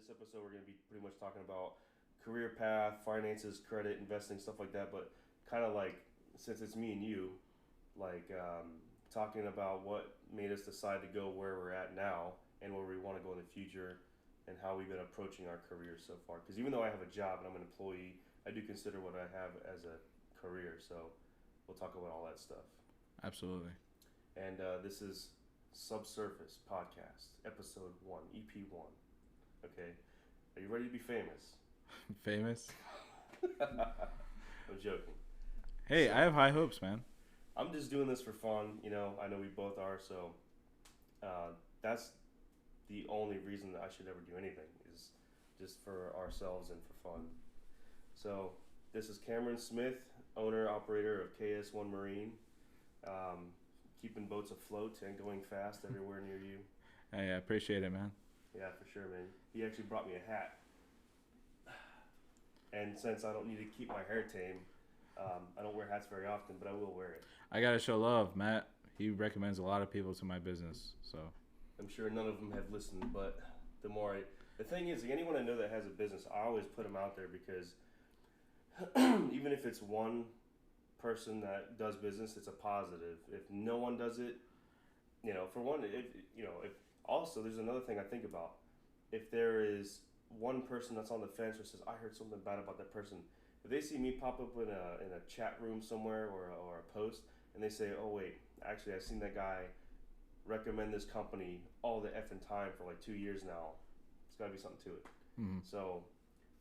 this episode, we're going to be pretty much talking about career path, finances, credit, investing, stuff like that. But kind of like, since it's me and you, like talking about what made us decide to go where we're at now and where we want to go in the future and how we've been approaching our careers so far. Because even though I have a job and I'm an employee, I do consider what I have as a career. So we'll talk about all that stuff. Absolutely. And this is Subsurface Podcast, Episode 1, EP1. Okay. Are you ready to be famous? Famous? I'm joking. Hey, So, I have high hopes, man. I'm just doing this for fun. I know we both are. So that's the only reason that I should ever do anything is just for ourselves and for fun. So this is Kameron Smith, owner, operator of KS1 Marine. Keeping boats afloat and going fast everywhere near you. Hey, I appreciate it, man. Yeah, for sure, man. He actually brought me a hat. And since I don't need to keep my hair tame, I don't wear hats very often, but I will wear it. I gotta show love, Matt. He recommends a lot of people to my business, so. I'm sure none of them have listened, but the thing is, anyone I know that has a business, I always put them out there because even if it's one person that does business, it's a positive. If no one does it, for one, if also there's another thing I think about. If there is one person that's on the fence or says, I heard something bad about that person, if they see me pop up in a chat room somewhere or a post and they say, oh wait, actually I've seen that guy recommend this company all the effing time for like 2 years now, it's got to be something to it. Mm-hmm. So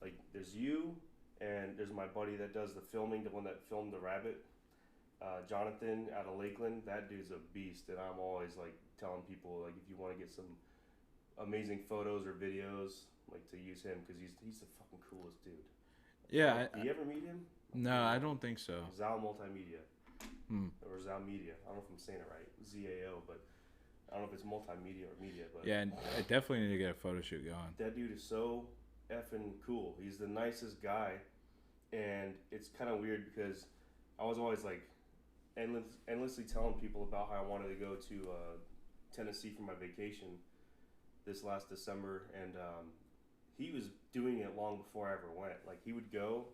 like there's you, and there's my buddy that does the filming, the one that filmed the rabbit, Jonathan out of Lakeland. That dude's a beast, and I'm always like telling people like if you want to get some amazing photos or videos, like to use him because he's the fucking coolest dude. Yeah. Do you ever meet him? No, I don't think so. Zal Multimedia. Hmm. Or Zal Media. I don't know if I'm saying it right. ZAO, but I don't know if it's multimedia or media. But Yeah, I definitely need to get a photo shoot going. that dude is so effing cool. He's the nicest guy, and it's kind of weird because I was always like endlessly telling people about how I wanted to go to Tennessee for my vacation this last December, and he was doing it long before I ever went. Like he would go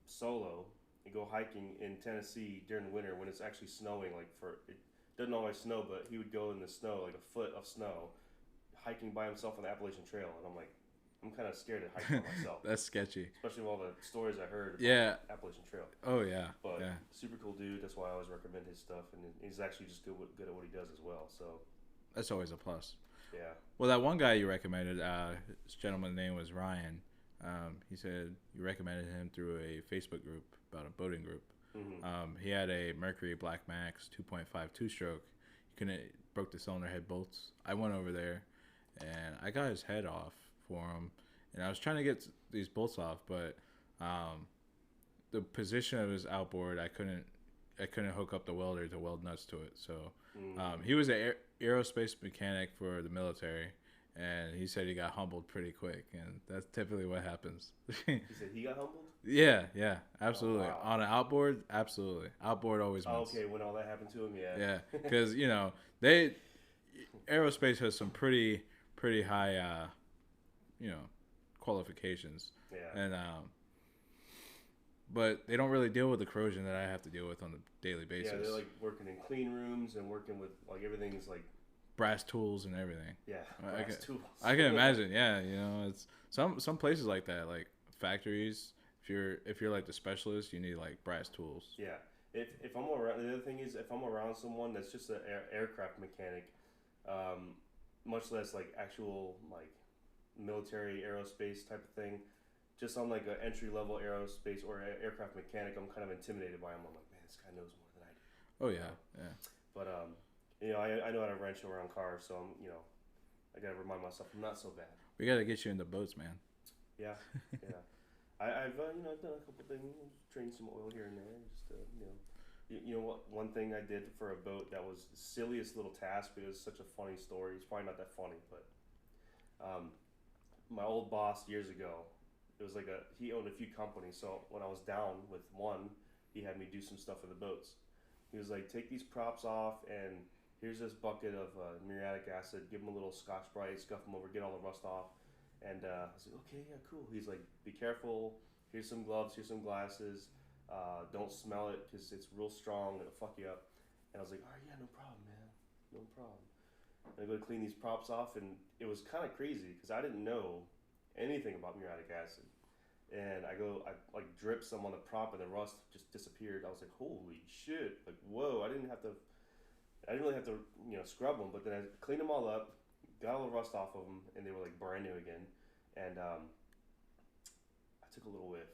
solo and go hiking in Tennessee during the winter when it's actually snowing. Like it doesn't always snow, but he would go in the snow, like a foot of snow, hiking by himself on the Appalachian Trail, and I'm like, I'm kind of scared to hike by myself. That's sketchy. Especially with all the stories I heard about Yeah. Appalachian Trail. Oh, yeah. But yeah. super cool dude. That's why I always recommend his stuff, and he's actually just good at what he does as well. So That's always a plus. yeah. Well, that one guy you recommended, this gentleman's name was Ryan. He said you recommended him through a Facebook group about a boating group. Mm-hmm. He had a Mercury Black Max 2.5 two-stroke. He couldn't broke the cylinder head bolts. I went over there, and I got his head off for him. And I was trying to get these bolts off, but the position of his outboard, I couldn't hook up the welder to weld nuts to it. So he was an aerospace mechanic for the military, and he said he got humbled pretty quick, and that's typically what happens. He said he got humbled? Yeah, absolutely. Oh, wow. On an outboard, absolutely. Outboard always wins. Oh, okay, when all that happened to him, yeah. Yeah, because aerospace has some pretty high, qualifications. Yeah. And but they don't really deal with the corrosion that I have to deal with on a daily basis. Yeah, they're like working in clean rooms and working with like everything's like brass tools and everything. yeah, tools. I can imagine. Yeah, it's some places like that, like factories. If you're like the specialist, you need like brass tools. Yeah. If I'm around, the other thing is if I'm around someone that's just an aircraft mechanic, much less like actual like military aerospace type of thing, just on like an entry level aerospace or aircraft mechanic, I'm kind of intimidated by him. I'm like, man, this guy knows more than I do. Oh yeah. But I know how to wrench around cars, so I gotta remind myself I'm not so bad. We gotta get you into boats, man. Yeah. I've done a couple things, drained some oil here and there, just you know what? One thing I did for a boat that was the silliest little task, but it was such a funny story. It's probably not that funny, but my old boss years ago, it was like he owned a few companies. So when I was down with one, he had me do some stuff for the boats. He was like, take these props off, and here's this bucket of muriatic acid. Give them a little Scotch Brite, scuff them over, get all the rust off, And I was like, okay, yeah, cool. He's like, be careful. Here's some gloves. Here's some glasses. Don't smell it because it's real strong. It'll fuck you up. And I was like, all right, yeah, no problem, man. No problem. And I go to clean these props off, and it was kind of crazy because I didn't know anything about muriatic acid. And I like drip some on the prop, and the rust just disappeared. I was like, holy shit! Like, whoa! I didn't really have to, scrub them. But then I cleaned them all up, got all the rust off of them, and they were like brand new again. And I took a little whiff,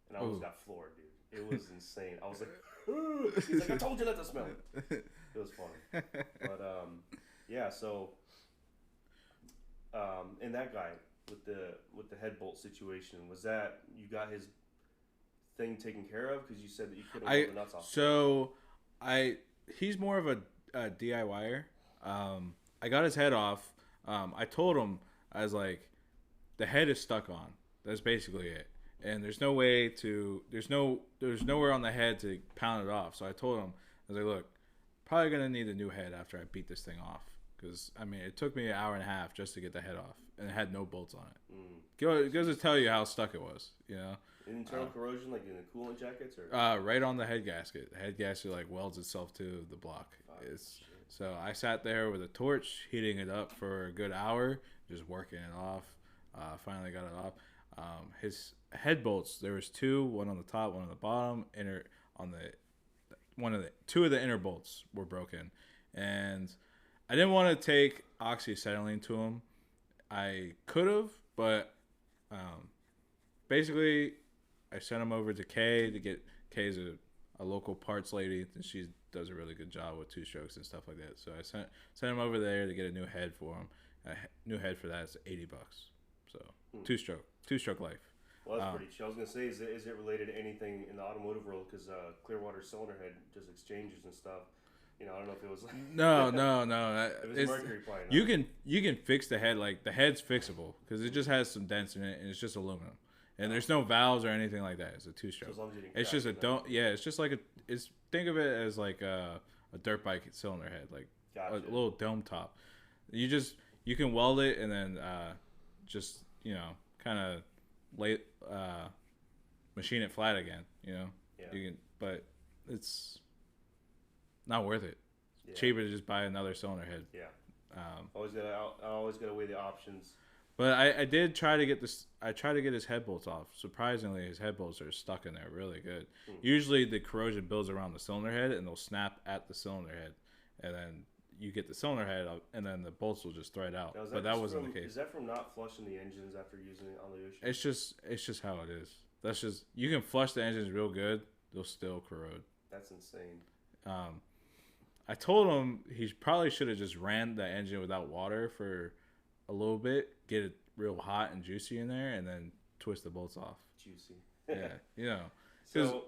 and I almost got floored, dude. It was insane. I was like, ooh. He's like, I told you not to smell it. It was funny. But yeah. So, and that guy with the head bolt situation, was that you got his thing taken care of because you said that you couldn't pull the nuts off? So he's more of a DIYer. I got his head off. I told him, I was like, the head is stuck on. That's basically it. And there's nowhere on the head to pound it off. So I told him, I was like, look, probably gonna need a new head after I beat this thing off. Because I mean, it took me an hour and a half just to get the head off, and it had no bolts on it. It goes to tell you how stuck it was. Internal corrosion, like in the coolant jackets, or right on the head gasket. The head gasket like welds itself to the block. So I sat there with a torch, heating it up for a good hour, just working it off. Finally got it off. His head bolts, there was two, one on the top, one on the bottom. Two of the inner bolts were broken, and I didn't want to take oxyacetylene to him. I could have, but basically I sent him over to Kay to get. Kay's a local parts lady, and she does a really good job with two strokes and stuff like that. So I sent him over there to get a new head for him. A new head for that is $80. So two stroke life. Well, that's pretty chill. I was gonna say, is it related to anything in the automotive world? Because Clearwater cylinder head just exchanges and stuff. I don't know if it was like no. It was mercury playing. You can fix the head, like the head's fixable because it just has some dents in it and it's just aluminum and there's no valves or anything like that. It's a two stroke. So it's just it's just like think of it as like a dirt bike cylinder head, like a little dome top. You can weld it and then just kind of machine it flat again. You can, but it's not worth it. It's cheaper to just buy another cylinder head. Yeah. Always gotta weigh the options. But I did try to get this. I tried to get his head bolts off. Surprisingly, his head bolts are stuck in there really good. Usually the corrosion builds around the cylinder head and they'll snap at the cylinder head, and then you get the cylinder head up, and then the bolts will just thread out. But that wasn't the case. Is that from not flushing the engines after using it on the ocean? It's just how it is. That's just, you can flush the engines real good, they'll still corrode. That's insane. I told him he probably should have just ran the engine without water for a little bit, get it real hot and juicy in there, and then twist the bolts off. Juicy. Yeah, so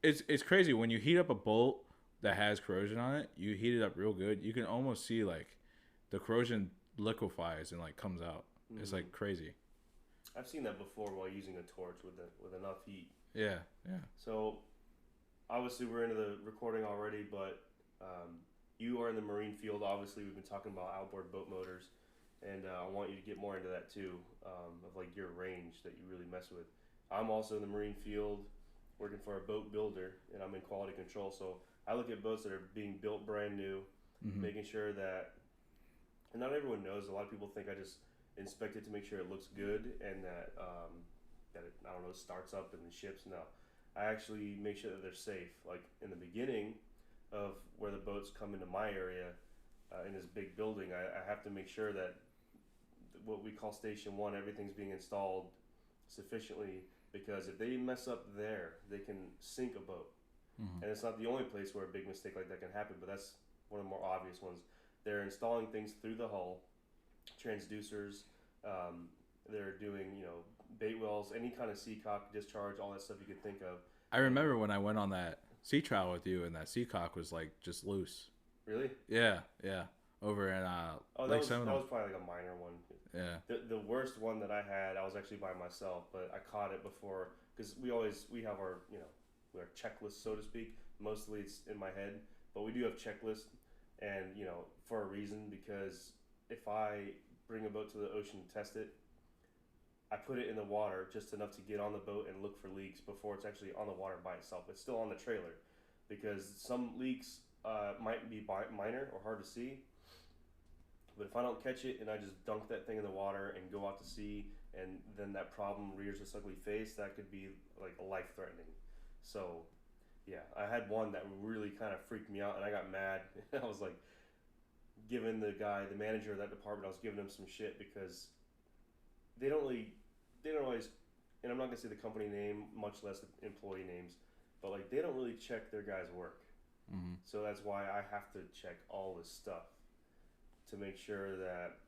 it's crazy when you heat up a bolt that has corrosion on it. You heat it up real good, you can almost see like the corrosion liquefies and like comes out. It's like crazy. I've seen that before while using a torch with enough heat. Yeah. So obviously we're into the recording already, but you are in the marine field. Obviously, we've been talking about outboard boat motors, and I want you to get more into that too, of like your range that you really mess with. I'm also in the marine field, working for a boat builder, and I'm in quality control. So I look at boats that are being built brand new, making sure that, and not everyone knows. A lot of people think I just inspect it to make sure it looks good and that that it, I don't know, starts up and ships. No, I actually make sure that they're safe. Like in the beginning of where the boats come into my area, in this big building, I have to make sure that what we call station one, everything's being installed sufficiently, because if they mess up there, they can sink a boat. And it's not the only place where a big mistake like that can happen, but that's one of the more obvious ones. They're installing things through the hull, transducers, they're doing, bait wells, any kind of seacock discharge, all that stuff you could think of. I remember when I went on that sea trial with you, and that seacock was like just loose. Really? Yeah. Over in Lake Seminole. That was probably like a minor one. Yeah. The worst one that I had, I was actually by myself, but I caught it before, because we have our our checklist, so to speak. Mostly it's in my head, but we do have checklists, and for a reason, because if I bring a boat to the ocean and test it, I put it in the water just enough to get on the boat and look for leaks before it's actually on the water by itself. It's still on the trailer because some leaks might be minor or hard to see. But if I don't catch it and I just dunk that thing in the water and go out to sea and then that problem rears its ugly face, that could be like life-threatening. So, yeah, I had one that really kind of freaked me out and I got mad. I was like giving the manager of that department, I was giving him some shit because they don't always, and I'm not gonna say the company name, much less the employee names, but like they don't really check their guys' work. Mm-hmm. So that's why I have to check all this stuff to make sure that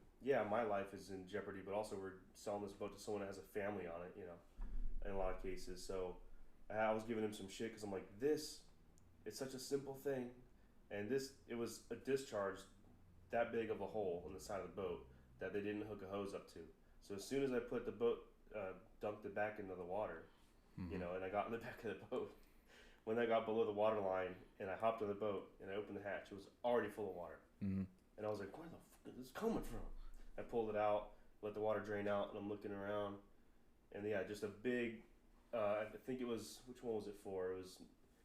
my life is in jeopardy, but also we're selling this boat to someone that has a family on it, in a lot of cases. So I was giving him some shit because I'm like, it's such a simple thing, and it was a discharge that big of a hole in the side of the boat that they didn't hook a hose up to. So as soon as I put the boat, dumped it back into the water, Mm-hmm. and I got in the back of the boat, when I got below the water line and I hopped on the boat and I opened the hatch, it was already full of water. Mm-hmm. And I was like, where the fuck is this coming from? I pulled it out, let the water drain out, and I'm looking around. And yeah, just a big, I think it was, which one was it for? It was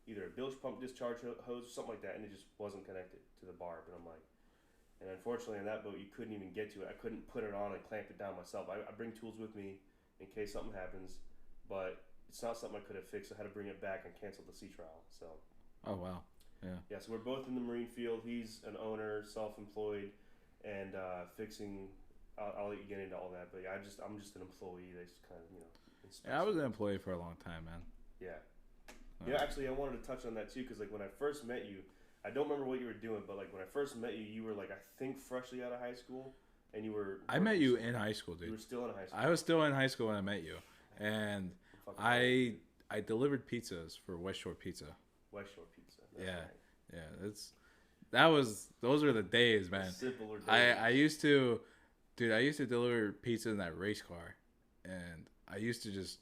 either a bilge pump discharge hose or something like that, and it just wasn't connected to the barb. And I'm like, and unfortunately on that boat, you couldn't even get to it. I couldn't put it on and clamp it down myself. I bring tools with me in case something happens, but it's not something I could have fixed. I had to bring it back and cancel the sea trial. So. Oh wow. Yeah. Yeah, so we're both in the marine field. He's an owner, self-employed, and fixing. I'll let you get into all that, but yeah, I'm just an employee. They just kind of Yeah, I was an employee for a long time, man. Yeah. Yeah, actually, I wanted to touch on that too, because like when I first met you, I don't remember what you were doing, but like when I first met you, you were like I think freshly out of high school, and you were. I met you in high school, dude. You were still in high school. I was still in high school when I met you, and I delivered pizzas for West Shore Pizza. West Shore Pizza. That's Yeah. right. Yeah, those were the days, man. Simpler days. I used to deliver pizza in that race car, and I used to just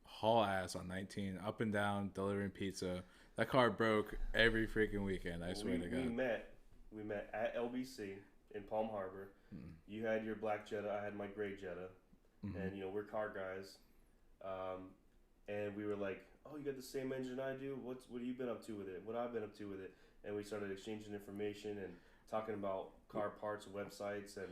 haul ass on 19 up and down delivering pizza. That car broke every freaking weekend. I swear to God. We met at LBC in Palm Harbor. Mm-hmm. You had your black Jetta, I had my gray Jetta, Mm-hmm. and we're car guys, and we were like, oh, you got the same engine I do? What have you been up to with it? What I've been up to with it? And we started exchanging information and talking about car parts, websites, and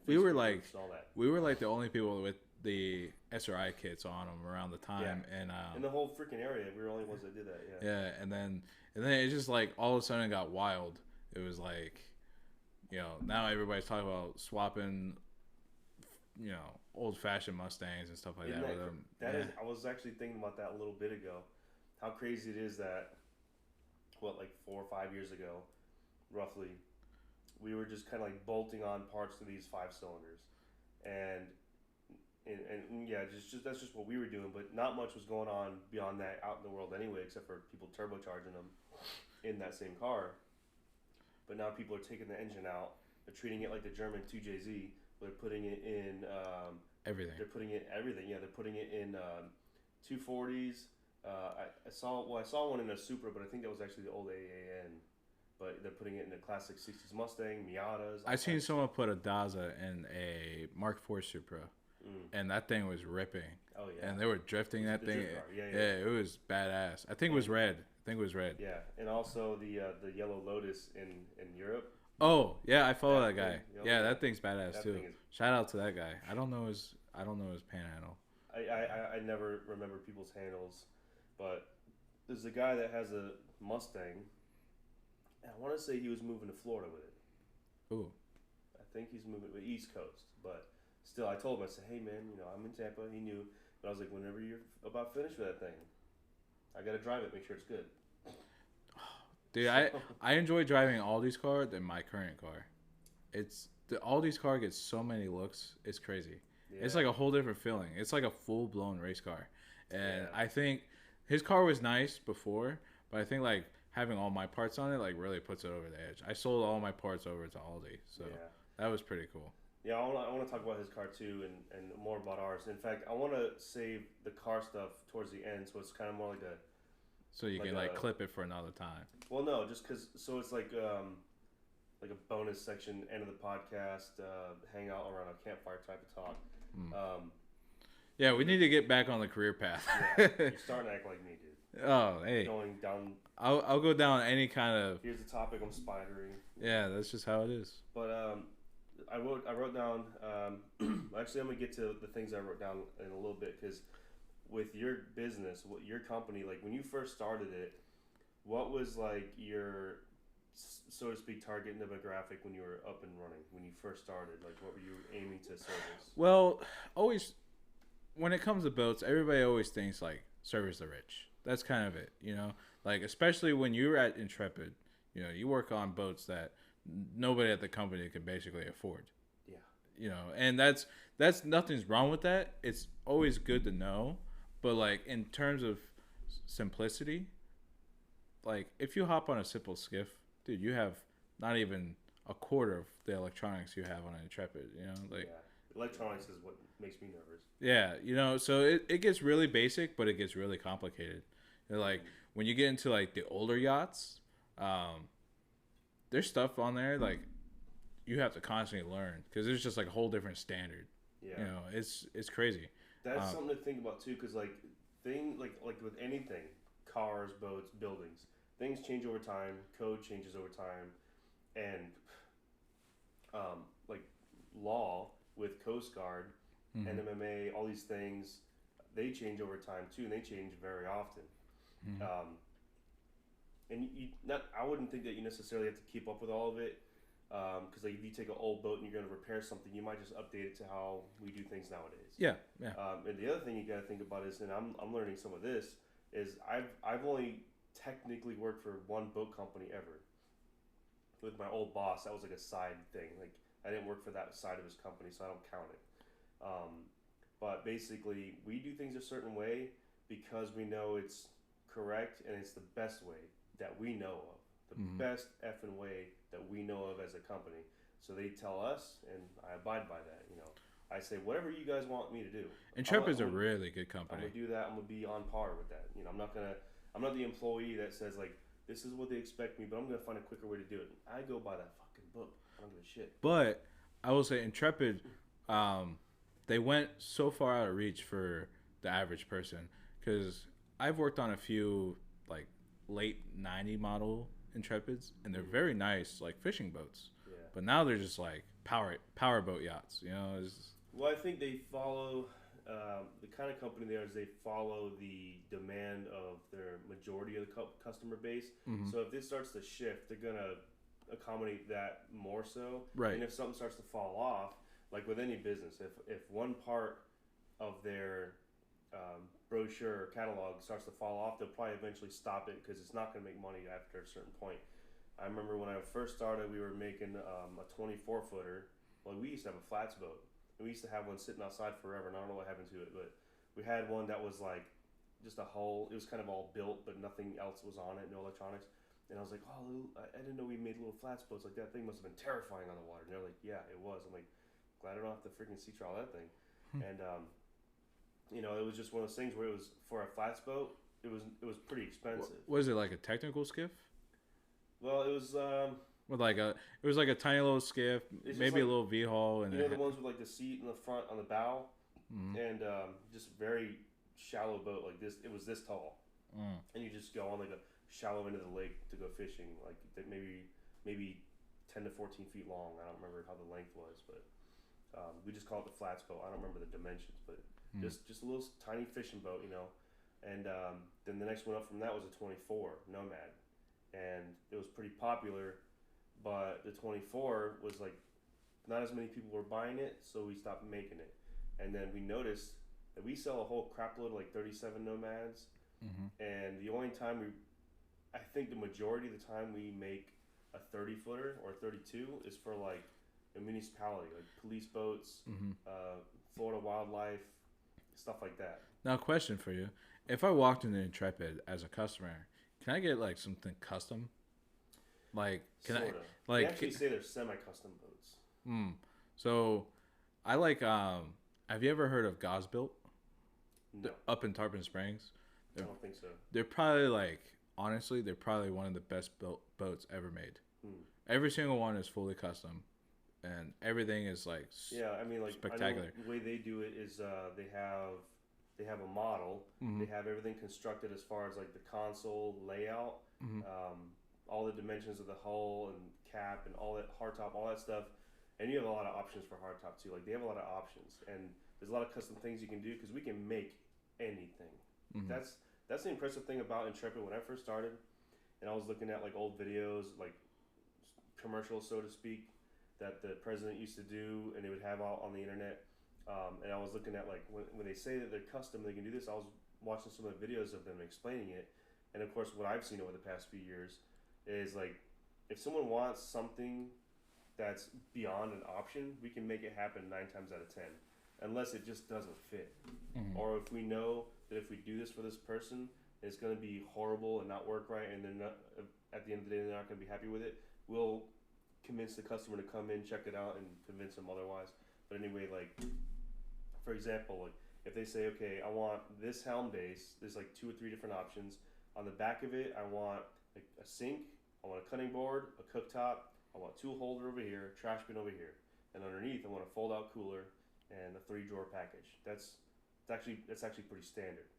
we were like and all that. We were like the only people with the SRI kits on them around the time, and in the whole freaking area, we were the only ones that did that. Yeah, and then it just like all of a sudden it got wild. It was like, now everybody's talking about swapping, old-fashioned Mustangs and stuff like that with them. I was actually thinking about that a little bit ago. How crazy it is that, like 4 or 5 years ago, roughly, we were just kind of like bolting on parts to these 5 cylinders, and yeah, just that's just what we were doing. But not much was going on beyond that out in the world anyway, except for people turbocharging them in that same car. But now people are taking the engine out. They're treating it like the German 2JZ. They're putting it in everything. They're putting it everything. Yeah, they're putting it in 240s. I saw one in a Supra, but I think that was actually the old AAN. But they're putting it in a classic 60s Mustang, Miatas. I seen someone put a Daza in a Mark IV Supra, and that thing was ripping. Oh yeah. And they were drifting that thing. Yeah, it was badass. I think it was red. Yeah, and also the Yellow Lotus in Europe. Oh yeah, I follow that guy. Yeah, that thing's badass too. Shout out to that guy. I don't know his panhandle. I never remember people's handles, but there's a guy that has a Mustang. And I want to say he was moving to Florida with it. Ooh. I think he's moving to the East Coast, but still, I told him, I said, hey man, I'm in Tampa. He knew, but I was like, whenever you're about finished with that thing, I gotta drive it, make sure it's good. Dude, I enjoy driving Aldi's car than my current car. The Aldi's car gets so many looks. It's crazy. Yeah. It's like a whole different feeling. It's like a full-blown race car. And I think his car was nice before, but I think like having all my parts on it like really puts it over the edge. I sold all my parts over to Aldi, so that was pretty cool. Yeah, I want to talk about his car too, and more about ours. In fact, I want to save the car stuff towards the end, so it's kind of more like a. So you can clip it for another time. Well, no, just because. So it's like a bonus section, end of the podcast, hang out around a campfire type of talk. Yeah, we need to get back on the career path. Yeah, you're starting to act like me, dude. Oh, hey. Going down. I'll go down any kind of. Here's the topic. I'm spidering. Yeah, that's just how it is. But I wrote down. Actually, I'm gonna get to the things I wrote down in a little bit because with your business, what your company, like when you first started it, what was like your, so to speak, target demographic when you were up and running when you first started? Like, what were you aiming to service? Well, always when it comes to boats, everybody always thinks like service the rich. That's kind of it, you know. Like especially when you're at Intrepid, you know, you work on boats that nobody at the company can basically afford. Yeah. You know, and that's nothing's wrong with that. It's always good to know, but like in terms of simplicity, like if you hop on a simple skiff, dude, you have not even a quarter of the electronics you have on an Intrepid. You know, like electronics is what makes me nervous. Yeah, you know, so it gets really basic, but it gets really complicated. And like when you get into like the older yachts, there's stuff on there like you have to constantly learn because there's just like a whole different standard. Yeah, you know, it's crazy. That's something to think about too, because like with anything, cars, boats, buildings, things change over time. Code changes over time, and like law with Coast Guard, NMMA, all these things, they change over time too, and they change very often. And I wouldn't think that you necessarily have to keep up with all of it, because like if you take an old boat and you're going to repair something, you might just update it to how we do things nowadays. Yeah. And the other thing you got to think about is, and I'm learning some of this, is I've only technically worked for one boat company ever. With my old boss, that was like a side thing. Like I didn't work for that side of his company, so I don't count it. But basically, we do things a certain way because we know it's correct and it's the best way that we know of. The best effing way that we know of as a company. So they tell us, and I abide by that. You know, I say whatever you guys want me to do. Intrepid's a really good company. I'm gonna do that. I'm gonna be on par with that. You know, I'm not the employee that says like this is what they expect me, but I'm gonna find a quicker way to do it. I go by that fucking book. I don't give a shit. But I will say Intrepid, they went so far out of reach for the average person because I've worked on a few like late 90 model Intrepids and they're very nice like fishing boats. Yeah. But now they're just like power boat yachts. You know. Well, I think they follow the kind of company they are is they follow the demand of their majority of the customer base. So if this starts to shift, they're gonna accommodate that more so. Right. And if something starts to fall off, like with any business, if one part of their brochure or catalog starts to fall off, they'll probably eventually stop it because it's not going to make money after a certain point. I remember when I first started, we were making a 24 footer. Well, we used to have a flats boat, and we used to have one sitting outside forever, and I don't know what happened to it, but we had one that was like just a hull. It was kind of all built, but nothing else was on it, no electronics. And I was like, oh, I didn't know we made little flats boats. Like, that thing must have been terrifying on the water. And they're like, yeah, it was. I'm like, glad I don't have to freaking sea trial that thing. And, you know, it was just one of those things where it was, for a flats boat, it was pretty expensive. Was it like a technical skiff? Well, it was... it was like a tiny little skiff, maybe like, a little V-hull. And you know the ones with like the seat in the front on the bow? And just very shallow boat like this. It was this tall. And you just go on like a shallow end of the lake to go fishing, like maybe 10 to 14 feet long. I don't remember how the length was, but we just call it the flats boat. I don't remember the dimensions, but just a little tiny fishing boat, you know. And then the next one up from that was a 24 Nomad, and it was pretty popular, but the 24 was like not as many people were buying it, so we stopped making it. And then we noticed that we sell a whole crap load of like 37 Nomads, and the only time I think the majority of the time we make a 30 footer or 32 is for like a municipality, like police boats, Florida wildlife, stuff like that. Now, question for you: if I walked into Intrepid as a customer, can I get like something custom? Like, Sorta. They actually say they're semi-custom boats. So, I like. Have you ever heard of Gosbuilt? No. Up in Tarpon Springs. I don't think so. They're probably like. Honestly, they're probably one of the best boats ever made. Every single one is fully custom. and everything is like Yeah, I mean, like spectacular. I know the way they do it is they have a model. Mm-hmm. They have everything constructed as far as like the console layout, Mm-hmm. all the dimensions of the hull and cap and all that hardtop, all that stuff. And you have a lot of options for hardtop too. Like they have a lot of options, and there's a lot of custom things you can do because we can make anything. Mm-hmm. That's the impressive thing about Intrepid. When I first started, and I was looking at like old videos, like commercials, so to speak, that the president used to do, and they would have out on the internet. And I was looking at like when they say that they're custom, they can do this. I was watching some of the videos of them explaining it, and of course, what I've seen over the past few years is like if someone wants something that's beyond an option, we can make it happen 9 times out of 10, unless it just doesn't fit, Mm-hmm. or if we know that if we do this for this person, it's going to be horrible and not work right, and they're not at the end of the day they're not going to be happy with it. We'll convince the customer to come in, check it out, and convince them otherwise. But anyway, like for example, like if they say, okay, I want this helm base, there's like 2 or 3 different options. On the back of it, I want like a sink, I want a cutting board, a cooktop, I want a tool holder over here, trash bin over here, and underneath I want a fold out cooler and a 3-drawer package. That's actually pretty standard.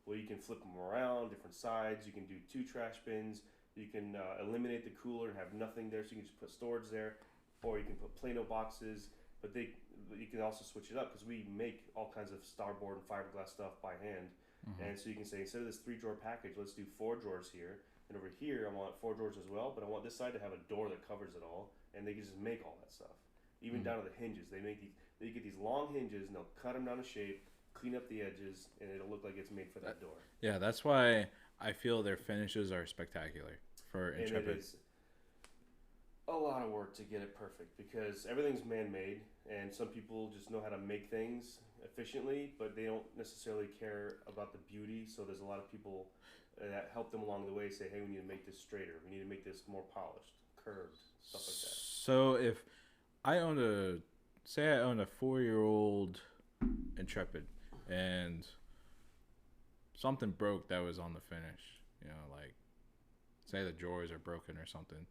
Well, you can flip them around, different sides. You can do 2 trash bins. You can eliminate the cooler and have nothing there, so you can just put storage there, or you can put Plano boxes. But you can also switch it up because we make all kinds of starboard and fiberglass stuff by hand. Mm-hmm. And so you can say instead of this 3-drawer package, let's do 4 drawers here, and over here I want 4 drawers as well. But I want this side to have a door that covers it all, and they can just make all that stuff, even Mm-hmm. down to the hinges. They get these long hinges, and they'll cut them down to shape, clean up the edges, and it'll look like it's made for that door. Yeah, that's why I feel their finishes are spectacular for Intrepid. And it is a lot of work to get it perfect because everything's man-made, and some people just know how to make things efficiently, but they don't necessarily care about the beauty. So there's a lot of people that help them along the way say, hey, we need to make this straighter, we need to make this more polished, curved, stuff like that. So if I owned I owned a 4-year-old Intrepid, and something broke that was on the finish, like say the drawers are broken or something,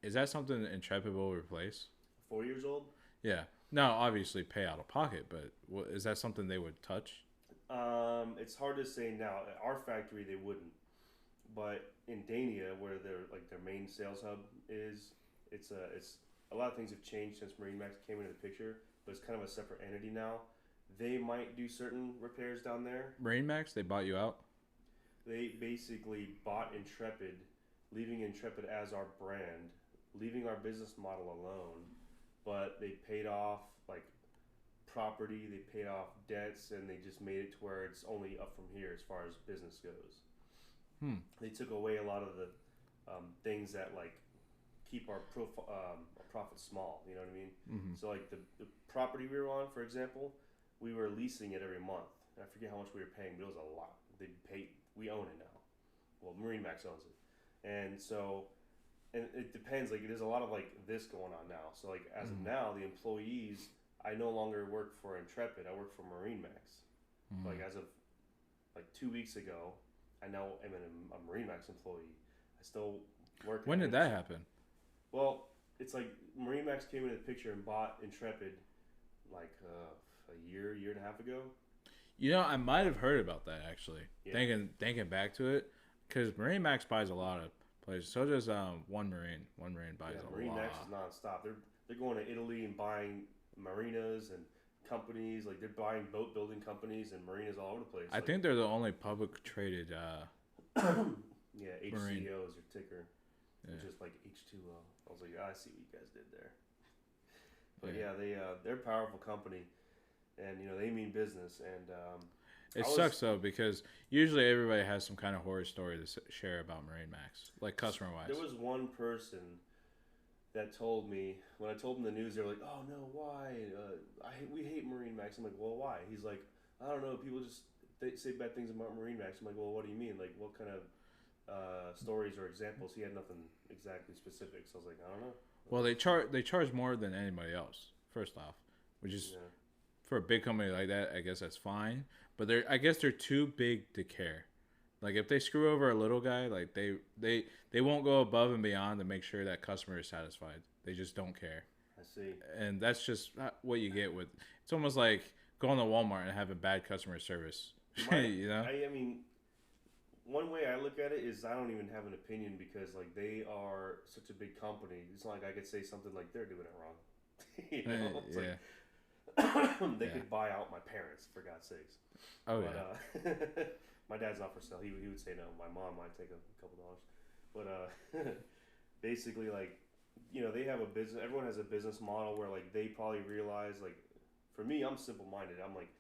is that something that Intrepid will replace? 4 years old? Yeah. Now, obviously, pay out of pocket, but is that something they would touch? It's hard to say now. At our factory, they wouldn't, but in Dania, where their main sales hub is, it's a lot of things have changed since MarineMax came into the picture, but it's kind of a separate entity now. They might do certain repairs down there. MarineMax, they bought you out? They basically bought Intrepid, leaving Intrepid as our brand, leaving our business model alone, but they paid off like property, they paid off debts, and they just made it to where it's only up from here as far as business goes. They took away a lot of the things that like keep our profit small. You know what I mean? Mm-hmm. So like the property we were on, for example, we were leasing it every month. I forget how much we were paying, but it was a lot. We own it now. Well, MarineMax owns it, and so. And it depends. Like, there's a lot of like this going on now. So like as of now, the employees, I no longer work for Intrepid. I work for MarineMax. Mm-hmm. Like as of like 2 weeks ago, I now am a MarineMax employee. I still work. When did that happen? Well, it's like MarineMax came into the picture and bought Intrepid like a year and a half ago. I might have heard about that actually. Yeah. Thinking back to it, because MarineMax buys a lot of places. So does One Marine. One Marine buys a lot. MarineMax is nonstop. They're going to Italy and buying marinas and companies. Like they're buying boat building companies and marinas all over the place. I think they're the only public traded. Yeah, HCO Marine. is your ticker. Yeah. Just like H2O. I was like, I see what you guys did there. But they're a powerful company, and they mean business. And it sucks though, because usually everybody has some kind of horror story to share about MarineMax, like customer wise. There was one person that told me, when I told them the news, they were like, "Oh no, why? We hate MarineMax." I'm like, "Well, why?" He's like, "I don't know. People just they say bad things about MarineMax." I'm like, "Well, what do you mean? Like, what kind of stories or examples?" He had nothing exactly specific, so I was like, "I don't know." Well, they charge more than anybody else. First off, which is for a big company like that, I guess that's fine. But I guess they're too big to care. Like if they screw over a little guy, like they won't go above and beyond to make sure that customer is satisfied. They just don't care. I see. And that's just what you get with. It's almost like going to Walmart and having bad customer service. You know? I mean, one way I look at it is I don't even have an opinion because like they are such a big company. It's not like I could say something like they're doing it wrong. You know? It's Yeah. like they Yeah. could buy out my parents for God's sakes. Oh But, yeah. my dad's not for sale. He would say no. My mom might take a couple dollars. But basically, like, you know, they have a business. Everyone has a business model where like they probably realize like, for me, I'm simple minded. I'm like,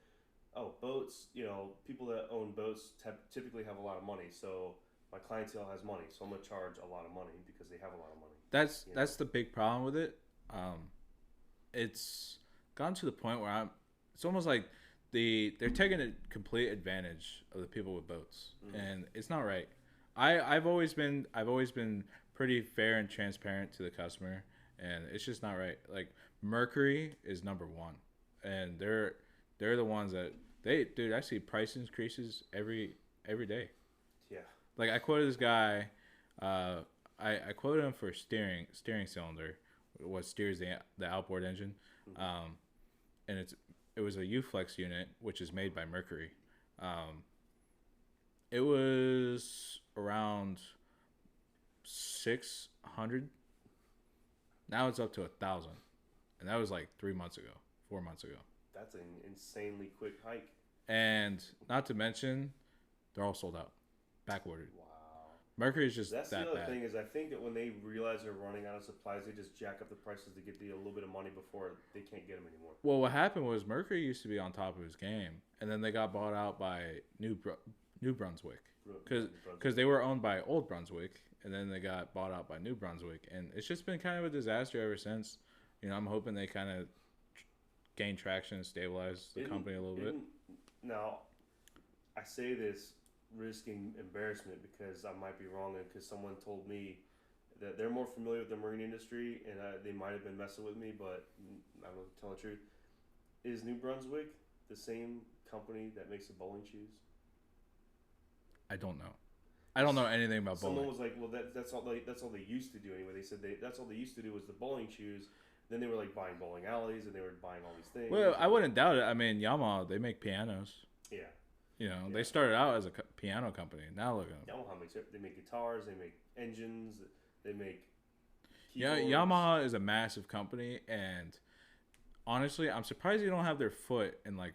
oh, boats. You know, people that own boats typically have a lot of money. So my clientele has money. So I'm gonna charge a lot of money because they have a lot of money. That's the big problem with it. It's gotten to the point where it's almost like they're taking a complete advantage of the people with boats, and it's not right. I've always been pretty fair and transparent to the customer, and it's just not right. Like Mercury is number one, and they're the ones that dude. I see price increases every day. Yeah. Like I quoted this guy, I quoted him for steering cylinder, what steers the outboard engine, and it was a U-Flex unit, which is made by Mercury. It was around 600. Now it's up to 1,000, and that was like 4 months ago. That's an insanely quick hike. And not to mention, they're all sold out, back ordered. Wow. Mercury is just That's that the other bad. thing is I think that when they realize they're running out of supplies, they just jack up the prices to get a little bit of money before they can't get them anymore. Well, what happened was Mercury used to be on top of his game, and then they got bought out by New Brunswick because they were owned by Old Brunswick, and then they got bought out by New Brunswick, and it's just been kind of a disaster ever since. You know, I'm hoping they kind of gain traction and stabilize the company a little bit. Now, I say this risking embarrassment because I might be wrong, and because someone told me that they're more familiar with the marine industry, and they might have been messing with me, but I'm going to tell the truth. Is New Brunswick the same company that makes the bowling shoes? I don't know. I don't know anything about bowling. Someone was like, "Well, that's all they used to do anyway." They said that's all they used to do was the bowling shoes. Then they were like buying bowling alleys, and they were buying all these things. Well, I wouldn't doubt it. I mean, Yamaha, they make pianos. Yeah. You know, they started out as a piano company. Now look at them. They make guitars, they make engines, they make keyboards. Yeah, Yamaha is a massive company, and honestly, I'm surprised you don't have their foot in like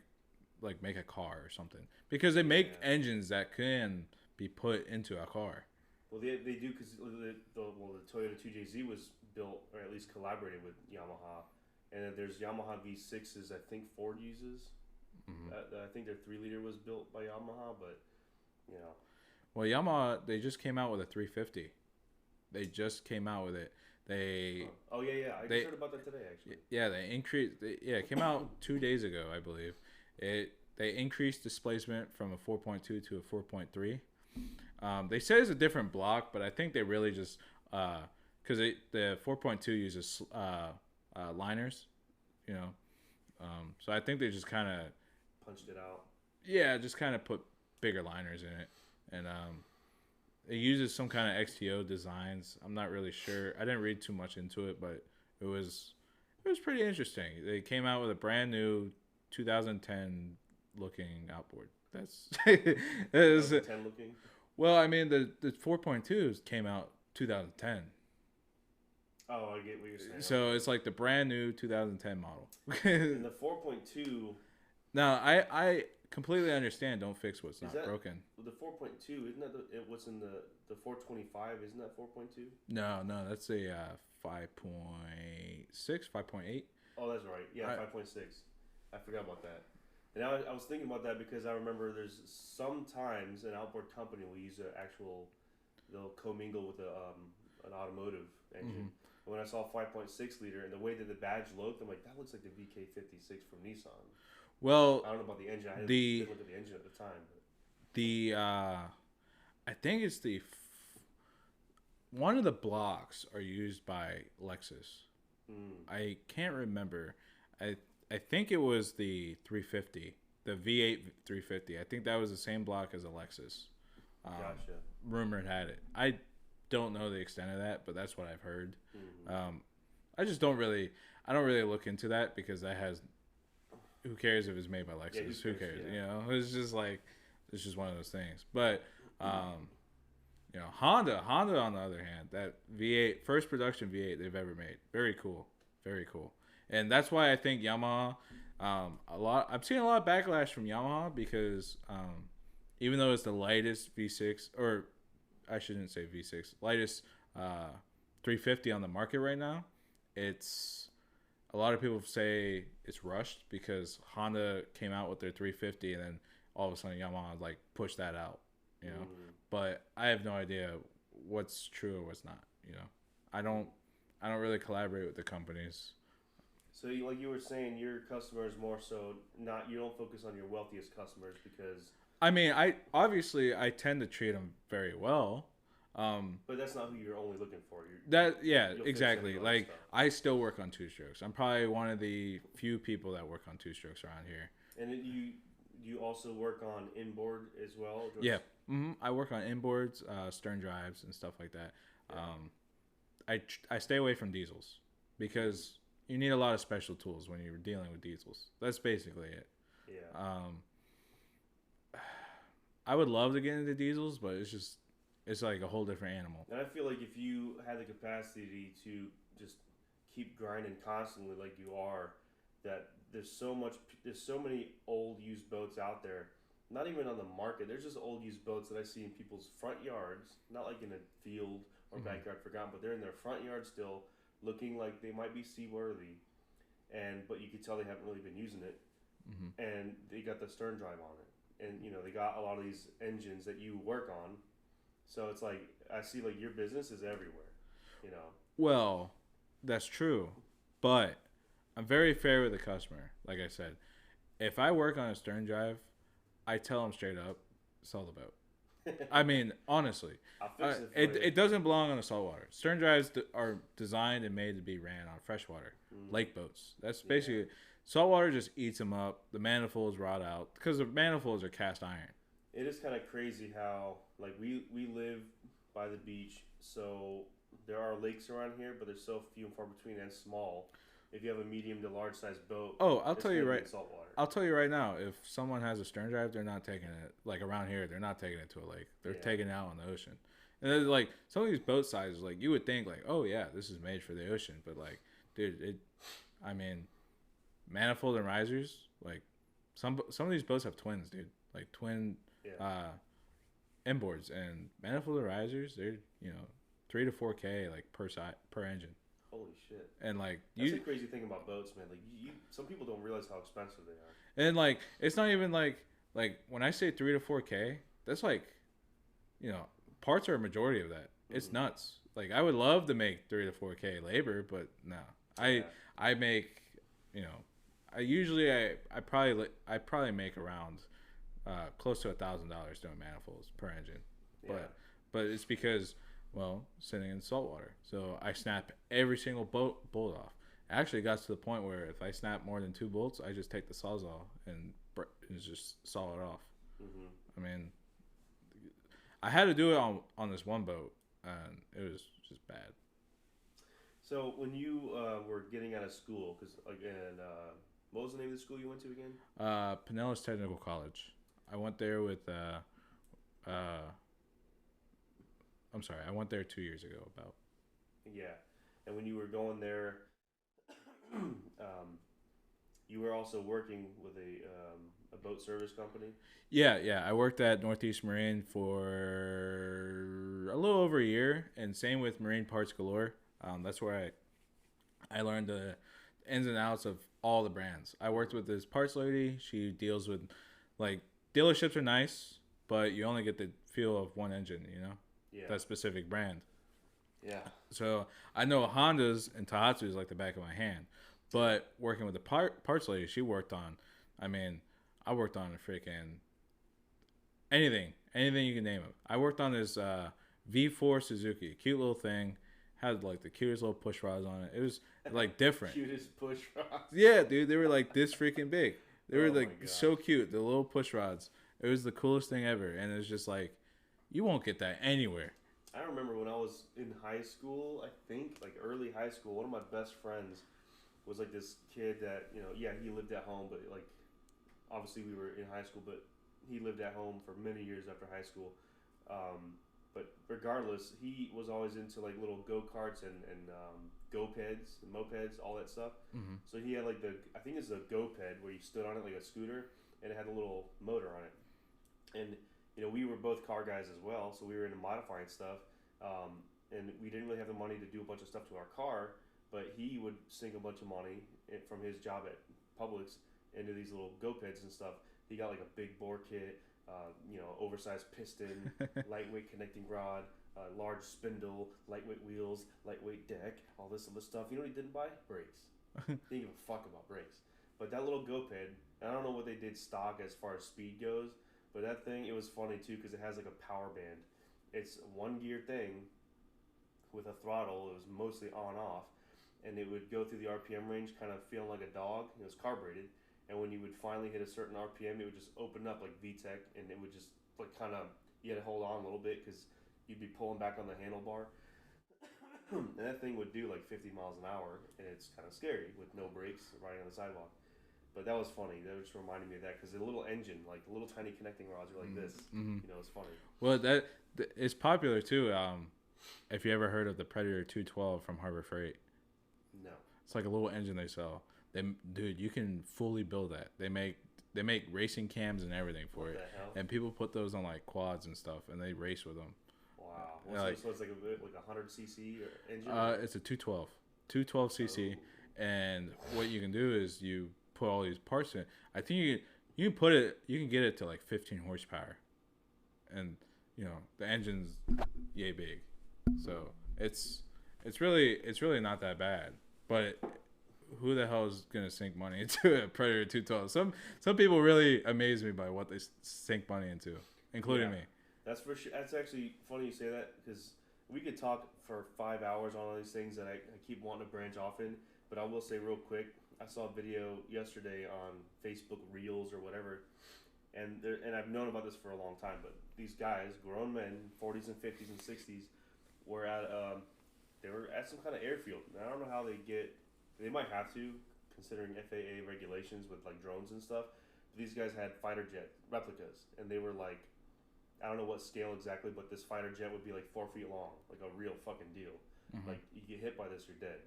make a car or something, because they make engines that can be put into a car. Well, they do, because the Toyota 2JZ was built, or at least collaborated with Yamaha, and there's Yamaha V6s I think Ford uses. I think their 3-liter was built by Yamaha, but you know. Well, Yamaha, they just came out with a 350. They just came out with it. They. Oh yeah. I just heard about that today, actually. Yeah, they increased. It came out 2 days ago, I believe. They increased displacement from a 4.2 to a 4.3. They say it's a different block, but I think they really just because the 4.2 uses liners, you know. So I think they just kind of punched it out. Yeah, just kind of put bigger liners in it, and it uses some kind of XTO designs. I'm not really sure. I didn't read too much into it, but it was pretty interesting. They came out with a brand new 2010 looking outboard. That's 2010 looking. Well, I mean the 4.2s came out 2010. Oh, I get what you're saying. So it's like the brand new 2010 model. And the 4.2. No, I completely understand. Don't fix what's not broken. The 4.2 isn't that what's in the 425? Isn't that 4.2? No, that's a 5.6, 5.8. Oh, that's right. Yeah, 5.6. I forgot about that. And I was thinking about that because I remember there's sometimes an outboard company will use they'll commingle with an automotive engine. And when I saw 5.6 liter and the way that the badge looked, I'm like, that looks like the VK56 from Nissan. Well, I don't know about the engine. I didn't look at the engine at the time. I think it's one of the blocks are used by Lexus. I can't remember. I think it was the 350, the V8 350. I think that was the same block as a Lexus. Gotcha. Rumored had it. I don't know the extent of that, but that's what I've heard. I just don't really. I don't really look into that because that has. Who cares if it's made by Lexus? Who cares? Yeah. You know, it's just like it's just one of those things. But you know, Honda on the other hand, that V8 first production V8 they've ever made, very cool, very cool, and that's why I think Yamaha. I'm seeing a lot of backlash from Yamaha because even though it's the lightest V6, or I shouldn't say V6, lightest 350 on the market right now, it's a lot of people say it's rushed because Honda came out with their 350 and then all of a sudden Yamaha like pushed that out, you know. But I have no idea what's true or what's not, you know. I don't really collaborate with the companies. So, like you were saying, your customers more so not. You don't focus on your wealthiest customers because. I mean, I tend to treat them very well. But that's not who you're only looking for. Exactly. Like I still work on two strokes. I'm probably one of the few people that work on two strokes around here. And you also work on inboard as well. Yeah. I work on inboards, stern drives, and stuff like that. Yeah. I stay away from diesels because you need a lot of special tools when you're dealing with diesels. That's basically it. Yeah. I would love to get into diesels, but it's like a whole different animal. And I feel like if you had the capacity to just keep grinding constantly like you are, that there's so many old used boats out there, not even on the market. There's just old used boats that I see in people's front yards, not like in a field or backyard forgotten, but they're in their front yard still, looking like they might be seaworthy, but you could tell they haven't really been using it, and they got the stern drive on it, and you know they got a lot of these engines that you work on. So it's like I see like your business is everywhere, you know. Well, that's true, but I'm very fair with the customer. Like I said, if I work on a stern drive, I tell them straight up, sell the boat. I mean, honestly, it doesn't belong on the saltwater. Stern drives are designed and made to be ran on freshwater, lake boats. That's basically saltwater just eats them up. The manifolds rot out because the manifolds are cast iron. It is kind of crazy how like we live by the beach, so there are lakes around here, but they're so few and far between and small. If you have a medium to large size boat, I'll tell you right now, if someone has a stern drive, they're not taking it like around here. They're not taking it to a lake. They're taking it out on the ocean. And then, like some of these boat sizes, like you would think, like, oh yeah, this is made for the ocean, but like, dude, I mean, manifold and risers, like some of these boats have twins, dude, like twin. Inboards and manifold and risers, they're $3,000 to $4,000 like per engine. Holy shit! And like that's the crazy thing about boats, man. Like some people don't realize how expensive they are. And like it's not even like when I say $3,000 to $4,000, that's like parts are a majority of that. It's nuts. Like I would love to make $3,000 to $4,000 labor, but no, I make I probably make around close to $1,000 doing manifolds per engine, but it's because sitting in salt water, so I snap every single bolt off. It actually got to the point where if I snap more than 2 bolts, I just take the sawzall and just saw it off. I mean, I had to do it on this one boat, and it was just bad. So when you were getting out of school, because again, what was the name of the school you went to again? Pinellas Technical College. I went there with I'm sorry, I went there 2 years ago about. Yeah. And when you were going there, you were also working with a boat service company? Yeah. I worked at Northeast Marine for a little over a year, and same with Marine Parts Galore. That's where I learned the ins and outs of all the brands. I worked with this parts lady. She deals with, like, dealerships are nice, but you only get the feel of one engine, that specific brand. Yeah. So I know Hondas and Tohatsus like the back of my hand, but working with the parts lady, she worked on, I worked on a freaking anything you can name it. I worked on this V4 Suzuki, cute little thing, had like the cutest little push rods on it. It was like different. Cutest push rods. Yeah, dude, they were like this freaking big. They were like so cute, the little push rods. It was the coolest thing ever, and it was just like, you won't get that anywhere. I remember when I was in high school, I think, like early high school, one of my best friends was like this kid that he lived at home, but like obviously we were in high school, but he lived at home for many years after high school. But regardless, he was always into like little go-karts and go-peds and mopeds, all that stuff. Mm-hmm. So he had like I think it's a go-ped where you stood on it like a scooter, and it had a little motor on it. And we were both car guys as well, so we were into modifying stuff. And we didn't really have the money to do a bunch of stuff to our car, but he would sink a bunch of money from his job at Publix into these little go-peds and stuff. He got like a big bore kit, oversized piston, lightweight connecting rod, large spindle, lightweight wheels, lightweight deck, all this other stuff. You know what he didn't buy? Brakes. Didn't give a fuck about brakes. But that little go-ped, I don't know what they did stock as far as speed goes, but that thing, it was funny too because it has like a power band. It's a one-gear thing with a throttle. It was mostly on-off, and it would go through the RPM range kind of feeling like a dog. It was carbureted. And when you would finally hit a certain RPM, it would just open up like VTEC, and it would just like kind of, you had to hold on a little bit because you'd be pulling back on the handlebar. And that thing would do like 50 miles an hour, and it's kind of scary with no brakes riding on the sidewalk. But that was funny. That just reminded me of that because the little engine, like the little tiny connecting rods are like this. Mm-hmm. It's funny. Well, that it's popular too. If you ever heard of the Predator 212 from Harbor Freight. No. It's like a little engine they sell. Dude, you can fully build that. They make racing cams and everything for it, and people put those on like quads and stuff, and they race with them. Wow, so it's like a 100cc engine. It's a 212 cc, and what you can do is you put all these parts in. I think you can get it to like 15 horsepower, and the engine's yay big, so it's really not that bad, but. Who the hell is gonna sink money into a Predator 212? Some people really amaze me by what they sink money into, including me. That's for sure. That's actually funny you say that because we could talk for 5 hours on all these things that I keep wanting to branch off in. But I will say real quick, I saw a video yesterday on Facebook Reels or whatever, and I've known about this for a long time. But these guys, grown men, 40s and 50s and 60s, were at some kind of airfield. And I don't know how they get. They might have to, considering FAA regulations with like drones and stuff. But these guys had fighter jet replicas, and they were like, I don't know what scale exactly, but this fighter jet would be like 4 feet long, like a real fucking deal. Mm-hmm. Like you get hit by this, you're dead.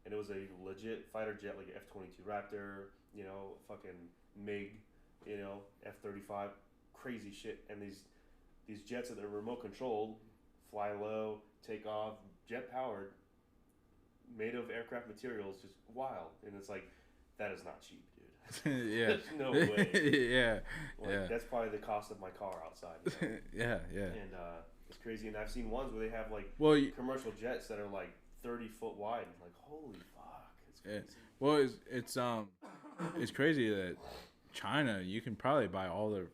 And it was a legit fighter jet, like an F-22 Raptor, fucking MiG, F-35, crazy shit. And these jets that are remote controlled, fly low, take off, jet powered. Made of aircraft materials, just wild, and it's like that is not cheap, dude. Yeah, there's no way. Yeah, that's probably the cost of my car outside. Yeah. And it's crazy, and I've seen ones where they have like commercial jets that are like 30 foot wide. I'm like, holy fuck, it's crazy. It's crazy that China, you can probably buy all the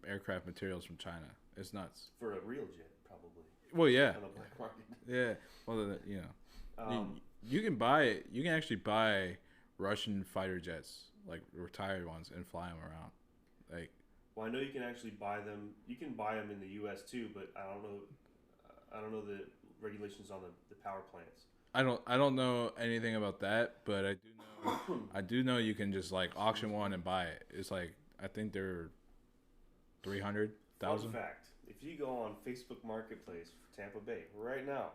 aircraft materials from China. It's nuts for a real jet, probably. Well, yeah. On the black market. Yeah. Well, you can buy it. You can actually buy Russian fighter jets, like retired ones, and fly them around. Like, well, I know you can actually buy them. You can buy them in the U.S. too, but I don't know the regulations on the power plants. I don't know anything about that, but I do know you can just like auction one and buy it. It's like I think they're 300,000. Fun fact: if you go on Facebook Marketplace for Tampa Bay right now.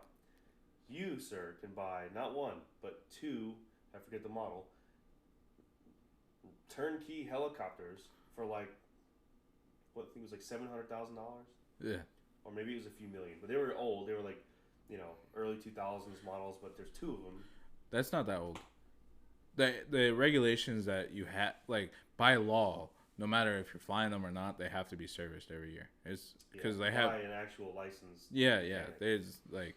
You, sir, can buy not one, but two, I forget the model, turnkey helicopters for like, I think it was like $700,000? Yeah. Or maybe it was a few million. But they were old. They were like, early 2000s models, but there's two of them. That's not that old. The regulations that you have, like, by law, no matter if you're flying them or not, they have to be serviced every year. It's because they have an actual license. Yeah. There's like.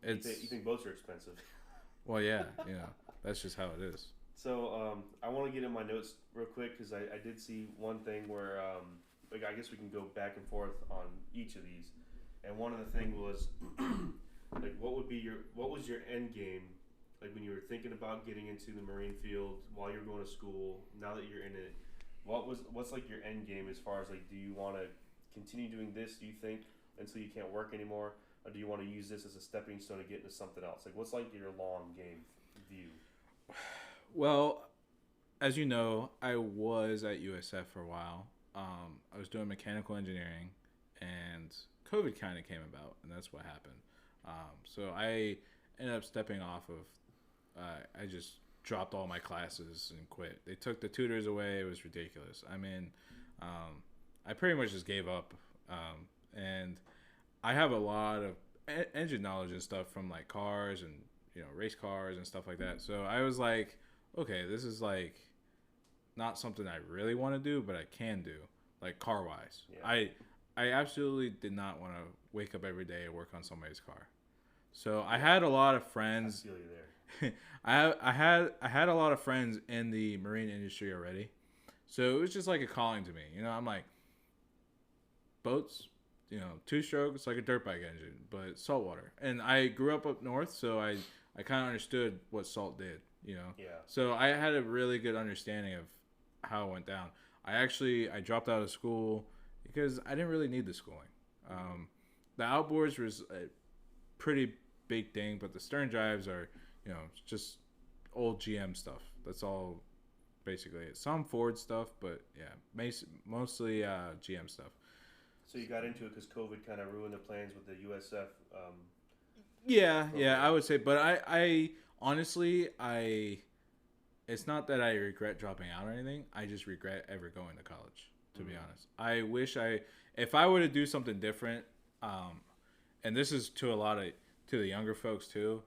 You think boats are expensive? Well, yeah, that's just how it is. So I want to get in my notes real quick because I did see one thing where I guess we can go back and forth on each of these, and one of the things was like what was your end game, like when you were thinking about getting into the Marine field while you're going to school. Now that you're in it, what's like your end game as far as like do you want to continue doing this? Do you think until you can't work anymore? Or do you want to use this as a stepping stone to get into something else? Like, what's like your long game view? Well, as you know, I was at USF for a while. I was doing mechanical engineering, and COVID kind of came about, and that's what happened. So I ended up stepping off of. I just dropped all my classes and quit. They took the tutors away. It was ridiculous. I mean, I pretty much just gave up. And I have a lot of engine knowledge and stuff from like cars and race cars and stuff like that. So I was like, okay, this is like not something I really want to do, but I can do, like car wise. Yeah. I absolutely did not want to wake up every day and work on somebody's car. So I had a lot of friends. I feel you there. I had a lot of friends in the marine industry already. So it was just like a calling to me. I'm like, boats, two strokes, like a dirt bike engine, but saltwater. And I grew up north, so I kind of understood what salt did, Yeah. So I had a really good understanding of how it went down. I dropped out of school because I didn't really need the schooling. The outboards was a pretty big thing, but the stern drives are, just old GM stuff. That's all basically it. Some Ford stuff, but yeah, mostly GM stuff. So you got into it because COVID kind of ruined the plans with the USF. Yeah, I would say. But I honestly, it's not that I regret dropping out or anything. I just regret ever going to college, to be honest. I wish if I were to do something different, and this is to the younger folks too,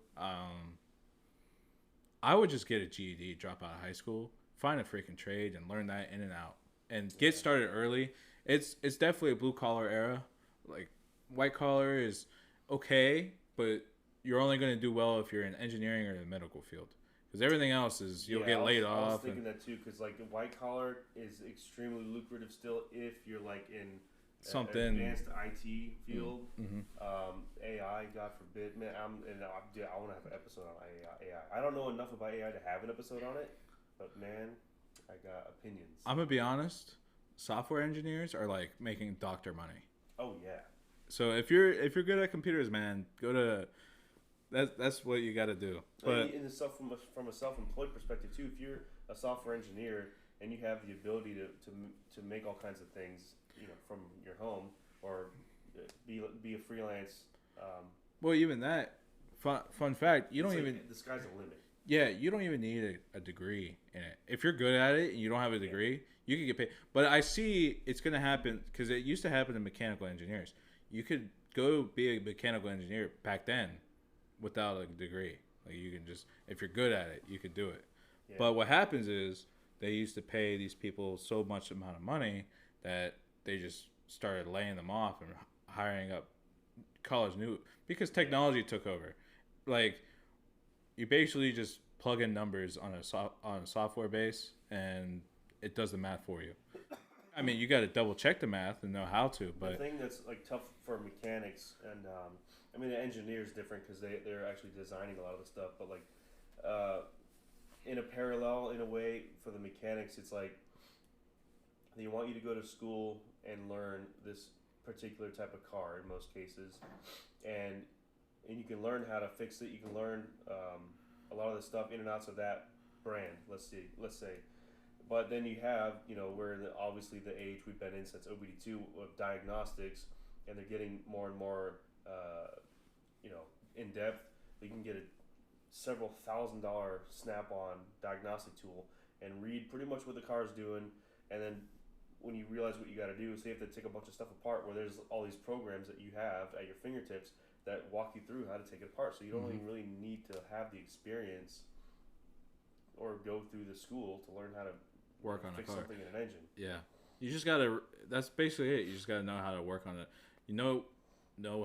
I would just get a GED, drop out of high school, find a freaking trade, and learn that in and out, and get started early. It's definitely a blue collar era. Like white collar is okay, but you're only going to do well if you're in engineering or the medical field. Because everything else is you'll get laid off. I was thinking that too, because like white collar is extremely lucrative still if you're like in something advanced IT field. AI, God forbid, man. I want to have an episode on AI. I don't know enough about AI to have an episode on it, but man, I got opinions. I'm gonna be honest. Software engineers are like making doctor money. Oh yeah. So if you're good at computers, man, go to that's what you got to do. But from a self-employed perspective too, if you're a software engineer and you have the ability to make all kinds of things, from your home or be a freelance. Well, even that. Fun fact, you don't even. The sky's the limit. Yeah, you don't even need a degree in it. If you're good at it and you don't have a degree, you can get paid. But I see it's going to happen because it used to happen to mechanical engineers. You could go be a mechanical engineer back then without a degree. Like you can just, if you're good at it, you could do it. Yeah. But what happens is they used to pay these people so much amount of money that they just started laying them off and hiring up college new because technology took over. Like you basically just plug in numbers on a software base and it does the math for you. I mean, you got to double check the math and know how to. But the thing that's like tough for mechanics and I mean the engineers different because they're actually designing a lot of the stuff. But like in a parallel in a way for the mechanics, it's like they want you to go to school and learn this particular type of car in most cases, and you can learn how to fix it. You can learn a lot of the stuff in and outs of that brand. Let's say, but then you have we're in obviously the age we've been in since OBD2 of diagnostics, and they're getting more and more in depth. You can get a several $1,000 Snap-on diagnostic tool and read pretty much what the car is doing, and then when you realize what you got to do, so you have to take a bunch of stuff apart where there's all these programs that you have at your fingertips that walk you through how to take it apart. So you don't even really need to have the experience or go through the school to learn how to work on fix a car. Something in an engine. Yeah. You just got to, that's basically it. You just got to know how to work on it. Know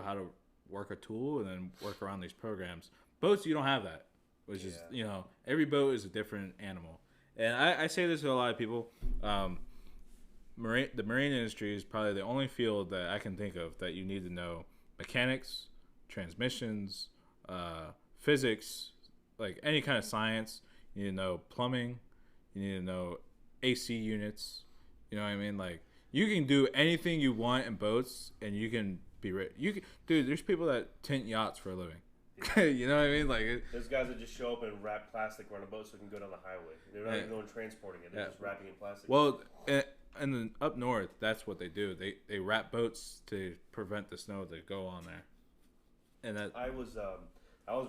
how to work a tool and then work around these programs. Boats, you don't have that, which is, every boat is a different animal. And I say this to a lot of people. The marine industry is probably the only field that I can think of that you need to know mechanics, transmissions, physics, like any kind of science. You need to know plumbing. You need to know AC units. You know what I mean? Like you can do anything you want in boats, and you can be rich. Dude, there's people that tint yachts for a living. Yeah. You know what I mean? Like there's guys that just show up and wrap plastic around a boat so it can go down the highway. They're not even going transporting it. They're just wrapping it in plastic. Well, and then up north, that's what they do. They wrap boats to prevent the snow to go on there. And that I was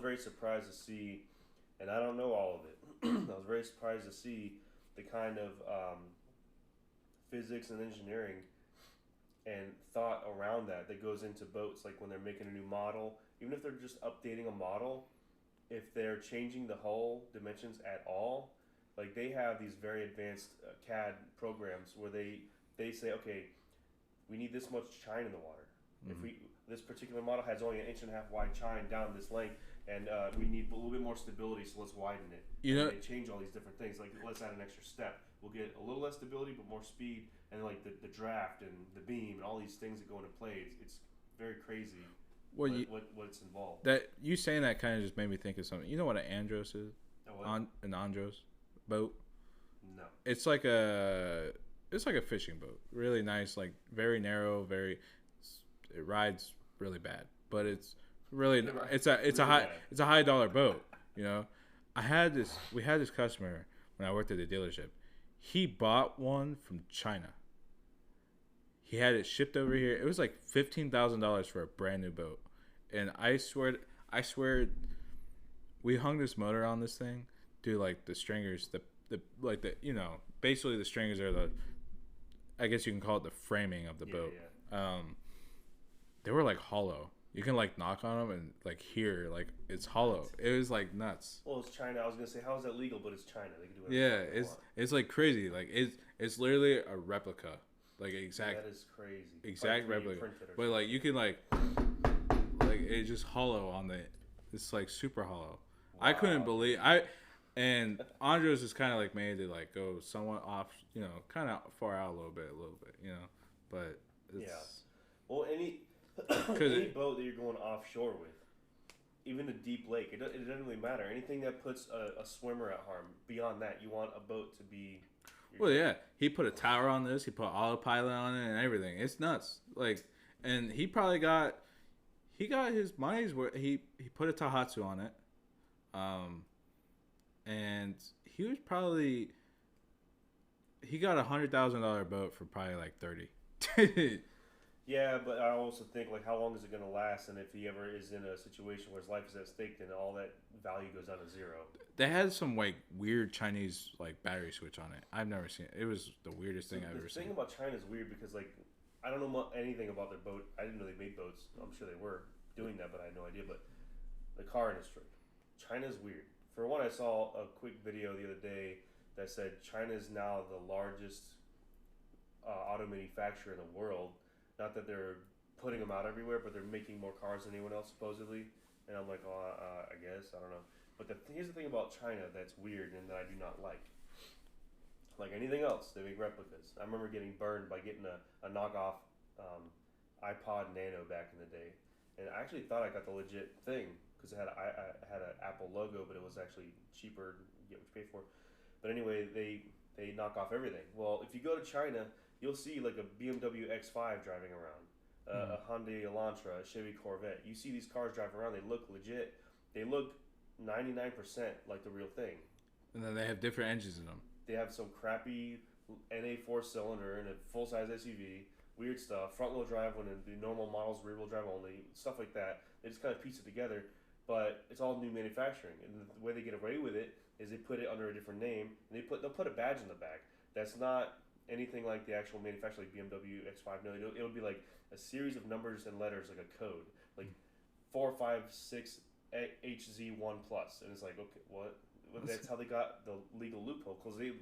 very surprised to see, and I don't know all of it. I was very surprised to see the kind of physics and engineering and thought around that goes into boats. Like when they're making a new model, even if they're just updating a model, if they're changing the hull dimensions at all, like they have these very advanced CAD programs where they say, okay, we need this much chine in the water. If this particular model has only 1.5 inch wide chine down this length, and we need a little bit more stability, so let's widen it. They change all these different things. Like let's add an extra step. We'll get a little less stability but more speed, and like the draft and the beam and all these things that go into play. It's very crazy. What's involved. That you saying that kind of just made me think of something. You know what an andros is? An andros boat. No. It's like a fishing boat. Really nice, like very narrow, it rides really bad, but it's really it's a high dollar boat. You know, we had this customer when I worked at the dealership. He bought one from China. He had it shipped over here. It was like $15,000 for a brand new boat, and I swear, we hung this motor on this thing, dude. Like the stringers, basically the stringers are I guess you can call it the framing of the boat. Yeah. They were like hollow. You can like knock on them and like hear like it's hollow. It was like nuts. Well, it's China. I was gonna say how is that legal, but it's China. They can do whatever they want. It's like crazy. Like it's literally a replica, like exact. That is crazy. Exact replica. But like you can like it's just hollow on the. It's like super hollow. Wow. I couldn't believe and Andros is kind of like made to like go somewhat off, you know, kind of far out a little bit, you know, but it's, Well, any boat that you're going offshore with, even a deep lake, it doesn't really matter. Anything that puts a swimmer at harm, beyond that, you want a boat to be... Well, yeah. He put a tower on this. He put autopilot on it and everything. It's nuts. Like, and he probably got... He got his money's worth. He put a Tahatsu on it. And he was probably... He got $100,000 boat for probably like 30. Yeah, but I also think, like, how long is it going to last? And if he ever is in a situation where his life is at stake, then all that value goes down to zero. They had some, like, weird Chinese, like, battery switch on it. I've never seen it. It was the weirdest thing I've ever seen. The thing about China is weird because, like, I don't know anything about their boat. I didn't know they made boats. I'm sure they were doing that, but I had no idea. But the car industry, China's weird. For one, I saw a quick video the other day that said China is now the largest auto manufacturer in the world. Not that they're putting them out everywhere, but they're making more cars than anyone else, supposedly. And I'm like, I guess. I don't know. But here's the thing about China that's weird and that I do not like. Like anything else, they make replicas. I remember getting burned by getting a knockoff iPod Nano back in the day. And I actually thought I got the legit thing because it had an Apple logo, but it was actually cheaper to get what you pay for. But anyway, they knock off everything. Well, if you go to China... You'll see like a BMW X5 driving around, a Hyundai Elantra, a Chevy Corvette. You see these cars driving around, they look legit. They look 99% like the real thing. And then they have different engines in them. They have some crappy NA 4-cylinder and a full-size SUV, weird stuff, front-wheel drive when the normal models rear-wheel drive only, stuff like that. They just kind of piece it together, but it's all new manufacturing. And the way they get away with it is they put it under a different name, and they'll put a badge in the back. That's not anything like the actual manufacturer, like BMW X5. No, it'll be like a series of numbers and letters, like a code, like 456 HZ1 plus, and it's like, okay, what? That's how they got the legal loophole, because they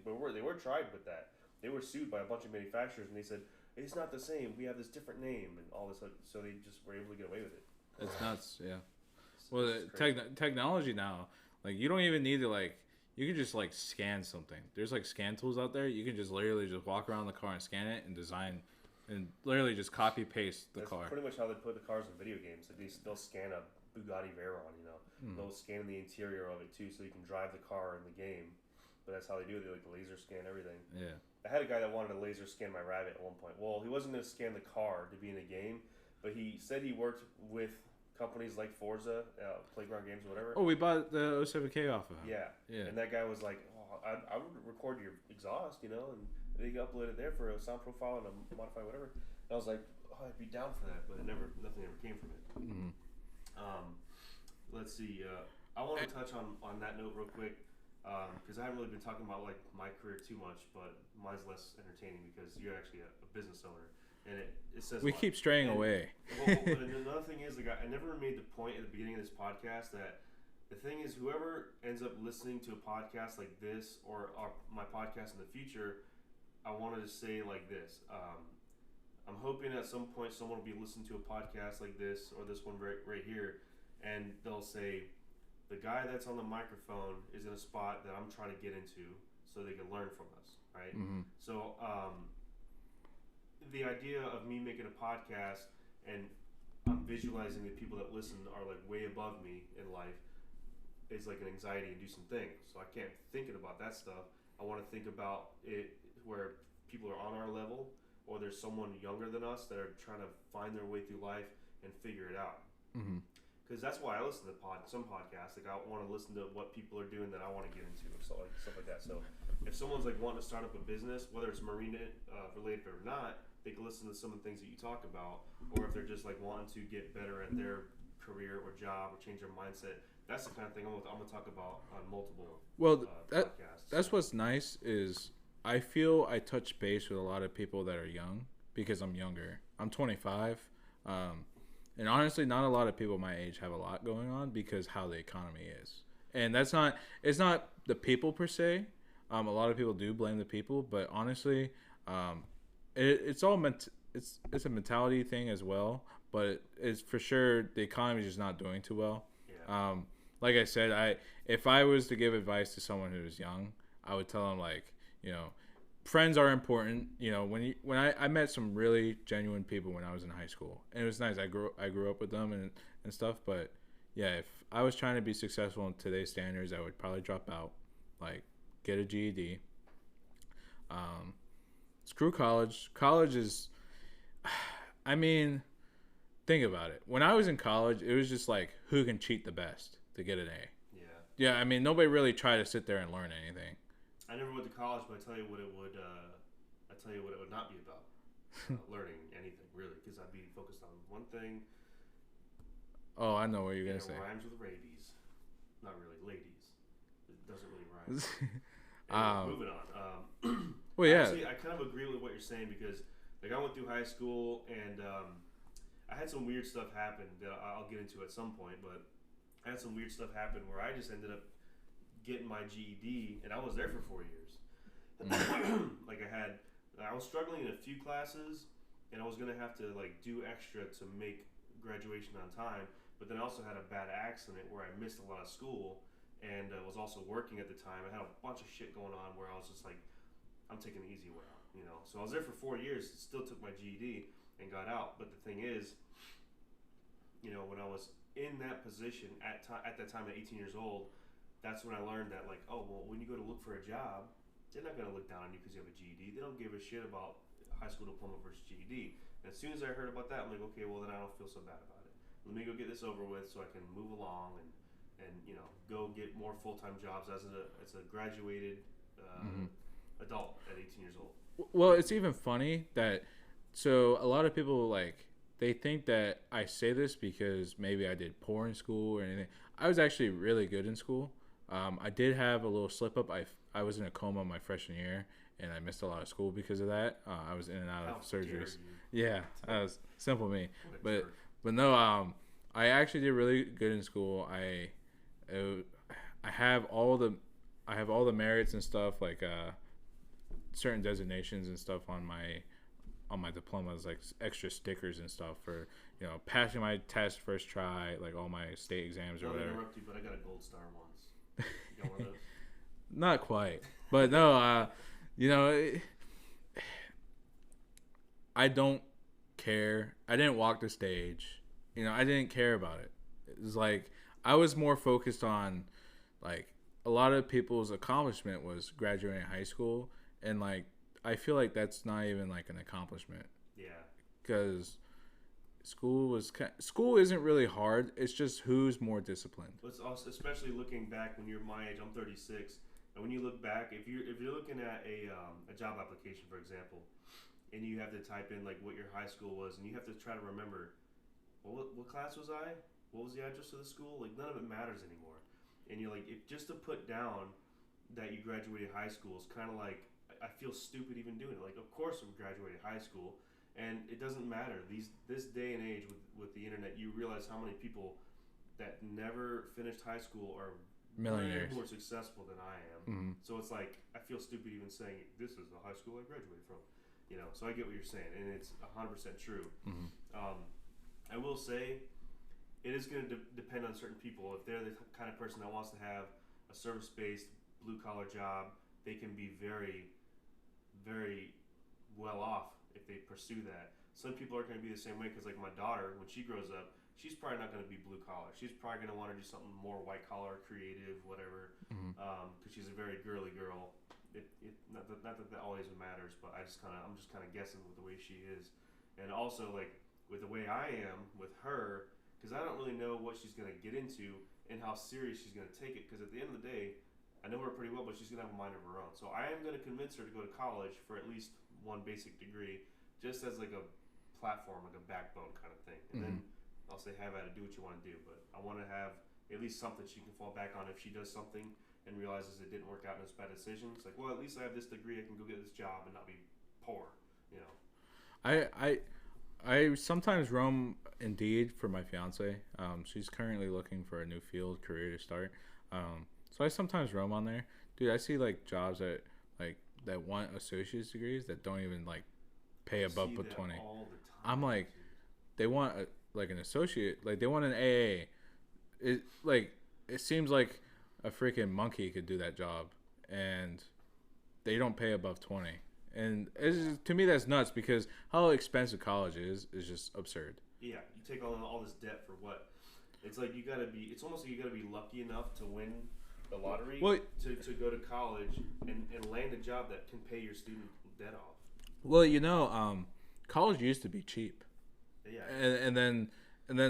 were tried with that. They were sued by a bunch of manufacturers, and they said it's not the same. We have this different name and all this, so they just were able to get away with it. It's nuts, yeah. Well, technology now, like you don't even need to like. You can just like scan something. There's like scan tools out there. You can just literally just walk around the car and scan it and design, and literally just copy paste the car. That's pretty much how they put the cars in video games. Like they'll scan a Bugatti Veyron, you know. They'll scan the interior of it too, so you can drive the car in the game. But that's how they do it. They like laser scan everything. Yeah. I had a guy that wanted to laser scan my Rabbit at one point. Well, he wasn't going to scan the car to be in the game, but he said he worked with companies like Forza, Playground Games or whatever. Oh, we bought the 07K off of him. Yeah. And that guy was like, oh, I would record your exhaust, and they upload it there for a sound profile and a modify whatever. And I was like, oh, I'd be down for that, but nothing ever came from it. Mm-hmm. Let's see. I want to touch on that note real quick because I haven't really been talking about like my career too much, but mine's less entertaining because you're actually a business owner, and it says we keep straying away. And another thing is, like, I never made the point at the beginning of this podcast that the thing is, whoever ends up listening to a podcast like this or my podcast in the future, I wanted to say like this. I'm hoping at some point someone will be listening to a podcast like this or this one right here, and they'll say, the guy that's on the microphone is in a spot that I'm trying to get into so they can learn from us, right? Mm-hmm. So the idea of me making a podcast and I'm visualizing the people that listen are like way above me in life is like an anxiety-inducing thing. So I can't thinking about that stuff. I want to think about it where people are on our level or there's someone younger than us that are trying to find their way through life and figure it out. Mm-hmm. Because that's why I listen to some podcasts. Like I want to listen to what people are doing that I want to get into, or stuff like that. So if someone's like wanting to start up a business, whether it's marine related or not, they can listen to some of the things that you talk about. Or if they're just like wanting to get better at their career or job or change their mindset, that's the kind of thing I'm gonna talk about on multiple podcasts. That's what's nice is I feel I touch base with a lot of people that are young because I'm younger. I'm 25. And honestly, not a lot of people my age have a lot going on because how the economy is. And it's not the people per se. A lot of people do blame the people, but honestly, it's a mentality thing as well. But it's for sure the economy is just not doing too well. Yeah. Like I said, if I was to give advice to someone who's young, I would tell them friends are important. When I met some really genuine people when I was in high school, and it was nice. I grew up with them and stuff. But yeah, if I was trying to be successful in today's standards, I would probably drop out, like get a GED. Screw college. College is, I mean, think about it. When I was in college, it was just like who can cheat the best to get an A. Yeah. I mean, nobody really tried to sit there and learn anything. I never went to college, but I tell you what it would not be about. Learning anything really, because I'd be focused on one thing. Oh, I know what you're gonna say. It rhymes with rabies, not really ladies. It doesn't really rhyme. Moving on. Well, yeah. Actually, I kind of agree with what you're saying because, like, I went through high school and I had some weird stuff happen that I'll get into at some point. But I had some weird stuff happen where I just ended up getting my GED, and I was there for 4 years. I was struggling in a few classes, and I was gonna have to like do extra to make graduation on time. But then I also had a bad accident where I missed a lot of school, and was also working at the time. I had a bunch of shit going on where I was just like, I'm taking the easy way out, So I was there for 4 years, still took my GED, and got out. But the thing is, when I was in that position at that time at 18 years old. That's when I learned that, like, oh, well, when you go to look for a job, they're not going to look down on you because you have a GED. They don't give a shit about high school diploma versus GED. And as soon as I heard about that, I'm like, okay, well, then I don't feel so bad about it. Let me go get this over with so I can move along and go get more full-time jobs as a graduated adult at 18 years old. Well, it's even funny that, so a lot of people, like, they think that I say this because maybe I did poor in school or anything. I was actually really good in school. I did have a little slip up. I was in a coma my freshman year, and I missed a lot of school because of that. I was in and out of surgeries. Yeah, that was simple me. But no, I actually did really good in school. I have all the merits and stuff, like certain designations and stuff on my diplomas, like extra stickers and stuff for passing my test first try, like all my state exams or whatever. I'll interrupt you, but I got a gold star once. You got one of those? Not quite, but no, I don't care. I didn't walk the stage. I didn't care about it. It was like I was more focused on, like, a lot of people's accomplishment was graduating high school, and like I feel like that's not even like an accomplishment. Yeah. Because school isn't really hard. It's just who's more disciplined. Let's also, especially looking back when you're my age, I'm 36, and when you look back, if you're looking at a job application, for example, and you have to type in like what your high school was, and you have to try to remember, well, what class was I? What was the address of the school? Like none of it matters anymore. And you're like, just to put down that you graduated high school is kind of like, I feel stupid even doing it. Like, of course we graduated high school, and it doesn't matter. This day and age with the internet, you realize how many people that never finished high school are Millionaires, more successful than I am. Mm-hmm. So it's like I feel stupid even saying this is the high school I graduated from. You know, so I get what you're saying, and it's 100% true. Mm-hmm. I will say it is going to depend on certain people. If they're the kind of person that wants to have a service-based blue-collar job, they can be very, very well off if they pursue that. Some people are going to be the same way because, like my daughter, when she grows up, she's probably not going to be blue-collar. She's probably going to want to do something more white-collar, creative, whatever, because she's a very girly girl. Not that always matters, but I'm just kind of guessing with the way she is, and also like with the way I am with her, because I don't really know what she's gonna get into and how serious she's gonna take it. Because at the end of the day, I know her pretty well, but she's gonna have a mind of her own. So I am gonna convince her to go to college for at least one basic degree, just as like a platform, like a backbone kind of thing, and then I'll say have at it, do what you want to do. But I want to have at least something she can fall back on if she does something and realizes it didn't work out and it's a bad decision. It's like, well, at least I have this degree. I can go get this job and not be poor, you know. I sometimes roam Indeed for my fiance. She's currently looking for a new field career to start. So I sometimes roam on there. Dude, I see like jobs that want associate's degrees that don't even like pay above but 20. All the time, I'm like, they want like an associate, like they want an AA. It seems like a freaking monkey could do that job, and they don't pay above 20. And to me, that's nuts because how expensive college is just absurd. Yeah, you take on all this debt for what? It's like it's almost like you gotta be lucky enough to win the lottery to go to college and land a job that can pay your student debt off. Well, college used to be cheap. Yeah. And then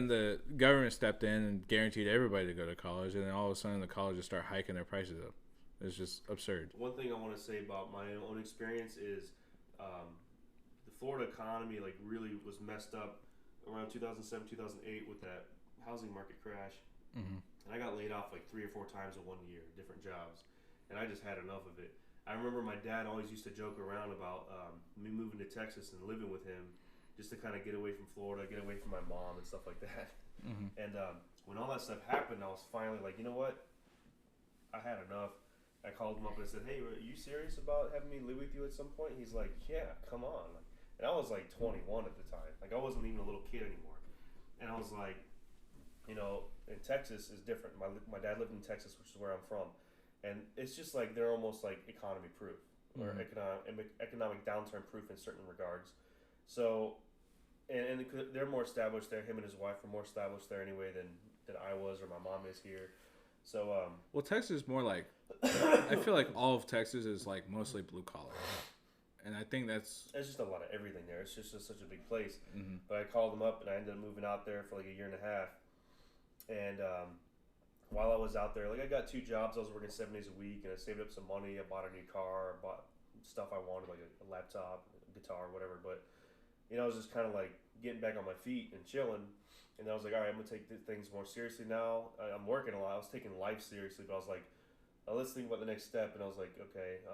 the government stepped in and guaranteed everybody to go to college, and then all of a sudden the colleges start hiking their prices up. It's just absurd. One thing I want to say about my own experience is the Florida economy like really was messed up around 2007, 2008 with that housing market crash. Mm-hmm. And I got laid off like 3 or 4 times in 1 year, different jobs. And I just had enough of it. I remember my dad always used to joke around about me moving to Texas and living with him just to kind of get away from Florida, get away from my mom and stuff like that. Mm-hmm. And when all that stuff happened, I was finally like, you know what? I had enough. I called him up and I said, hey, are you serious about having me live with you at some point? He's like, yeah, come on. And I was like 21 at the time. Like I wasn't even a little kid anymore. And I was like, you know, in Texas is different. My dad lived in Texas, which is where I'm from. And it's just like they're almost like economy proof or economic downturn proof in certain regards. So, and they're more established there. Him and his wife are more established there anyway than I was or my mom is here. So, well, Texas is more like, I feel like all of Texas is like mostly blue collar. And I think there's just a lot of everything there. It's just such a big place. Mm-hmm. But I called them up and I ended up moving out there for like 1.5 years. And, while I was out there, like I got 2 jobs. I was working 7 days a week, and I saved up some money. I bought a new car, I bought stuff I wanted, like a laptop, a guitar, whatever. But you know, I was just kind of like getting back on my feet and chilling. And I was like, all right, I'm gonna take things more seriously now. I'm working a lot. I was taking life seriously, but I was like, let's think about the next step. And I was like, okay.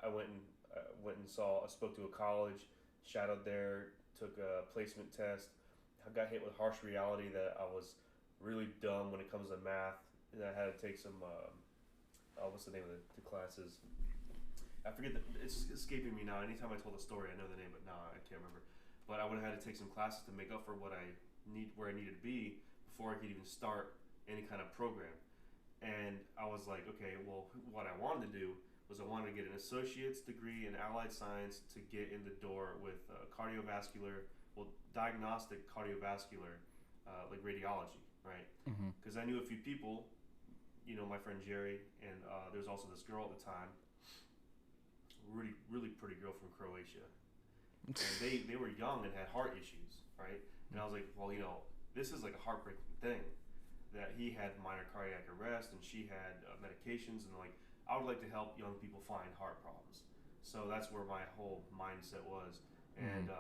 I went and spoke to a college, shadowed there, took a placement test. I got hit with harsh reality that I was really dumb when it comes to math, and I had to take some what's the name of the classes? I forget it's escaping me now. Anytime I told a story I know the name, but now I can't remember. But I would have had to take some classes to make up for where I needed to be before I could even start any kind of program. And I was like, okay, well, what I wanted to do was I wanted to get an associate's degree in allied science to get in the door with diagnostic cardiovascular, like radiology. Right, because I knew a few people, you know, my friend Jerry, and there was also this girl at the time, really, really pretty girl from Croatia, and they were young and had heart issues. right? And I was like, well, this is like a heartbreaking thing that he had minor cardiac arrest and she had medications, and like I would like to help young people find heart problems. So that's where my whole mindset was. And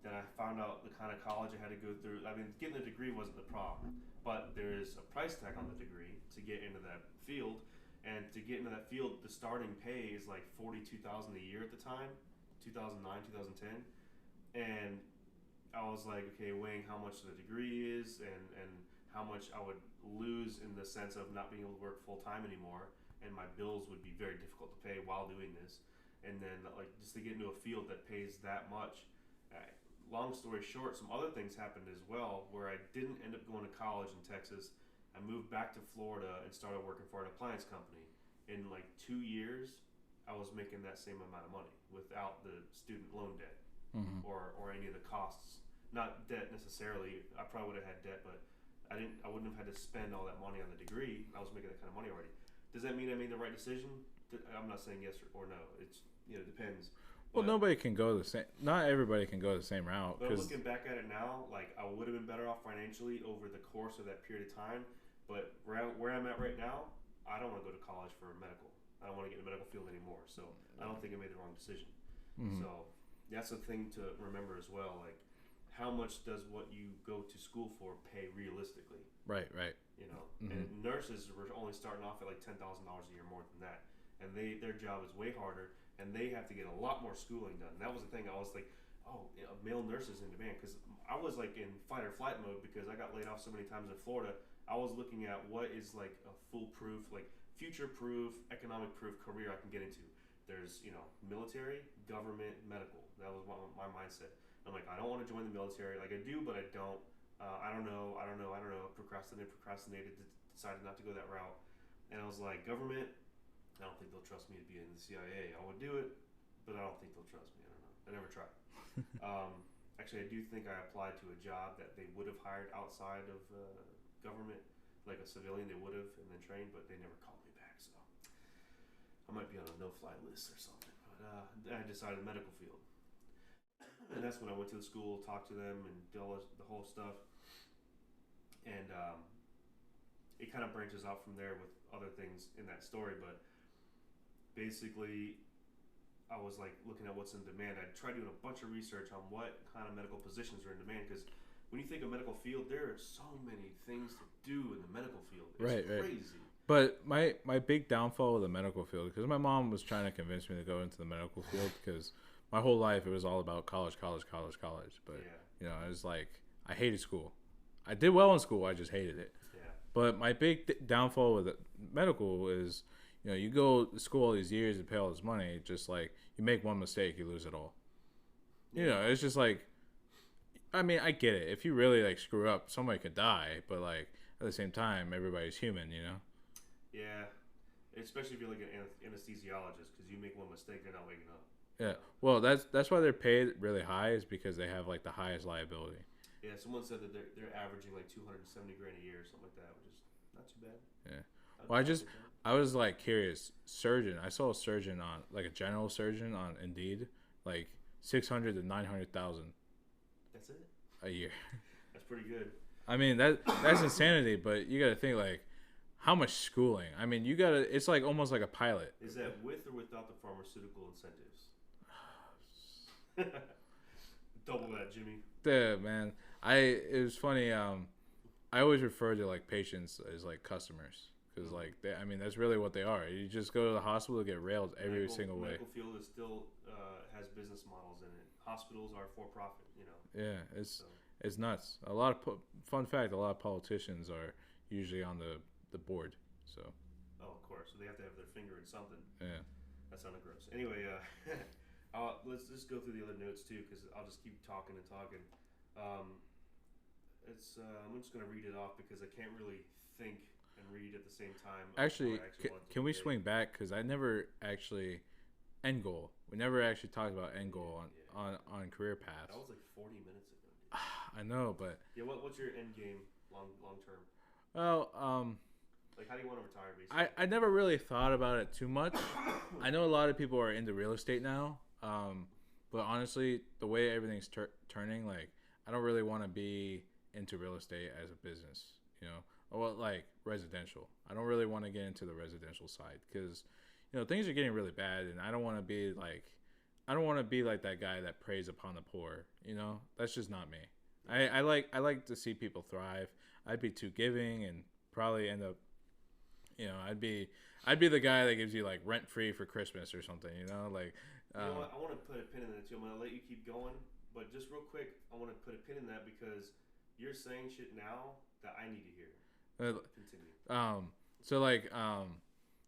then I found out the kind of college I had to go through. I mean, getting a degree wasn't the problem, but there is a price tag on the degree to get into that field. And to get into that field, the starting pay is like $42,000 a year at the time, 2009, 2010, and I was like, okay, weighing how much the degree is and how much I would lose in the sense of not being able to work full time anymore, and my bills would be very difficult to pay while doing this, and then like just to get into a field that pays that much. Long story short, some other things happened as well where I didn't end up going to college in Texas. I moved back to Florida and started working for an appliance company. In like 2 years, I was making that same amount of money without the student loan debt or any of the costs. Not debt necessarily. I probably would have had debt, but I wouldn't have had to spend all that money on the degree. I was making that kind of money already. Does that mean I made the right decision? I'm not saying yes or no. It's it depends. Well, nobody can go the same. Not everybody can go the same route. But looking back at it now, like I would have been better off financially over the course of that period of time. But where I'm at right now, I don't want to go to college for medical. I don't want to get in the medical field anymore. So I don't think I made the wrong decision. So that's a thing to remember as well. Like, how much does what you go to school for pay realistically? Right. And nurses were only starting off at like $10,000 a year more than that, and their job is way harder, and they have to get a lot more schooling done. And that was the thing. I was like, male nurses in demand, because I was like in fight or flight mode because I got laid off so many times in Florida. I was looking at what is like a foolproof, like future-proof, economic-proof career I can get into. There's military, government, medical. That was my mindset. I'm like, I don't want to join the military. Like I do, but I don't. I don't know. Procrastinated, decided not to go that route. And I was like, government, I don't think they'll trust me to be in the CIA. I would do it, but I don't think they'll trust me. I don't know. I never tried. Actually, I do think I applied to a job that they would have hired outside of government, like a civilian. They would have and then trained, but they never called me back. So I might be on a no-fly list or something. But I decided medical field. And that's when I went to the school, talked to them, and did all the whole stuff. And it kind of branches out from there with other things in that story. But basically, I was like looking at what's in demand. I tried doing a bunch of research on what kind of medical positions are in demand, because when you think of medical field, there are so many things to do in the medical field. It's crazy. But my big downfall with the medical field, because my mom was trying to convince me to go into the medical field, because my whole life it was all about college. But it was like I hated school. I did well in school, I just hated it. Yeah. But my big downfall with medical is, you go to school all these years and pay all this money, just like you make one mistake, you lose it all. It's just like, I mean, I get it. If you really like screw up, somebody could die, but like at the same time, everybody's human, Yeah, especially if you're like an anesthesiologist, because you make one mistake, they're not waking up. Yeah, well, that's why they're paid really high, is because they have like the highest liability. Yeah, someone said that they're averaging like $270,000 a year or something like that, which is not too bad. Yeah. Well, I was like curious. Surgeon, I saw a surgeon on like a general surgeon on Indeed, like 600 to 900,000. That's it. A year. That's pretty good. I mean that's insanity, but you got to think like how much schooling. I mean, you got to. It's like almost like a pilot. Is that with or without the pharmaceutical incentives? Double that, Jimmy. Yeah, man. It was funny. I always refer to like patients as like customers, because like that's really what they are. You just go to the hospital to get railed every single way. Medical field is still has business models in it. Hospitals are for profit, Yeah, it's nuts. A lot of fun fact. A lot of politicians are usually on the board. So. Oh, of course. So they have to have their finger in something. Yeah. That sounded gross. Anyway, let's just go through the other notes too, because I'll just keep talking and talking. I'm just gonna read it off because I can't really think and read at the same time. Actually, can we swing back, because I never actually end goal. We never actually talked about end goal on career paths. That was like 40 minutes ago. I know, but yeah. What's your end game long term? Well, like, how do you want to retire, basically? I never really thought about it too much. I know a lot of people are into real estate now, but honestly, the way everything's turning, like, I don't really want to be into real estate as a business, you know, or like residential. I don't really want to get into the residential side because, you know, things are getting really bad, and I don't want to be like, I don't want to be like that guy that preys upon the poor. You know, that's just not me. I like to see people thrive. I'd be too giving and probably end up, you know, I'd be the guy that gives you like rent free for Christmas or something. You know, like. You know what? I want to put a pin in that too. I'm gonna let you keep going, but just real quick, I want to put a pin in that because you're saying shit now that I need to hear. Continue. So like,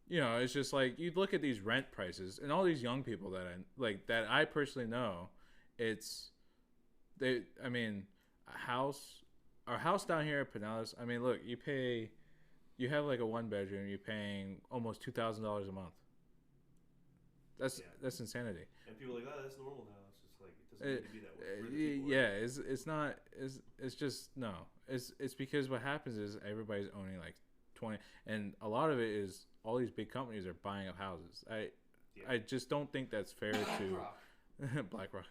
you know, it's just like you look at these rent prices and all these young people that I personally know, I mean, our house down here at Pinellas. I mean, look, you have like a 1 bedroom, you're paying almost $2,000 a month. That's insanity. And people are like, oh, that's normal now. It's just like it doesn't need to be that way. Yeah, it's not. It's just no. It's because what happens is everybody's owning like 20, and a lot of it is all these big companies are buying up houses. I just don't think that's fair to Black Rock.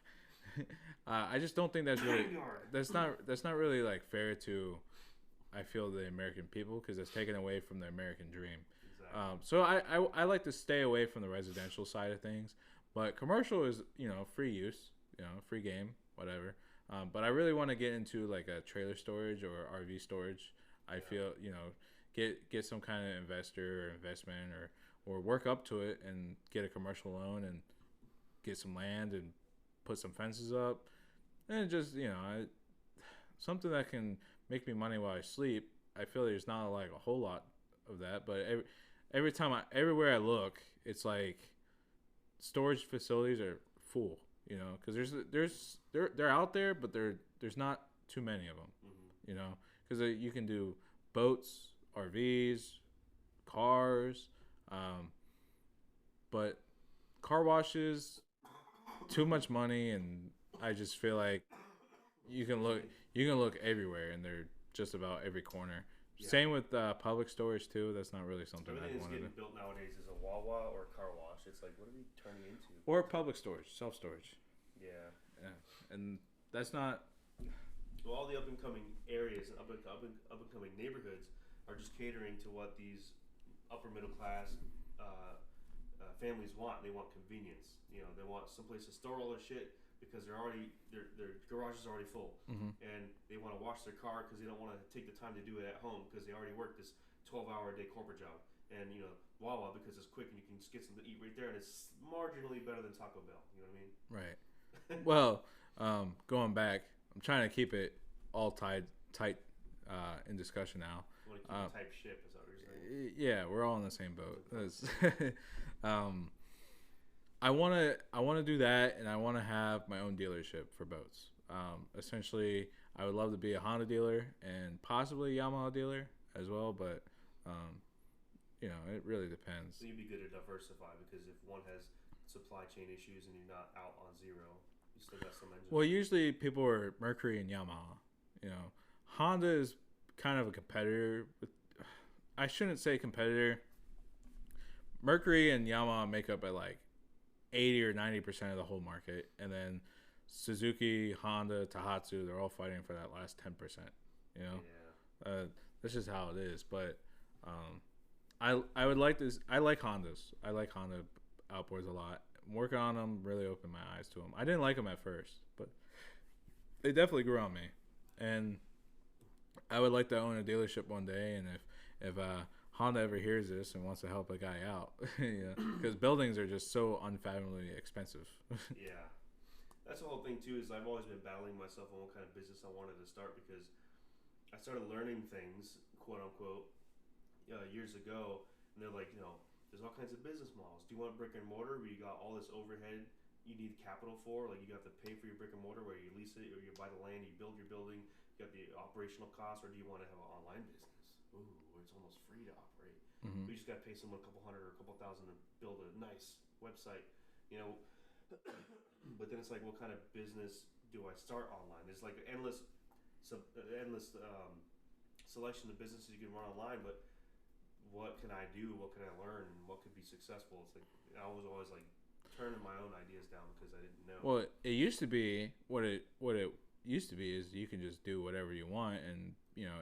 I just don't think that's not really like fair to, I feel, the American people, because it's taken away from the American dream. So I like to stay away from the residential side of things, but commercial is, you know, free use, you know, free game, whatever. But I really want to get into like a trailer storage or RV storage. I feel, you know, get some kind of investor or investment or work up to it and get a commercial loan and get some land and put some fences up and just, you know, something that can make me money while I sleep. I feel there's not like a whole lot of that, but everywhere I look, it's like storage facilities are full, you know, because they're out there, but there's not too many of them, you know, because you can do boats, RVs, cars, but car washes, too much money, and I just feel like you can look everywhere, and they're just about every corner. Yeah. Same with public storage too. That's not really something I wanted. Everything that's getting built nowadays is a Wawa or a car wash. It's like, what are we turning into? Or public storage, self storage. Yeah, and that's not. Well, all the up and coming areas and up and coming neighborhoods are just catering to what these upper middle class families want. They want convenience. You know, they want someplace to store all their shit, because their garage is already full, and they want to wash their car because they don't want to take the time to do it at home because they already work this 12-hour a day corporate job. And, you know, Wawa, because it's quick and you can just get something to eat right there, and it's marginally better than Taco Bell. You know what I mean? Right. Well, going back, I'm trying to keep it all tight in discussion now. You want to keep it type ship, is that what you're saying? Yeah, we're all in the same boat. I want to do that, and I want to have my own dealership for boats. Essentially, I would love to be a Honda dealer and possibly a Yamaha dealer as well, but you know, it really depends. So you'd be good to diversify, because if one has supply chain issues and you're not out on zero, you still got some engines. Well, usually people are Mercury and Yamaha. You know, Honda is kind of a competitor. I shouldn't say competitor. Mercury and Yamaha make up at like 80 or 90% of the whole market, and then Suzuki, Honda, Tohatsu, they're all fighting for that last 10%. You know, that's just how it is. But I would like this. I like Hondas. I like Honda outboards a lot. I'm working on them, really opened my eyes to them. I didn't like them at first, but they definitely grew on me. And I would like to own a dealership one day. And if Honda ever hears this and wants to help a guy out, you know, because buildings are just so unfathomably expensive. Yeah. That's the whole thing too, is I've always been battling myself on what kind of business I wanted to start, because I started learning things, quote unquote, years ago, and they're like, you know, there's all kinds of business models. Do you want brick and mortar where you got all this overhead you need capital for, like you have to pay for your brick and mortar, where you lease it or you buy the land, you build your building, you got the operational costs, or do you want to have an online business? Ooh, where it's almost free to operate. We just got to pay someone a couple $100 or a couple $1,000 to build a nice website, you know. But then it's like, what kind of business do I start online? There's like endless selection of businesses you can run online, but what can I do? What can I learn? What could be successful? It's like I was always like turning my own ideas down because I didn't know. Well, it used to be what it used to be is you can just do whatever you want, and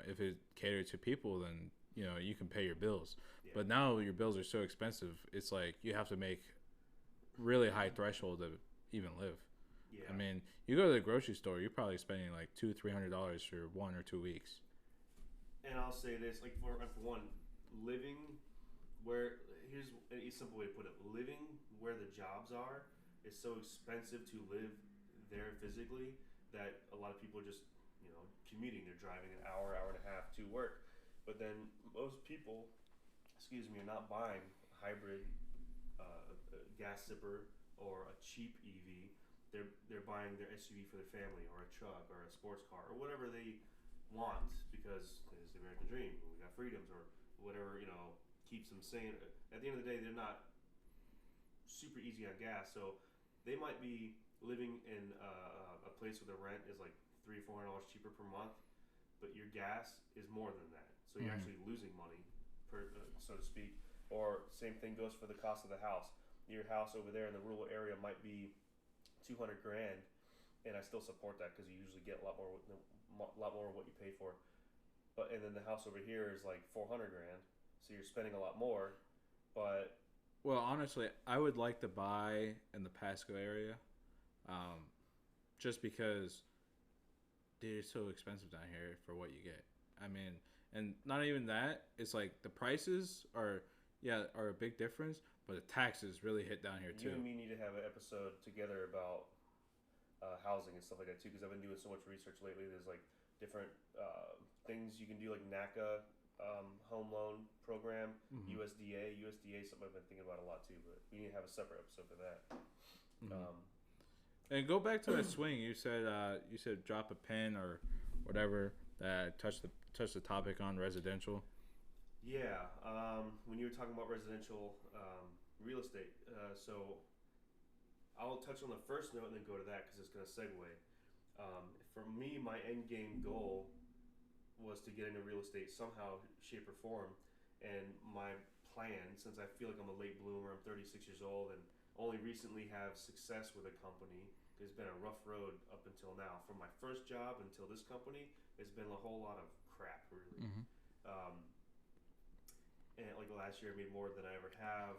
if it catered to people, then you can pay your bills. Yeah. But now your bills are so expensive, it's like you have to make really high threshold to even live. Yeah. I mean, you go to the grocery store, you're probably spending like $200-$300 for 1 or 2 weeks. And I'll say this, like for one, living where here's a simple way to put it: living where the jobs are is so expensive to live there physically that a lot of people are just commuting. They're driving an hour, hour and a half to work, but then most people, are not buying a hybrid gas sipper or a cheap EV. They're buying their SUV for their family, or a truck, or a sports car, or whatever they want, because it's the American dream. We got freedoms, or whatever keeps them sane. At the end of the day, they're not super easy on gas, so they might be living in a place where the rent is like $300-$400 cheaper per month, but your gas is more than that. So you're actually losing money, so to speak. Or same thing goes for the cost of the house. Your house over there in the rural area might be $200,000, and I still support that because you usually get a lot more of what you pay for. And then the house over here is like $400,000, so you're spending a lot more. But well, honestly, I would like to buy in the Pasco area, just because, dude, it's so expensive down here for what you get. I mean, and not even that. It's like the prices are a big difference, but the taxes really hit down here too. You and me need to have an episode together about housing and stuff like that too, because I've been doing so much research lately. There's like different things you can do, like NACA home loan program, USDA something I've been thinking about a lot too. But we need to have a separate episode for that. And go back to that swing. You said drop a pin or whatever that touched the topic on residential. Yeah, when you were talking about residential real estate, so I'll touch on the first note and then go to that because it's going to segue. For me, my end game goal was to get into real estate somehow, shape, or form. And my plan, since I feel like I'm a late bloomer, I'm 36 years old, and only recently have success with a company. It's been a rough road up until now. From my first job until this company, it's been a whole lot of crap, really. And like last year, I made more than I ever have.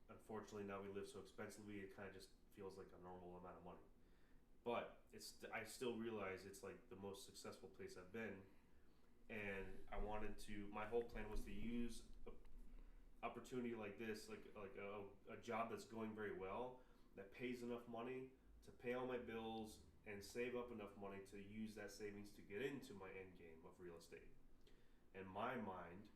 Unfortunately, now we live so expensively, it kind of just feels like a normal amount of money. But I still realize it's like the most successful place I've been. And I wanted to, my whole plan was to use an opportunity like this, like a job that's going very well, that pays enough money to pay all my bills and save up enough money to use that savings to get into my end game of real estate. In my mind,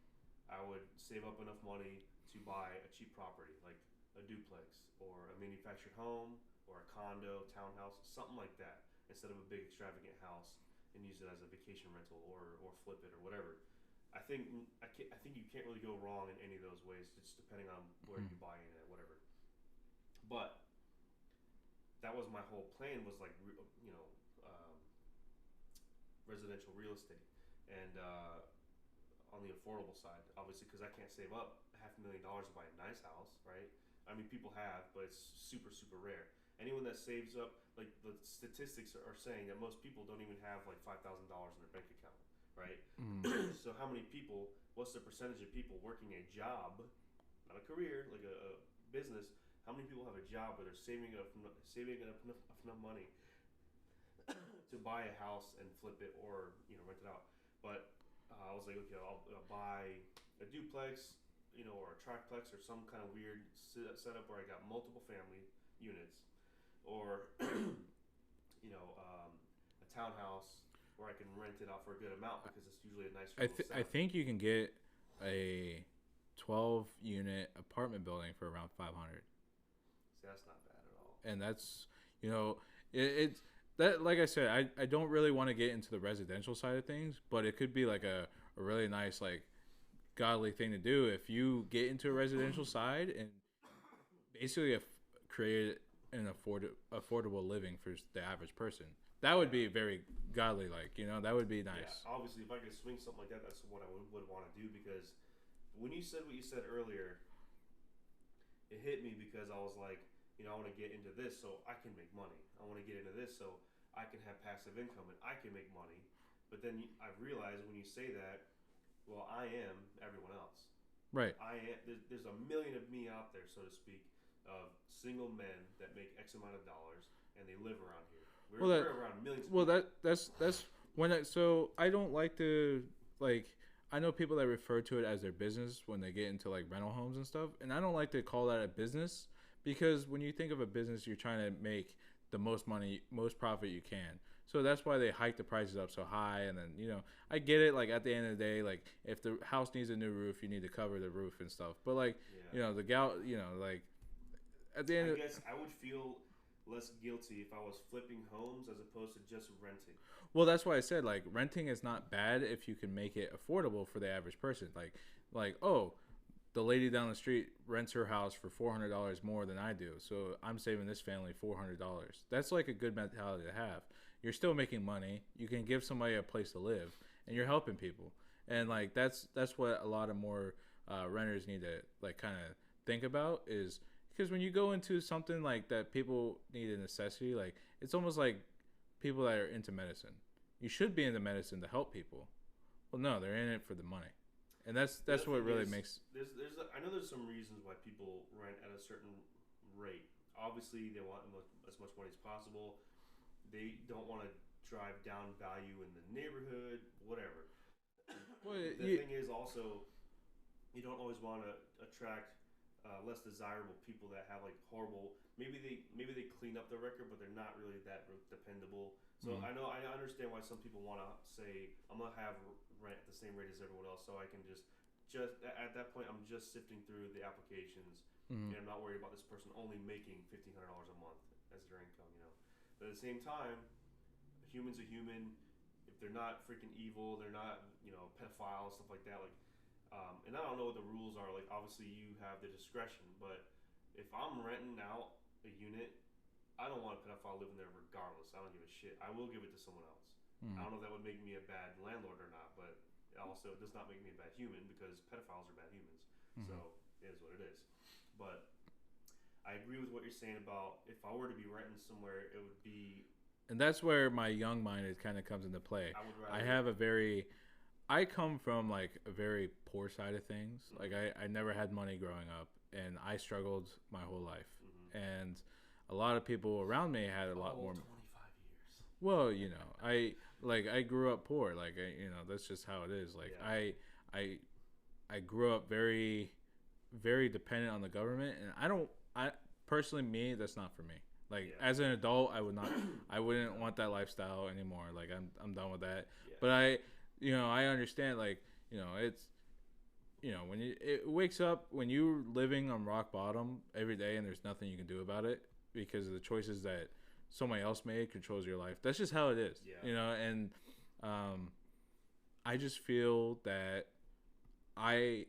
I would save up enough money to buy a cheap property, like a duplex or a manufactured home or a condo, townhouse, something like that, instead of a big extravagant house, and use it as a vacation rental or flip it or whatever. I think you can't really go wrong in any of those ways, just depending on where you buy in at, whatever. But that was my whole plan, was like residential real estate, and on the affordable side, obviously, because I can't save up $500,000 to buy a nice house, right? I mean, people have, but it's super, super rare. Anyone that saves up, like the statistics are saying that most people don't even have like $5,000 in their bank account, right? So how many people, what's the percentage of people working a job, not a career, like a business, how many people have a job where they're saving enough money to buy a house and flip it or rent it out? But I was like, okay, I'll buy a duplex, or a triplex, or some kind of weird setup where I got multiple family units, or a townhouse where I can rent it out for a good amount because it's usually a nice. I think you can get a 12-unit apartment building for around $500. See, that's not bad at all. And that's it's that, like I said, I don't really want to get into the residential side of things, but it could be like a really nice, like, godly thing to do if you get into a residential side and basically create an affordable living for the average person. That would be very godly, like, that would be nice. Yeah, obviously, if I could swing something like that, that's what I would want to do, because when you said what you said earlier, it hit me because I was like, I want to get into this so I can make money. I want to get into this so I can have passive income and I can make money. But then I realize when you say that, well, I am everyone else. Right. I am. There's a million of me out there, so to speak, of single men that make X amount of dollars and they live around here. We're around millions. Of people. That's when so I don't like to like. I know people that refer to it as their business when they get into like rental homes and stuff, and I don't like to call that a business because when you think of a business, you're trying to make the most money, most profit you can. So that's why they hike the prices up so high, and then I get it. Like at the end of the day, like if the house needs a new roof, you need to cover the roof and stuff. But like the like at the end, I guess I would feel less guilty if I was flipping homes as opposed to just renting. Well, that's why I said like renting is not bad if you can make it affordable for the average person. Like oh, the lady down the street rents her house for $400 more than I do, so I'm saving this family $400. That's like a good mentality to have. You're still making money. You can give somebody a place to live, and you're helping people. And like that's what a lot of more renters need to like kind of think about is because when you go into something like that, people need a necessity. Like it's almost like people that are into medicine. You should be into medicine to help people. Well, no, they're in it for the money, and that's what really makes. I know there's some reasons why people rent at a certain rate. Obviously, they want as much money as possible. They don't want to drive down value in the neighborhood, whatever. Well, the thing is also, you don't always want to attract less desirable people that have like horrible. Maybe they clean up the record, but they're not really that dependable. So I understand why some people want to say I'm gonna have rent at the same rate as everyone else, so I can just at that point I'm just sifting through the applications and I'm not worried about this person only making $1,500 a month as their income. But at the same time, a human's a human. If they're not freaking evil, they're not pedophiles, stuff like that. Like, and I don't know what the rules are. Like, obviously you have the discretion, but if I'm renting out a unit, I don't want a pedophile living there regardless. I don't give a shit. I will give it to someone else. I don't know if that would make me a bad landlord or not, but also it does not make me a bad human because pedophiles are bad humans. So it is what it is. But I agree with what you're saying about if I were to be renting somewhere, it would be. And that's where my young-minded kind of comes into play. I come from like a very poor side of things. Like I never had money growing up, and I struggled my whole life. And a lot of people around me had a lot more. 25 years. Well, I grew up poor. Like that's just how it is. Like I grew up very, very dependent on the government, and I personally, me, that's not for me. Like as an adult, I wouldn't want that lifestyle anymore. Like I'm done with that. But I understand. Like it's when it wakes up when you're living on rock bottom every day, and there's nothing you can do about it because of the choices that somebody else made controls your life. That's just how it is. And I just feel that I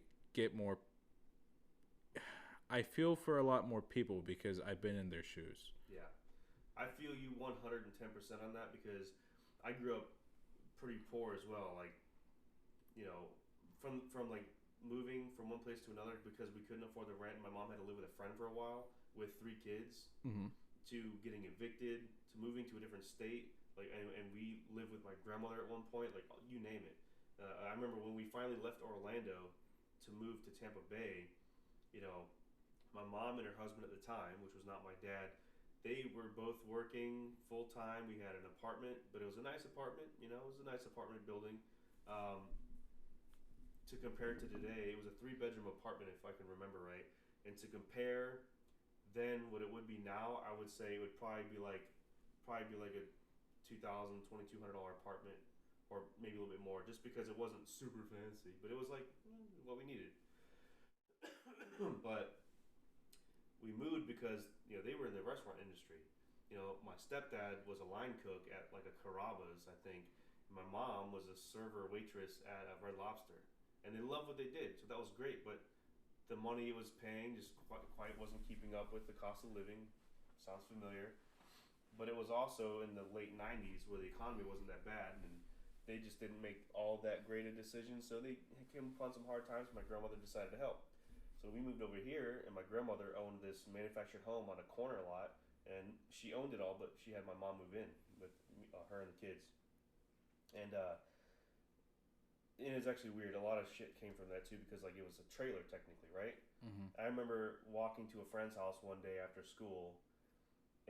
feel for a lot more people because I've been in their shoes. Yeah. I feel you 110% on that because I grew up pretty poor as well. Like, from like moving from one place to another because we couldn't afford the rent. My mom had to live with a friend for a while with 3 kids to getting evicted to moving to a different state. Like, and we lived with my grandmother at one point, like you name it. I remember when we finally left Orlando to move to Tampa Bay, my mom and her husband at the time, which was not my dad, they were both working full time. We had an apartment, but it was a nice apartment. It was a nice apartment building. To compare to today, it was a 3-bedroom apartment, if I can remember right. And to compare then what it would be now, I would say it would probably be like a $2,000, $2,200 apartment, or maybe a little bit more, just because it wasn't super fancy, but it was like what we needed. But we moved because they were in the restaurant industry. My stepdad was a line cook at like a Carrabba's, I think. My mom was a server waitress at a Red Lobster, and they loved what they did, so that was great. But the money it was paying just quite wasn't keeping up with the cost of living. Sounds familiar. But it was also in the late 90s where the economy wasn't that bad, and they just didn't make all that great a decision. So they came upon some hard times. My grandmother decided to help. So we moved over here, and my grandmother owned this manufactured home on a corner lot, and she owned it all, but she had my mom move in. with her and the kids, and it was actually weird. A lot of shit came from that too because like it was a trailer technically, right? Mm-hmm. I remember walking to a friend's house one day after school,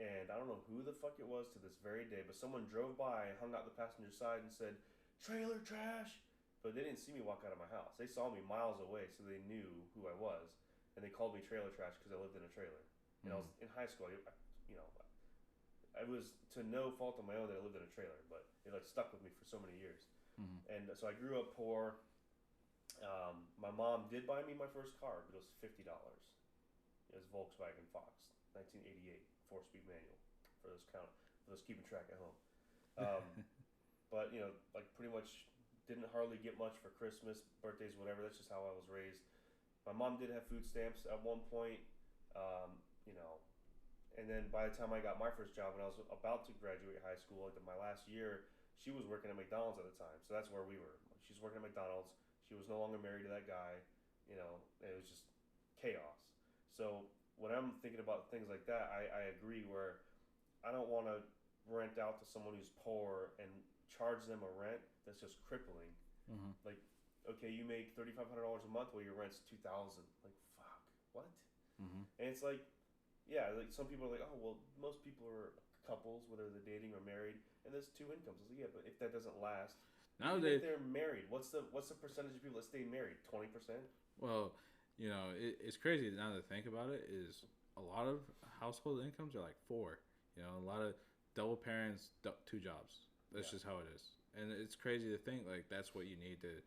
and I don't know who the fuck it was to this very day, but someone drove by, hung out the passenger side, and said, "Trailer trash." But they didn't see me walk out of my house. They saw me miles away, so they knew who I was, and they called me trailer trash because I lived in a trailer. And I was in high school. I was to no fault of my own that I lived in a trailer, but it like stuck with me for so many years. Mm-hmm. And so I grew up poor. My mom did buy me my first car, but it was $50. It was Volkswagen Fox, 1988, 4-speed manual. For those keeping track at home. But like pretty much didn't hardly get much for Christmas, birthdays, whatever. That's just how I was raised. My mom did have food stamps at one point, and then by the time I got my first job, when I was about to graduate high school, like my last year, she was working at McDonald's at the time. So that's where we were. She's working at McDonald's. She was no longer married to that guy. And it was just chaos. So when I'm thinking about things like that, I agree where I don't want to rent out to someone who's poor and charge them a rent that's just crippling. Mm-hmm. Like, okay, you make $3,500 a month while your rent's $2,000. Like, fuck, what? Mm-hmm. And it's like, yeah, like some people are like, oh, well, most people are couples, whether they're dating or married, and there's two incomes. It's like, yeah, but if that doesn't last, nowadays, if they're married, what's the percentage of people that stay married? 20%? Well, it's crazy now to think about it. Is a lot of household incomes are like 4. A lot of double parents, 2 jobs. That's just how it is, and it's crazy to think like that's what you need to,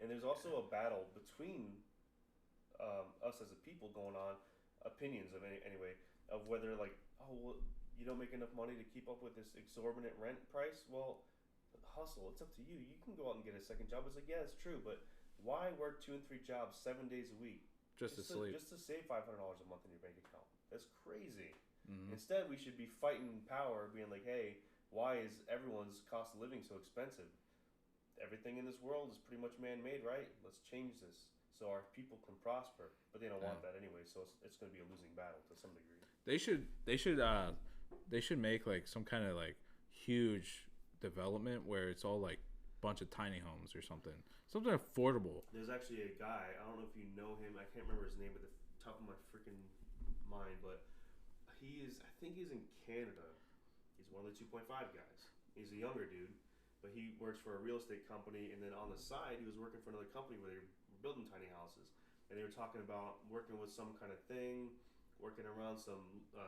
And there's also a battle between us as a people going on, opinions of anyway, of whether like, oh well, you don't make enough money to keep up with this exorbitant rent price. Well, hustle. It's up to you. You can go out and get a second job. It's like, yeah, it's true, but why work 2 and 3 jobs 7 days a week just to sleep, just to save $500 a month in your bank account? That's crazy. Mm-hmm. Instead, we should be fighting power, being like, hey, why is everyone's cost of living so expensive? Everything in this world is pretty much man-made, right? Let's change this so our people can prosper. But they don't want that anyway, so it's going to be a losing battle to some degree. They should make like some kind of like huge development where it's all like bunch of tiny homes or something affordable. There's actually a guy, I don't know if you know him, I can't remember his name at the top of my freaking mind, but I think he's in Canada. He's one of the 2.5 guys. He's a younger dude, but he works for a real estate company, and then on the side he was working for another company where they were building tiny houses, and they were talking about working with some kind of thing, working around some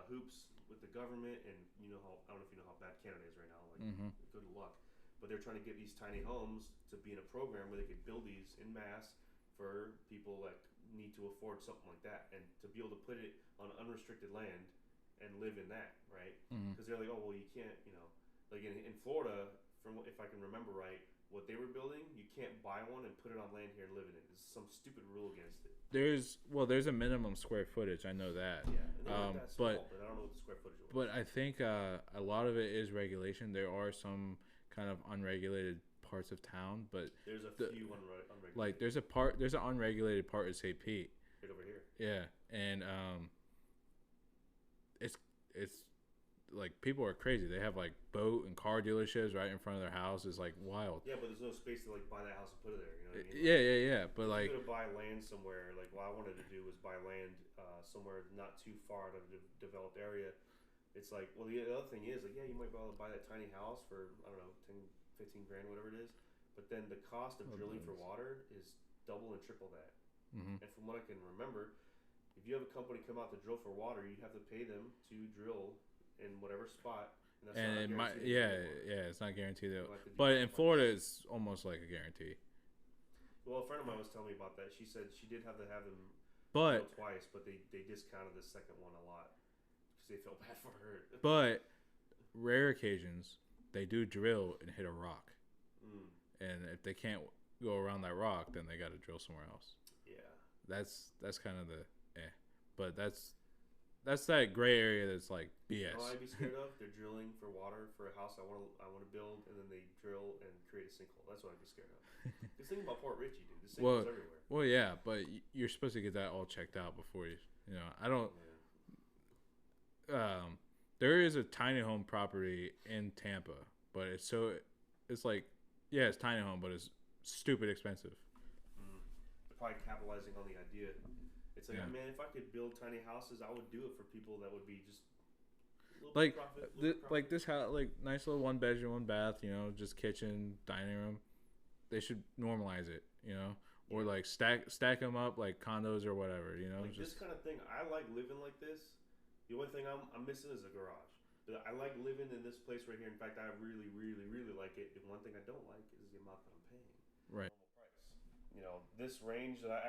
hoops with the government, and I don't know if you know how bad Canada is right now, like good luck. But they're trying to get these tiny homes to be in a program where they could build these in mass for people that need to afford something like that, and to be able to put it on unrestricted land and live in that, right? Because they're like, oh well, you can't, like in Florida, from if I can remember right, what they were building, you can't buy one and put it on land here and live in it. There's some stupid rule against it. There's a minimum square footage. I know that. Yeah, and that's small, but I don't know what the square footage was. But I think a lot of it is regulation. There are some kind of unregulated parts of town, but there's a few unregulated. Like there's an unregulated part of St. Pete. Right over here. Yeah, and it's like people are crazy. They have like boat and car dealerships right in front of their house. It's like wild. Yeah, but there's no space to like buy that house and put it there. You know what I mean? Yeah. But like, you could buy land somewhere. Like what I wanted to do was buy land somewhere not too far out of a developed area. It's like, well, the other thing is like, yeah, you might be able to buy that tiny house for I don't know, 10, 15 grand, whatever it is. But then the cost of drilling for water is double and triple that. And from what I can remember, if you have a company come out to drill for water, you have to pay them to drill in whatever spot. And it might, it's not guaranteed though. But in Florida, it's almost like a guarantee. Well, a friend of mine was telling me about that. She said she did have to have them drill twice, but they discounted the second one a lot because they felt bad for her. But rare occasions, they do drill and hit a rock. And if they can't go around that rock, then they got to drill somewhere else. Yeah. That's kind of the but that's that gray area that's like BS. Oh, I'd be scared of they're drilling for water for a house I want to build, and then they drill and create a sinkhole. That's what I'd be scared of. Just think about Port Richey, dude. The sinkholes everywhere. Well, yeah, but you're supposed to get that all checked out before you. I don't. There is a tiny home property in Tampa, but it's like, yeah, it's tiny home, but it's stupid expensive. They're probably capitalizing on the idea. It's like, Yeah. man, if I could build tiny houses, I would do it for people that would be just a little bit Like, of profit, little bit of like profit. this house, like nice little 1 bedroom, 1 bath, just kitchen, dining room. They should normalize it, or Yeah. like stack them up like condos or whatever, Like this just kind of thing, I like living like this. The only thing I'm missing is a garage. But I like living in this place right here. In fact, I really, really, really like it. And one thing I don't like is the amount that I'm paying. right. Normal price. This range that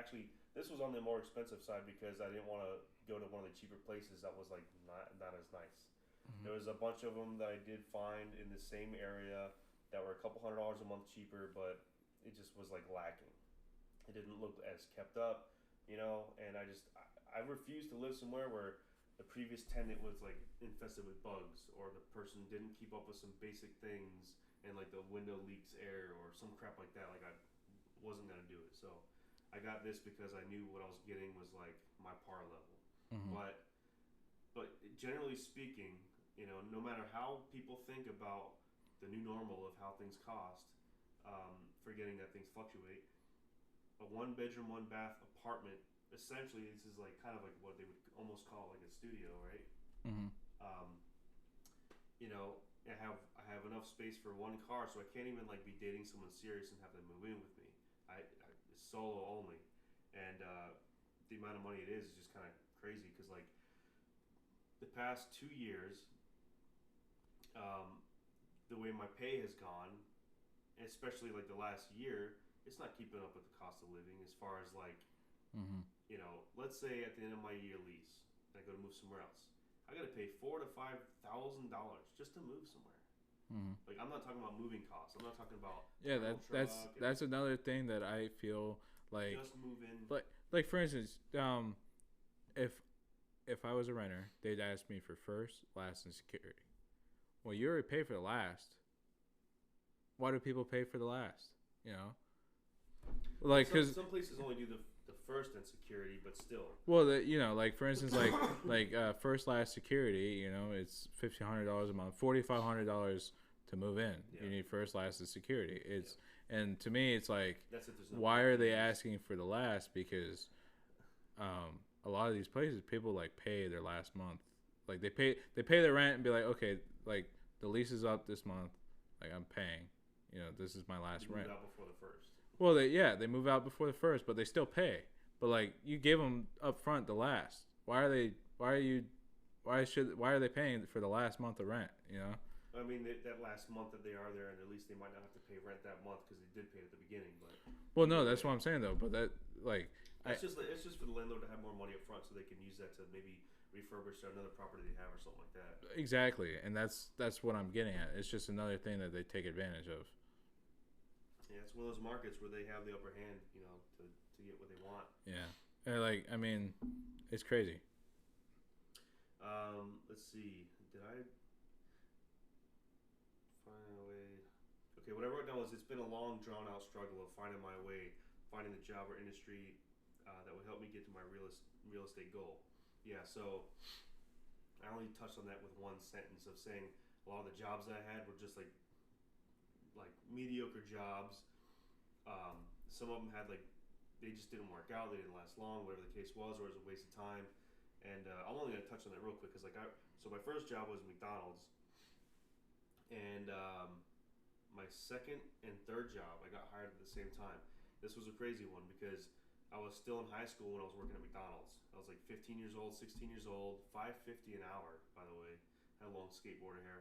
this was on the more expensive side because I didn't want to go to one of the cheaper places that was like not as nice. Mm-hmm. There was a bunch of them that I did find in the same area that were a couple $100 a month cheaper, but it just was like lacking. It didn't look as kept up, and I refused to live somewhere where the previous tenant was like infested with bugs, or the person didn't keep up with some basic things, and like the window leaks air or some crap like that. Like I wasn't gonna do it, so I got this because I knew what I was getting was like my par level. Mm-hmm. But generally speaking, no matter how people think about the new normal of how things cost, forgetting that things fluctuate, a 1 bedroom, 1 bath apartment, essentially, this is like kind of like what they would almost call like a studio, right? Mm-hmm. Um, I have enough space for one car, so I can't even like be dating someone serious and have them move in with me. It's solo only, and the amount of money it is just kind of crazy because like the past 2 years, um, the way my pay has gone, especially like the last year, it's not keeping up with the cost of living as far as like, Mm-hmm. let's say at the end of my year lease, I go to move somewhere else. I got to pay $4,000 to $5,000 just to move somewhere. Mm-hmm. Like I'm not talking about moving costs. I'm not talking about Yeah, rental truck and that's another thing that I feel like, just move in. like for instance, if I was a renter, they'd ask me for first, last, and security. Well, you already pay for the last. Why do people pay for the last? Like because some places only do the first and security, but still. well, like for instance, like first, last, security. It's $1,500 a month, $4,500 to move in. Yeah. You need first, last, and security. And to me, it's like, That's if there's no why are they fees. asking for the last? Because a lot of these places, people like pay their last month. Like they pay their rent and be like, okay, like the lease is up this month, like I'm paying. This is my last You rent. move out before the first. Well, they move out before the first, but they still pay. But like you give them up front the last. Why are they paying for the last month of rent? I mean, that last month that they are there, and at least they might not have to pay rent that month because they did pay it at the beginning. But Well, no, that's what I'm saying though. But that like it's just for the landlord to have more money up front so they can use that to maybe refurbish another property they have or something like that. exactly, and that's what I'm getting at. It's just another thing that they take advantage of. Yeah, it's one of those markets where they have the upper hand, to get what they want. Yeah, and like I mean, it's crazy. Let's see. Did I find a way? Okay, what I wrote down was it's been a long, drawn-out struggle of finding my way, finding the job or industry that would help me get to my real estate goal. Yeah, so I only touched on that with one sentence of saying a lot of the jobs that I had were just like mediocre jobs. Some of them had like they just didn't work out. They didn't last long, whatever the case was, or it was a waste of time. And I'm only gonna touch on that real quick because so my first job was McDonald's, and my second and third job I got hired at the same time. This was a crazy one because I was still in high school when I was working at McDonald's. I was like 15 years old, 16 years old, $5.50 an hour. By the way, I had long skateboarder hair.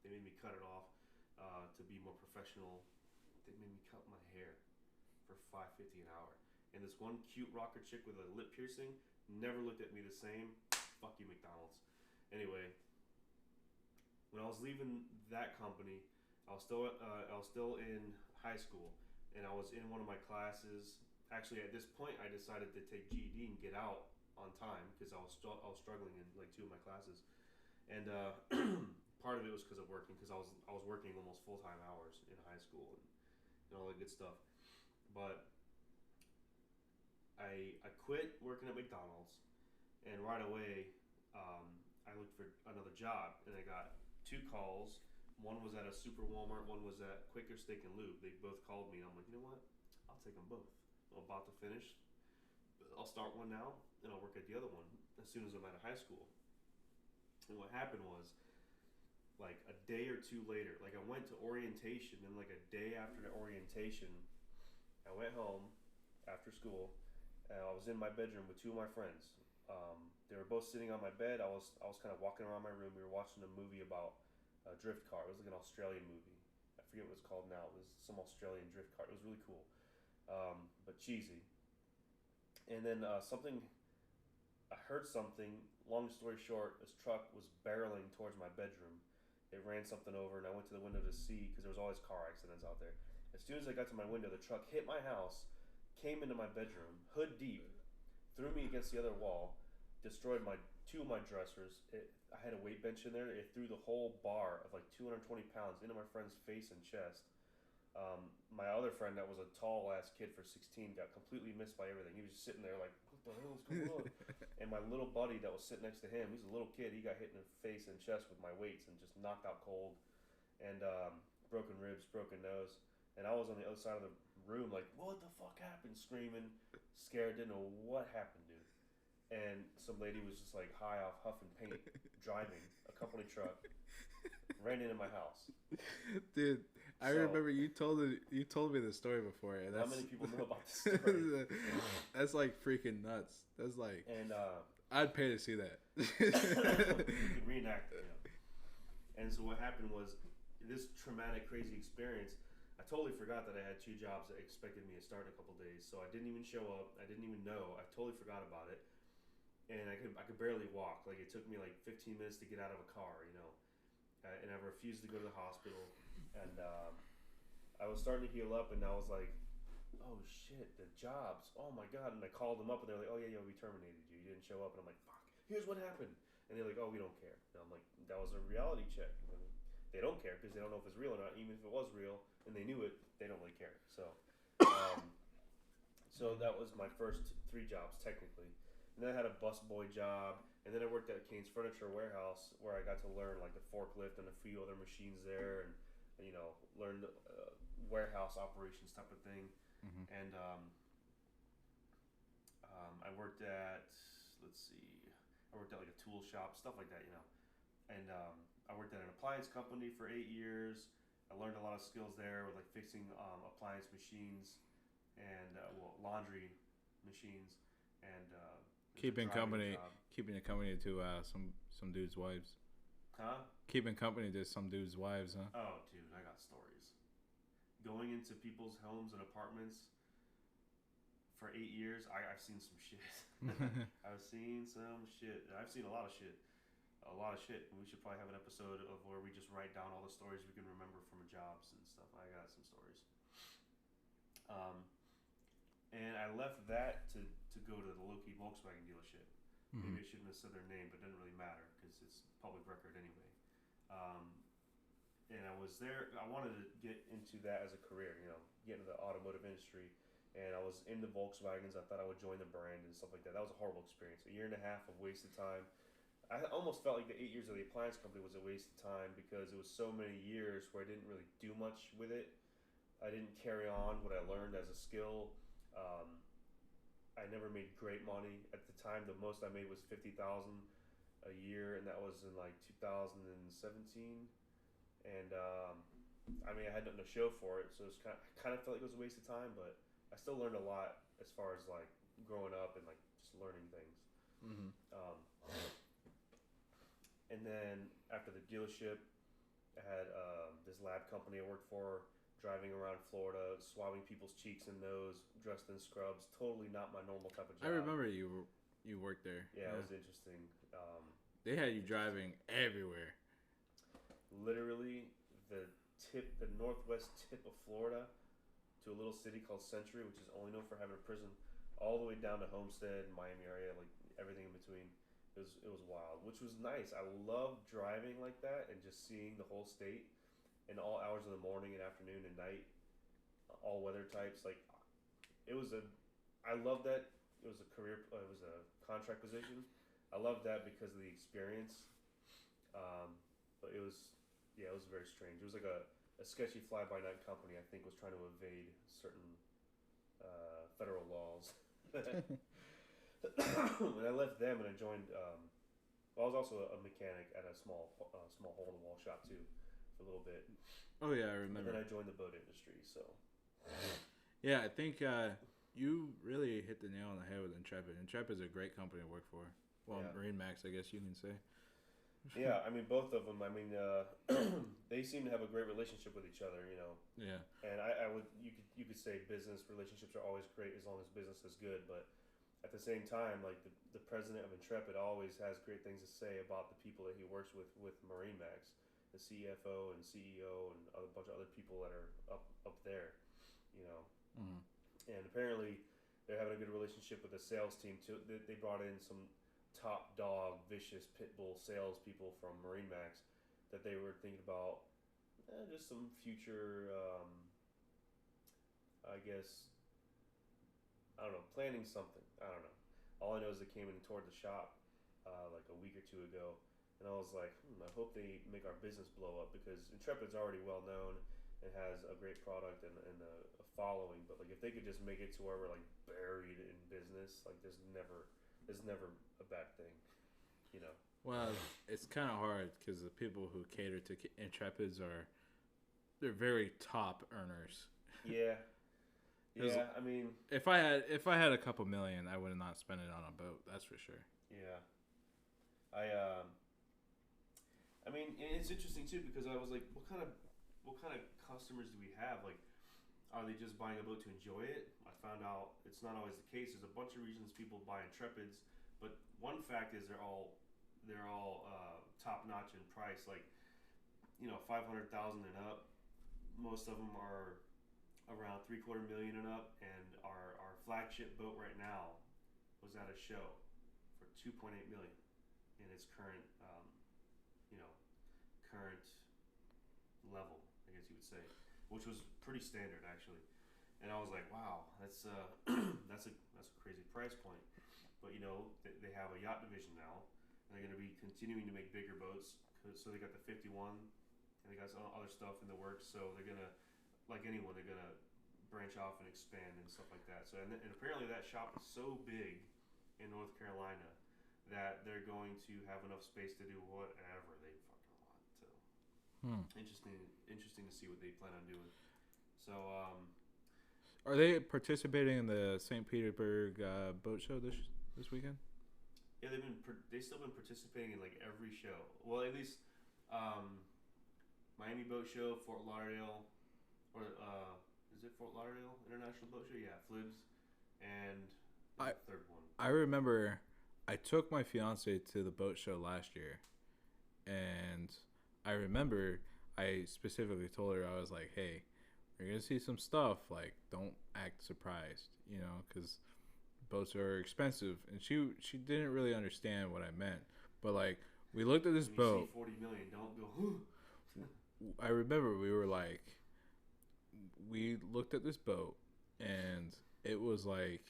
They made me cut it off to be more professional. They made me cut my hair for $5.50 an hour. And this one cute rocker chick with a lip piercing never looked at me the same. Fuck you, McDonald's. Anyway, when I was leaving that company, I was still in high school, and I was in one of my classes. Actually, at this point, I decided to take GED and get out on time because I was struggling in like two of my classes, and part of it was because of working because I was working almost full-time hours in high school and all that good stuff, but I quit working at McDonald's, and right away I looked for another job, and I got 2 calls. One was at a Super Walmart, one was at Quaker Steak and Lube. They both called me, and I'm like, you know what? I'll take them both. I'm about to finish. I'll start one now, and I'll work at the other one as soon as I'm out of high school. And what happened was, like a day or 2 later, like I went to orientation, and like a day after the orientation, I went home after school, and I was in my bedroom with 2 of my friends. They were both sitting on my bed. I was kind of walking around my room. We were watching a movie about a drift car. It was like an Australian movie. I forget what it's called now. It was some Australian drift car. It was really cool, but cheesy. And then I heard something. Long story short, this truck was barreling towards my bedroom. It ran something over, and I went to the window to see because there was always car accidents out there. As soon as I got to my window, the truck hit my house, came into my bedroom, hood deep, threw me against the other wall, destroyed 2 of my dressers. I had a weight bench in there. It threw the whole bar of like 220 pounds into my friend's face and chest. My other friend, that was a tall ass kid for 16, got completely missed by everything. He was just sitting there like, what the hell is going on? And my little buddy that was sitting next to him, he's a little kid, he got hit in the face and chest with my weights and just knocked out cold. And broken ribs, broken nose. And I was on the other side of the room like, what the fuck happened? Screaming, scared, didn't know what happened, dude. And some lady was just like high off huffing paint, driving a company truck, ran into my house. Dude, I remember you told me this story before. And how many people know about this story? That's like freaking nuts. That's like, and I'd pay to see that. You could reenact it, you know. And so what happened was, this traumatic, crazy experience, I totally forgot that I had 2 jobs that expected me to start in a couple days. So I didn't even show up. I didn't even know. I totally forgot about it. And I could barely walk. Like, it took me like 15 minutes to get out of a car, you know. And I refused to go to the hospital. And I was starting to heal up, and I was like, oh shit, the jobs. Oh my God. And I called them up, and they're like, oh yeah, we terminated you. You didn't show up. And I'm like, fuck, here's what happened. And they're like, oh, we don't care. And I'm like, that was a reality check. And they don't care because they don't know if it's real or not. Even if it was real and they knew it, they don't really care. So, so that was my first 3 jobs technically. And then I had a busboy job, and then I worked at Kane's Furniture Warehouse, where I got to learn like the forklift and a few other machines there, and you know, learn the warehouse operations type of thing. Mm-hmm. And I worked at, I worked at like a tool shop, stuff like that, you know. And I worked at an appliance company for 8 years. I learned a lot of skills there with like fixing appliance machines and laundry machines and keeping company to some dudes' wives. Huh? Keeping company to some dudes' wives, huh? Oh, dude, I got stories. Going into people's homes and apartments for 8 years, I've seen some shit. I've seen some shit. I've seen a lot of shit. A lot of shit. We should probably have an episode of where we just write down all the stories we can remember from jobs and stuff. I got some stories. And I left that to go to the low-key Volkswagen dealership. Mm-hmm. Maybe I shouldn't have said their name, but it doesn't really matter because it's public record anyway. And I was there. I wanted to get into that as a career, you know, get into the automotive industry. And I was into Volkswagens. I thought I would join the brand and stuff like that. That was a horrible experience. 1.5 years of wasted time. I almost felt like the 8 years of the appliance company was a waste of time because it was so many years where I didn't really do much with it. I didn't carry on what I learned as a skill. I never made great money at the time. The most I made was $50,000 a year, and that was in like 2017. And I mean, I had nothing to show for it, so it's kind of felt like it was a waste of time. But I still learned a lot as far as like growing up and like just learning things. Mm-hmm. And then after the dealership, I had this lab company I worked for, driving around Florida, swabbing people's cheeks and nose, dressed in scrubs. Totally not my normal type of job. I remember you worked there. Yeah, it was interesting. They had you driving everywhere. Literally, the northwest tip of Florida, to a little city called Century, which is only known for having a prison, all the way down to Homestead, Miami area, like everything in between. It was wild, which was nice. I love driving like that and just seeing the whole state in all hours of the morning and afternoon and night, all weather types. Like, I love that. It was a contract position. I loved that because of the experience But it was very strange. It was like a sketchy fly-by-night company. I think was trying to evade certain federal laws. When I left them and I joined, I was also a mechanic at a small hole-in-the-wall shop too for a little bit. Oh yeah, I remember. And then I joined the boat industry. So yeah, I think you really hit the nail on the head with Intrepid. Intrepid's a great company to work for. Well, yeah. Marine Max, I guess you can say. Yeah, I mean both of them. I mean, they seem to have a great relationship with each other. Yeah. And you could say business relationships are always great as long as business is good, but at the same time, like the president of Intrepid always has great things to say about the people that he works with Marine Max, the CFO and CEO and a bunch of other people that are up there, Mm-hmm. And apparently they're having a good relationship with the sales team too. They brought in some top dog, vicious pit bull salespeople from Marine Max that they were thinking about just some future, I guess, I don't know, planning something. I don't know. All I know is they came in and toured the shop like a week or two ago, and I was like, I hope they make our business blow up because Intrepid's already well known and has a great product and a following. But like if they could just make it to where we're like buried in business, like there's never a bad thing, Well, it's kind of hard because the people who cater to Intrepids they're very top earners. Yeah. Yeah, I mean, if I had a couple million, I would not spend it on a boat. That's for sure. Yeah, I mean, it's interesting too because I was like, what kind of customers do we have? Like, are they just buying a boat to enjoy it? I found out it's not always the case. There's a bunch of reasons people buy Intrepids, but one fact is they're all top notch in price. Like, 500,000 and up. Most of them are around $750,000 and up, and our flagship boat right now was at a show for $2.8 million in its current level, I guess you would say, which was pretty standard actually. And I was like, wow, that's that's a crazy price point. But they have a yacht division now, and they're going to be continuing to make bigger boats. So they got the 51, and they got some other stuff in the works. So they're gonna, like anyone, they're gonna branch off and expand and stuff like that. So and apparently that shop is so big in North Carolina that they're going to have enough space to do whatever they fucking want. So interesting to see what they plan on doing. So are they participating in the St. Petersburg boat show this weekend? Yeah, they've still been participating in like every show. Well, at least Miami Boat Show, Fort Lauderdale, or is it Fort Lauderdale International Boat Show? Yeah, Flibs, and the third one. I remember I took my fiance to the boat show last year, and I remember I specifically told her, I was like, hey, you're going to see some stuff, like, don't act surprised, because boats are expensive, and she didn't really understand what I meant, but, like, we looked at this boat. You see $40 million, don't go, I remember we looked at this boat, and it was like,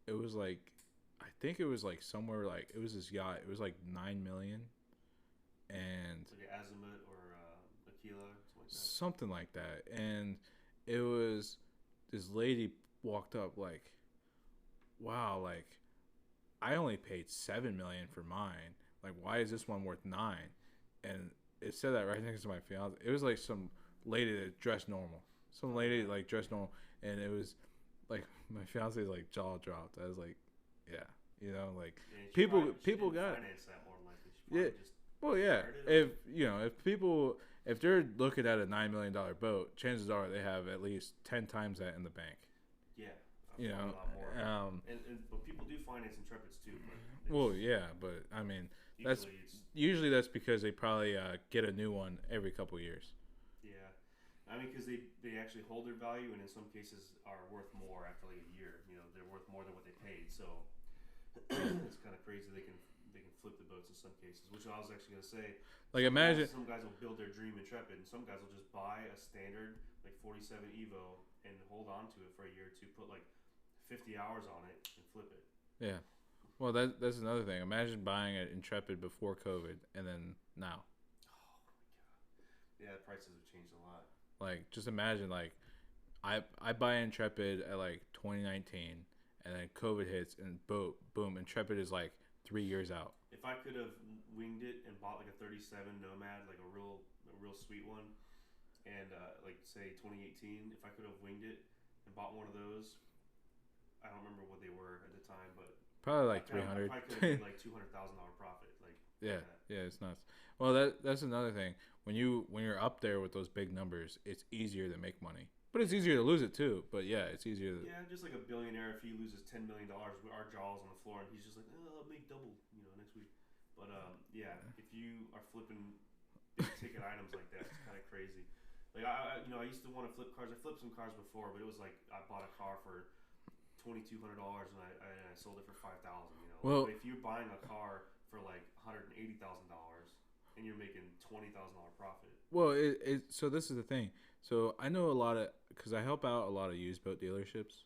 I think it was like somewhere like, it was this yacht, it was like $9 million, and like an Azimuth or Aquila, something like that. And it was, this lady walked up like, wow, like, I only paid $7 million for mine. Like, why is this one worth $9 million? And it said that right next to my fiance. It was like some lady that dressed normal. Some lady like dressed normal, and it was like my fiance's like jaw dropped. I was like, yeah, like people got finance that more likely. Yeah. Well, yeah. If they're looking at a $9 million boat, chances are they have at least 10 times that in the bank. Yeah. A lot more. But people do finance Intrepids too. Well, yeah, but I mean, usually that's because they probably get a new one every couple years. Yeah, I mean, because they actually hold their value, and in some cases are worth more after like a year. They're worth more than what they paid. So it's kind of crazy. They can flip the boats in some cases, which I was actually gonna say. Like, imagine some guys will build their dream Intrepid, and some guys will just buy a standard like 47 Evo and hold on to it for a year or two, put like 50 hours on it, and flip it. Yeah. Well, that's another thing. Imagine buying an Intrepid before COVID and then now. Oh my god. Yeah, prices have changed a lot. Like, just imagine, like, I buy Intrepid at like 2019, and then COVID hits, and boom, Intrepid is like 3 years out. If I could have winged it and bought like a 37 Nomad, like a real sweet one, and like say 2018, if I could have winged it and bought one of those, I don't remember what they were at the time, but Probably like 300. I could have made like $200,000 profit, like Yeah, that. yeah, it's nuts. Well, that's another thing. When you're up there with those big numbers, it's easier to make money, but it's easier to lose it too. But yeah, it's easier. Yeah, just like a billionaire, if he loses $10 million, our jaw's on the floor, and he's just like, oh, I'll make double, next week. But yeah, if you are flipping big ticket items like that, it's kind of crazy. Like I used to want to flip cars. I flipped some cars before, but it was like I bought a car for $2,200 and I sold it for $5,000. Well, but if you're buying a car for like $180,000 and you're making $20,000 profit. Well, so this is the thing. So I know a lot of, because I help out a lot of used boat dealerships,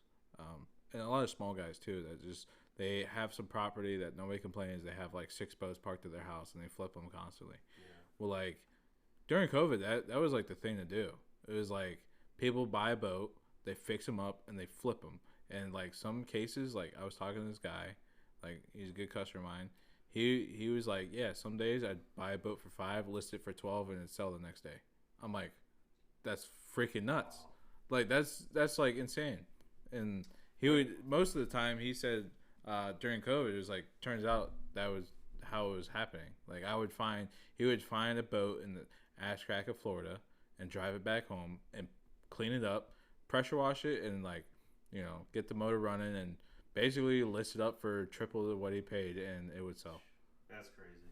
and a lot of small guys too. That just they have some property that nobody complains. They have like 6 boats parked at their house and they flip them constantly. Yeah. Well, like during COVID, that was like the thing to do. It was like people buy a boat, they fix them up, and they flip them. And like some cases, like I was talking to this guy, like he's a good customer of mine. He was like, yeah, some days I'd buy a boat for 5, list it for 12, and it'd sell the next day. I'm like, that's freaking nuts. Like that's like insane. And he would, most of the time he said during COVID, it was like, turns out that was how it was happening. Like he would find a boat in the ash crack of Florida and drive it back home and clean it up, pressure wash it, and like, get the motor running and basically list it up for triple what he paid, and it would sell. That's crazy.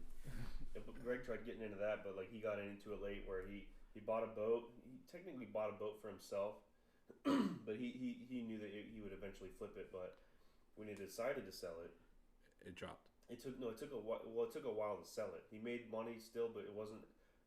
Yeah, but Greg tried getting into that, but like he got into it late where he bought a boat. He technically bought a boat for himself, but he knew that he would eventually flip it. But when he decided to sell it, it dropped. It took a while. Well, it took a while to sell it. He made money still, but it wasn't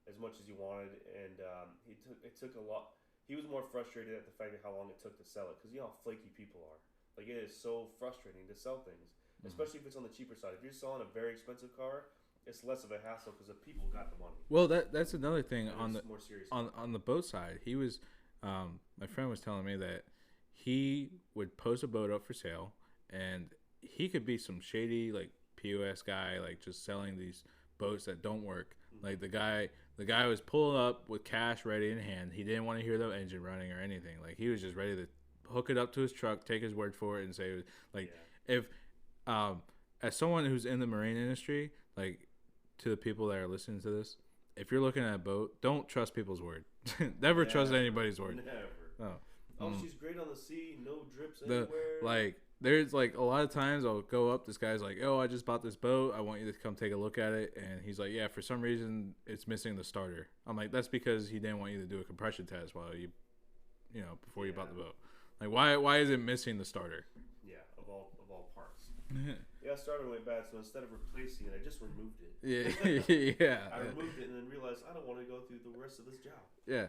as much as he wanted, and it took a lot. He was more frustrated at the fact of how long it took to sell it, because you know how flaky people are. Like, it is so frustrating to sell things, especially if it's on the cheaper side. If you're selling a very expensive car, it's less of a hassle because the people got the money. Well, that's another thing on the more serious on the boat side. He was, my friend was telling me that he would post a boat up for sale, and he could be some shady like POS guy, like just selling these boats that don't work. Mm-hmm. Like the guy was pulling up with cash ready in hand. He didn't want to hear the engine running or anything. Like he was just ready to hook it up to his truck, take his word for it, and say, like, if as someone who's in the marine industry, like, to the people that are listening to this, if you're looking at a boat, don't trust people's word. Never trust anybody's word. Never. Oh, she's great on the sea, no drips anywhere. Like, there's like a lot of times I'll go up, this guy's like, oh, I just bought this boat, I want you to come take a look at it, and he's like, yeah, for some reason it's missing the starter. I'm like, that's because he didn't want you to do a compression test while before you bought the boat. Like, why is it missing the starter? Yeah, of all parts. Yeah, starter went bad, so instead of replacing it, I just removed it. Yeah. I removed it and then realized I don't want to go through the rest of this job. Yeah.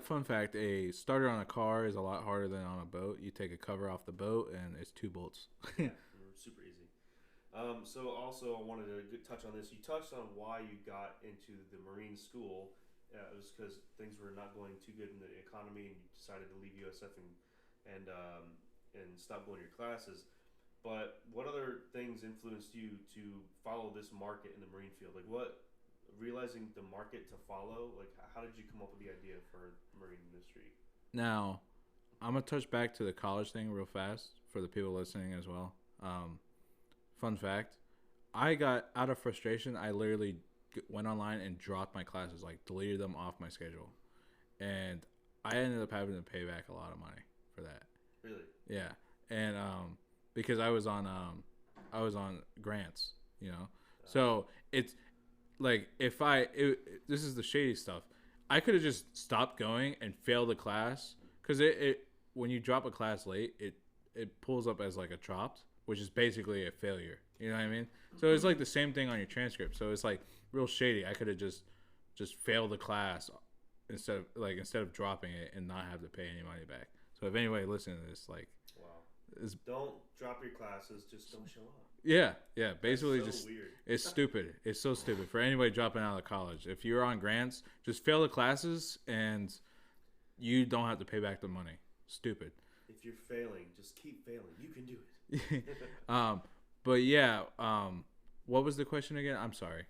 Fun fact, a starter on a car is a lot harder than on a boat. You take a cover off the boat, and it's 2 bolts. Yeah, super easy. So also I wanted to touch on this. You touched on why you got into the marine school. It was because things were not going too good in the economy, and you decided to leave USF and stop going to your classes. But what other things influenced you to follow this market in the marine field? Like, what, realizing the market to follow, like, how did you come up with the idea for the marine industry? Now, I'm going to touch back to the college thing real fast for the people listening as well. Fun fact, I got out of frustration. I literally went online and dropped my classes, like deleted them off my schedule. And I ended up having to pay back a lot of money for that. Really? Yeah. And because I was on grants, so it's like this is the shady stuff. I could have just stopped going and failed the class, because it when you drop a class late, it pulls up as like a dropped, which is basically a failure. You know what I mean? So it's like the same thing on your transcript. So it's like real shady. I could have just failed the class instead of dropping it and not have to pay any money back. So if anybody listening to this, like, don't drop your classes, just don't show up. Yeah, yeah. Basically, That's so just weird. it's stupid. It's so stupid for anybody dropping out of college. If you're on grants, just fail the classes and you don't have to pay back the money. Stupid. If you're failing, just keep failing. You can do it. um, but yeah. What was the question again? I'm sorry.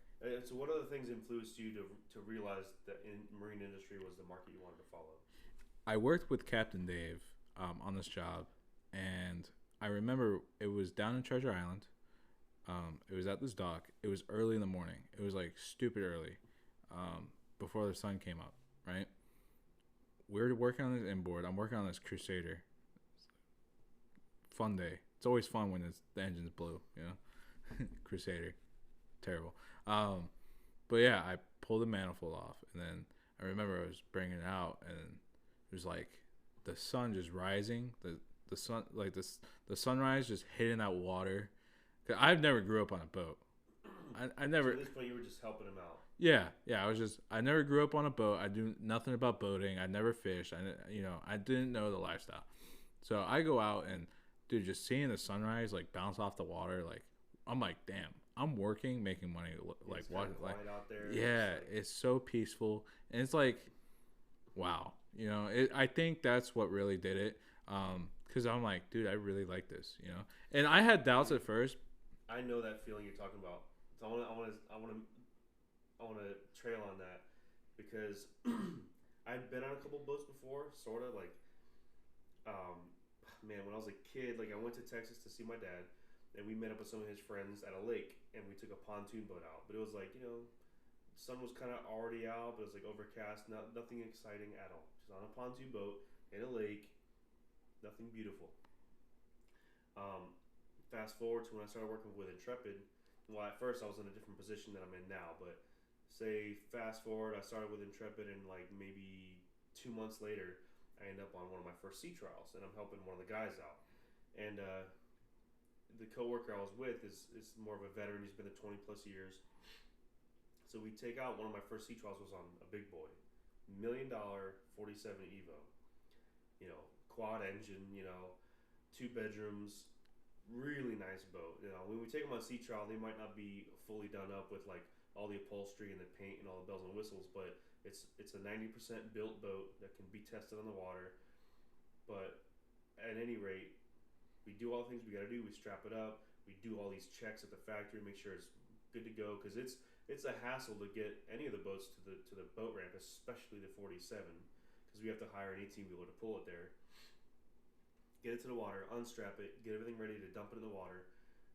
So, what other things influenced you to realize that in marine industry was the market you wanted to follow? I worked with Captain Dave on this job, and I remember it was down in Treasure Island. It was at this dock. It was early in the morning. It was like stupid early, before the sun came up. Right. We're working on this inboard. I'm working on this Crusader. Fun day. It's always fun when the engine's blue. You know, Crusader. Terrible. But yeah, I pulled the manifold off, and then I remember I was bringing it out, and it was like the sun just rising. The sun, like this, the sunrise just hitting that water. Cause I've never grew up on a boat. I never. So at this point, you were just helping him out. Yeah, yeah. I never grew up on a boat. I do nothing about boating. I never fished. I didn't know the lifestyle. So I go out and, dude, just seeing the sunrise like bounce off the water, like I'm like, damn, I'm working, making money. Like what? Like out there. yeah, it's so peaceful, and it's like, wow. I think that's what really did it. Because I'm like, dude, I really like this. And I had doubts at first. I know that feeling you're talking about. So I want to trail on that because I'd been on a couple boats before, sort of like, man, when I was a kid, like I went to Texas to see my dad, and we met up with some of his friends at a lake, and we took a pontoon boat out. But it was like, the sun was kind of already out, but it was like overcast, nothing exciting at all. Just on a pontoon boat in a lake, nothing beautiful. Fast forward to when I started working with Intrepid. Well, at first I was in a different position than I'm in now, but say fast forward, I started with Intrepid, and like maybe 2 months later, I end up on one of my first sea trials, and I'm helping one of the guys out. And the coworker I was with is more of a veteran. He's been there 20 plus years. So we take out one of my first sea trials was on a big boy, $1 million 47 Evo. Quad engine. 2 bedrooms. Really nice boat. When we take them on sea trial, they might not be fully done up with like all the upholstery and the paint and all the bells and whistles, but it's a 90% built boat that can be tested on the water. But at any rate, we do all the things we got to do. We strap it up. We do all these checks at the factory, make sure it's good to go, because it's a hassle to get any of the boats to the boat ramp, especially the 47, because we have to hire an 18-wheeler to pull it there. Get it to the water, unstrap it, get everything ready to dump it in the water,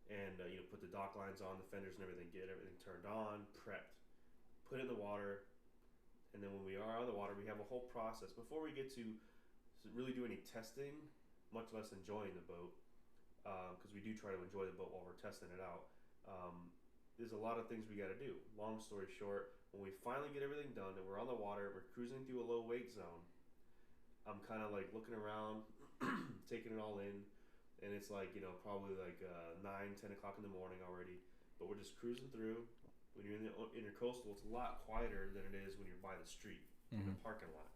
and put the dock lines on, the fenders and everything, get everything turned on, prepped, put it in the water, and then when we are on the water, we have a whole process before we get to really do any testing, much less enjoying the boat, because we do try to enjoy the boat while we're testing it out. There's a lot of things we got to do. Long story short, when we finally get everything done and we're on the water, we're cruising through a low wake zone, I'm kind of like looking around, taking it all in, and it's like, probably like 9-10 o'clock in the morning already, but we're just cruising through. When you're in the intercoastal, it's a lot quieter than it is when you're by the street, in the parking lot,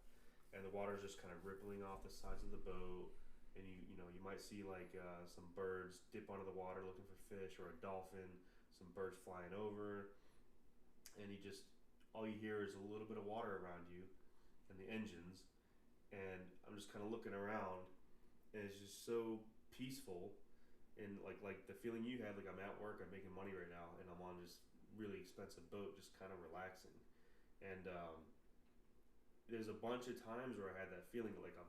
and the water's just kind of rippling off the sides of the boat, and you might see like some birds dip onto the water looking for fish, or a dolphin, some birds flying over, and all you hear is a little bit of water around you and the engines, and I'm just kind of looking around, and it's just so peaceful, and like the feeling you had, like I'm at work, I'm making money right now, and I'm on this really expensive boat, just kind of relaxing. And there's a bunch of times where I had that feeling, like a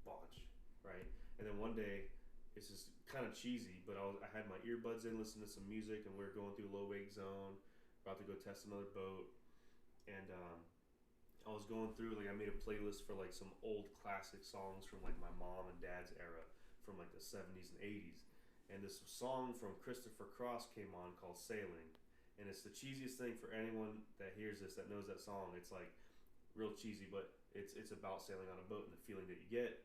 bunch, right? And then one day, it's just kind of cheesy, but I had my earbuds in, listening to some music, and we were going through low wake zone, about to go test another boat, and I was going through, like I made a playlist for like some old classic songs from like my mom and dad's era, from like the 70s and 80s. And this song from Christopher Cross came on called Sailing. And it's the cheesiest thing for anyone that hears this, that knows that song. It's like real cheesy, but it's about sailing on a boat and the feeling that you get.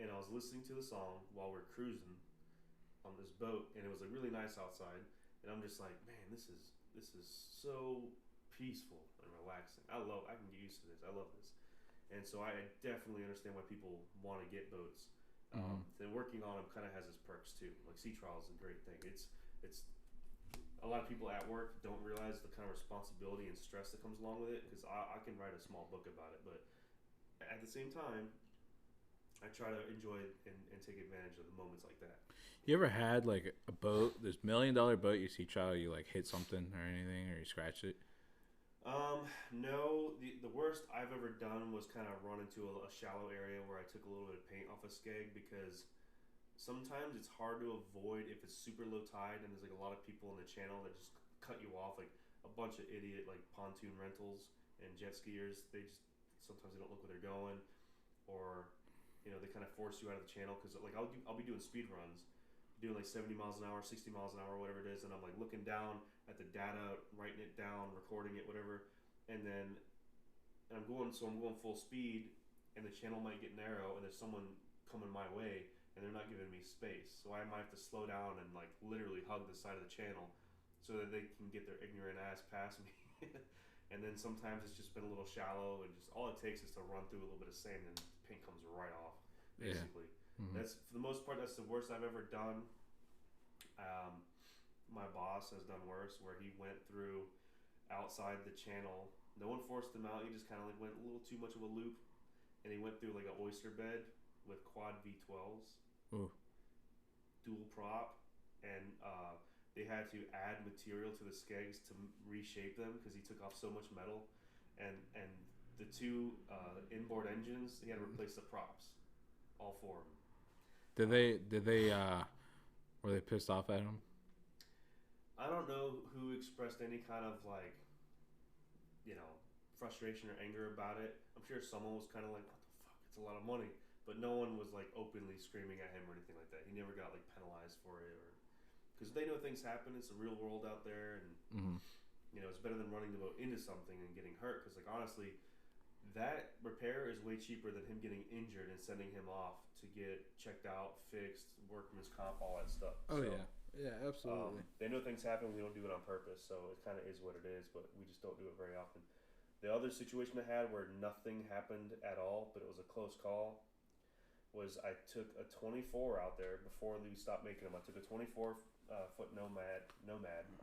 And I was listening to the song while we're cruising on this boat, and it was like really nice outside. And I'm just like, man, this is so peaceful and relaxing. I can get used to this. I love this. And so I definitely understand why people want to get boats. And working on them kind of has its perks too. Like sea trial is a great thing. it's a lot of people at work don't realize the kind of responsibility and stress that comes along with it. Because I can write a small book about it, but at the same time, I try to enjoy it and take advantage of the moments like that. You ever had like a boat, this $1 million boat you see trial, you like hit something or anything, or you scratch it? No. The worst I've ever done was kind of run into a shallow area where I took a little bit of paint off a skeg because sometimes it's hard to avoid if it's super low tide and there's like a lot of people in the channel that just cut you off, like a bunch of idiot like pontoon rentals and jet skiers. They just sometimes they don't look where they're going, or they kind of force you out of the channel because like I'll be doing speed runs, doing like 70 miles an hour, 60 miles an hour, whatever it is, and I'm like looking down at the data, writing it down, recording it, whatever, and then I'm going full speed, and the channel might get narrow, and there's someone coming my way, and they're not giving me space, so I might have to slow down and like literally hug the side of the channel so that they can get their ignorant ass past me. And then sometimes it's just been a little shallow, and just all it takes is to run through a little bit of sand, and paint comes right off. Basically, That's for the most part. That's the worst I've ever done. My boss has done worse, where he went through outside the channel. No one forced him out. He just kind of like went a little too much of a loop, and he went through like an oyster bed with quad V12s, dual prop, and they had to add material to the skegs to reshape them because he took off so much metal, and the two inboard engines, he had to replace the props, all four of them. Did they were they pissed off at him? I don't know who expressed any kind of like, frustration or anger about it. I'm sure someone was kind of like, what the fuck, it's a lot of money. But no one was like openly screaming at him or anything like that. He never got like penalized for it, or because they know things happen. It's the real world out there, and it's better than running the boat into something and getting hurt. Because like honestly, that repair is way cheaper than him getting injured and sending him off to get checked out, fixed, workman's comp, all that stuff. Oh so, yeah, absolutely. They know things happen. We don't do it on purpose, so it kind of is what it is. But we just don't do it very often. The other situation I had where nothing happened at all, but it was a close call, was I took a 24 out there before we stopped making them. I took a 24 foot nomad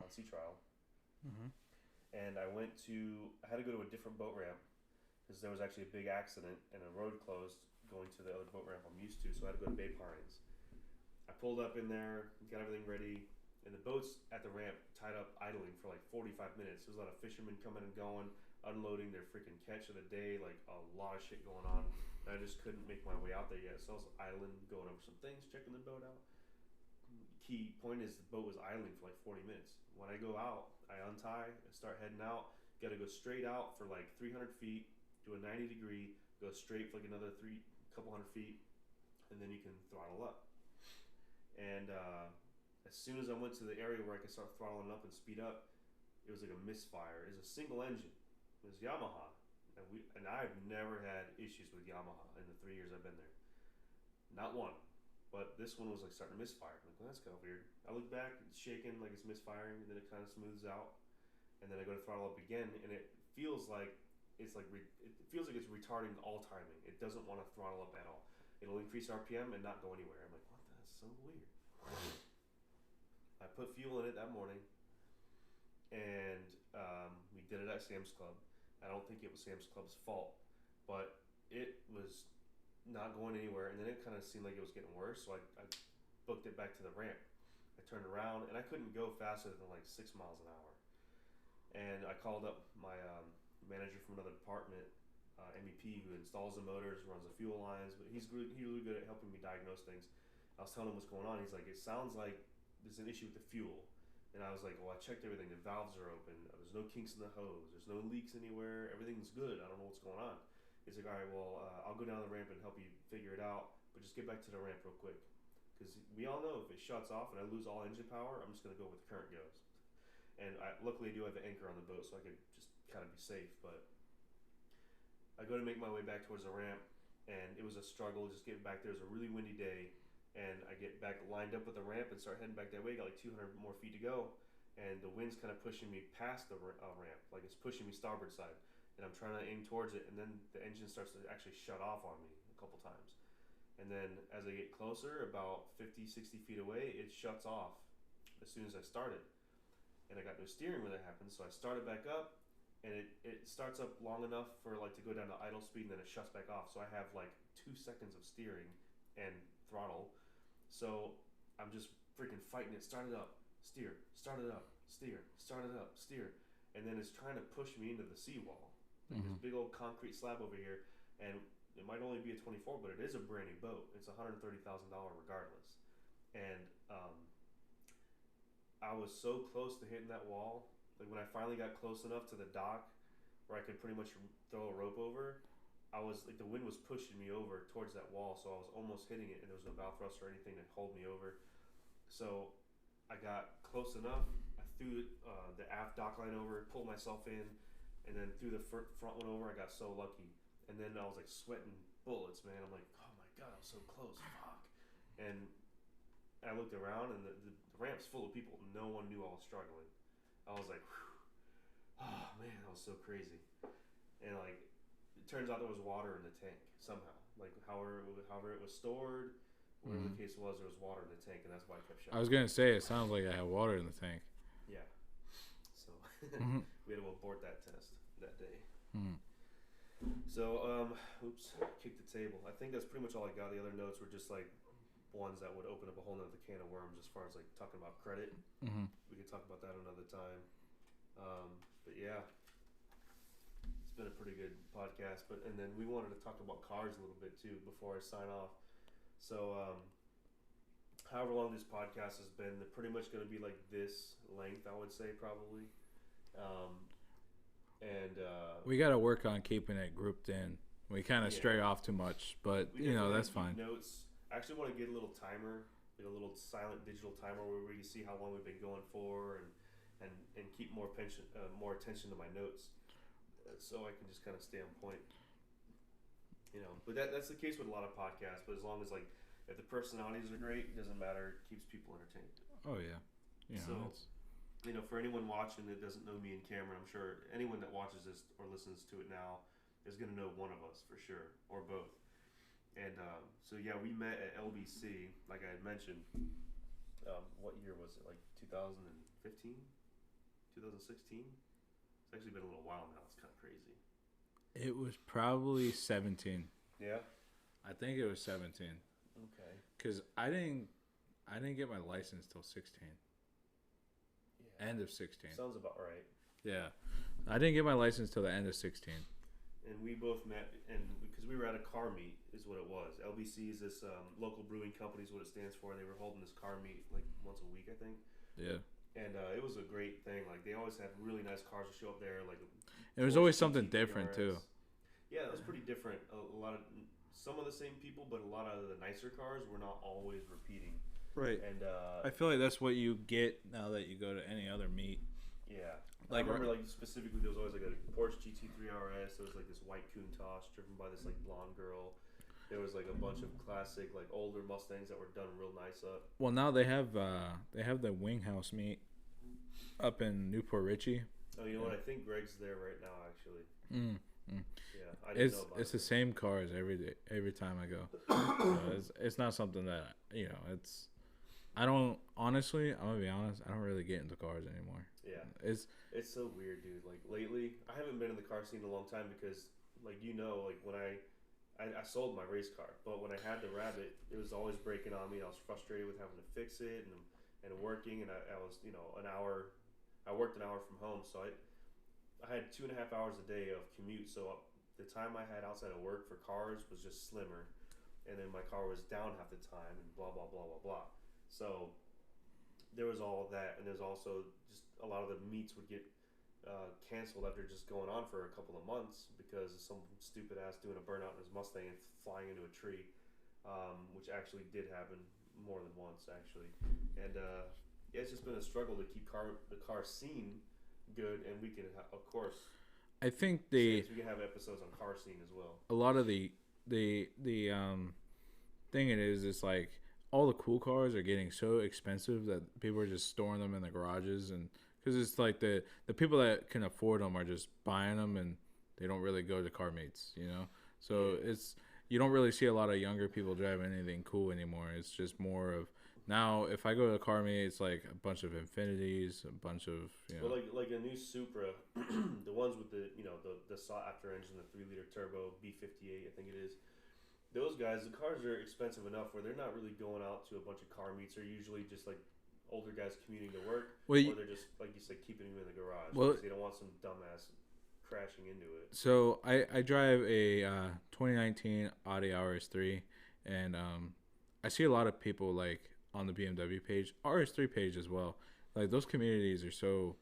on sea trial, and I had to go to a different boat ramp because there was actually a big accident and a road closed going to the other boat ramp I'm used to, so I had to go to Bay Pines. I pulled up in there, got everything ready, and the boat's at the ramp tied up idling for like 45 minutes. There's a lot of fishermen coming and going, unloading their freaking catch of the day, like a lot of shit going on. And I just couldn't make my way out there yet, so I was idling, going over some things, checking the boat out. Key point is the boat was idling for like 40 minutes. When I go out, I untie, I start heading out, got to go straight out for like 300 feet, do a 90 degree, go straight for like another couple hundred feet, and then you can throttle up. And as soon as I went to the area where I could start throttling up and speed up, it was like a misfire. It was a single engine. It was Yamaha. And I've never had issues with Yamaha in the 3 years I've been there. Not one. But this one was like starting to misfire. I'm like, well, that's kind of weird. I look back, it's shaking like it's misfiring, and then it kind of smooths out. And then I go to throttle up again, and it feels like it's retarding all timing. It doesn't want to throttle up at all. It'll increase RPM and not go anywhere. I'm like, what? That's so weird. I put fuel in it that morning, and we did it at Sam's Club. I don't think it was Sam's Club's fault, but it was not going anywhere, and then it kind of seemed like it was getting worse, so I booked it back to the ramp. I turned around, and I couldn't go faster than like 6 miles an hour. And I called up my manager from another department, MEP, who installs the motors, runs the fuel lines, but he's really good at helping me diagnose things. I was telling him what's going on. He's like, it sounds like there's an issue with the fuel. And I was like, well, I checked everything. The valves are open. There's no kinks in the hose. There's no leaks anywhere. Everything's good. I don't know what's going on. He's like, all right, well, I'll go down the ramp and help you figure it out, but just get back to the ramp real quick. Because we all know if it shuts off and I lose all engine power, I'm just going to go where the current goes. And luckily I do have the anchor on the boat, so I could just kind of be safe. But I go to make my way back towards the ramp, and it was a struggle just getting back there. It was a really windy day. And I get back lined up with the ramp and start heading back that way. Got like 200 more feet to go, and the wind's kind of pushing me past the ramp, like it's pushing me starboard side. And I'm trying to aim towards it, and then the engine starts to actually shut off on me a couple times. And then as I get closer, about 50, 60 feet away, it shuts off. The as soon as I started, and I got no steering when that happened. So I started back up, and it starts up long enough for like to go down to idle speed, and then it shuts back off. So I have like 2 seconds of steering and throttle. So I'm just freaking fighting it. Start it up, steer, start it up, steer, start it up, steer, and then it's trying to push me into the seawall. Like this big old concrete slab over here, and it might only be a 24, but it is a brand new boat. It's $130,000 regardless, and I was so close to hitting that wall. Like when I finally got close enough to the dock where I could pretty much throw a rope over, I was like the wind was pushing me over towards that wall, so I was almost hitting it, and there was no bow thrust or anything to hold me over. So I got close enough. I threw the aft dock line over, pulled myself in, and then threw the front one over. I got so lucky, and then I was like sweating bullets, man. I'm like, oh my god, I was so close, fuck. And I looked around, and the ramp's full of people. No one knew I was struggling. I was like, whew. Oh man, that was so crazy. And like, it turns out there was water in the tank somehow. Like however it was stored, whatever the case was, there was water in the tank, and that's why I kept shutting. I was gonna say it sounds like I had water in the tank. Yeah. So we had to abort that test that day. So oops, kicked the table. I think that's pretty much all I got. The other notes were just like ones that would open up a whole nother can of worms as far as like talking about credit. We could talk about that another time. But yeah, it's been a pretty good podcast. And then we wanted to talk about cars a little bit too before I sign off. So however long this podcast has been, they're pretty much going to be like this length, I would say probably. We got to work on keeping it grouped in. We kind of stray off too much, but that's fine. Notes. I actually want to get a little timer, like a little silent digital timer where we can see how long we've been going for, and keep more attention to my notes, so I can just kind of stay on point. But that's the case with a lot of podcasts. But as long as like if the personalities are great, it doesn't matter. It keeps people entertained. Oh yeah. For anyone watching that doesn't know me and Kameron, I'm sure anyone that watches this or listens to it now is going to know one of us for sure, or both. And so yeah, we met at LBC, like I had mentioned. What year was it? Like 2015, 2016. It's actually been a little while now. It's kind of crazy. It was probably 17. Yeah, I think it was 17. Okay. Because I didn't get my license till 16. Yeah. End of 16. Sounds about right. Yeah, I didn't get my license till the end of 16. And we both met, and because we were at a car meet, is what it was. LBC is this local brewing company, is what it stands for. They were holding this car meet like once a week, I think. Yeah. And it was a great thing. Like they always had really nice cars to show up there. Like it was always something different too. Yeah, it was pretty different. A lot of some of the same people, but a lot of the nicer cars were not always repeating. Right. And I feel like that's what you get now that you go to any other meet. Yeah. Like, I remember, like, specifically, there was always, like, a Porsche GT3 RS. There was, like, this white Countach driven by this, like, blonde girl. There was, like, a bunch of classic, like, older Mustangs that were done real nice up. Well, now they have the Wing House meet up in Newport Richie. Oh, you know what? I think Greg's there right now, actually. Yeah, I didn't know about it. It's the same cars every time I go. It's not something that, it's... I don't, honestly, I'm going to be honest, I don't really get into cars anymore. Yeah. It's so weird, dude. Like, lately, I haven't been in the car scene in a long time because, like, like, when I sold my race car, but when I had the Rabbit, it was always breaking on me. I was frustrated with having to fix it and working, and I was, I worked an hour from home, so I had 2.5 hours a day of commute, so the time I had outside of work for cars was just slimmer, and then my car was down half the time, and blah, blah, blah, blah, blah. So there was all of that, and there's also just a lot of the meets would get canceled after just going on for a couple of months because of some stupid ass doing a burnout in his Mustang and flying into a tree, which actually did happen more than once, actually. And it's just been a struggle to keep the car scene good, and we can, of course, I think we can have episodes on car scene as well. A lot of the thing it is like, all the cool cars are getting so expensive that people are just storing them in the garages, and because it's like the people that can afford them are just buying them, and they don't really go to car meets, So you don't really see a lot of younger people driving anything cool anymore. It's just more of Now, if I go to a car meet, it's like a bunch of Infinities, a bunch of Well, like a new Supra, the ones with the sought after engine, the 3-liter turbo B58, I think it is. Those guys, the cars are expensive enough where they're not really going out to a bunch of car meets. They're usually just like older guys commuting to work, or they're just like you said, keeping them in the garage because they don't want some dumbass crashing into it. So I drive a 2019 Audi RS3, and I see a lot of people like on the BMW page, RS3 page as well. Like those communities are so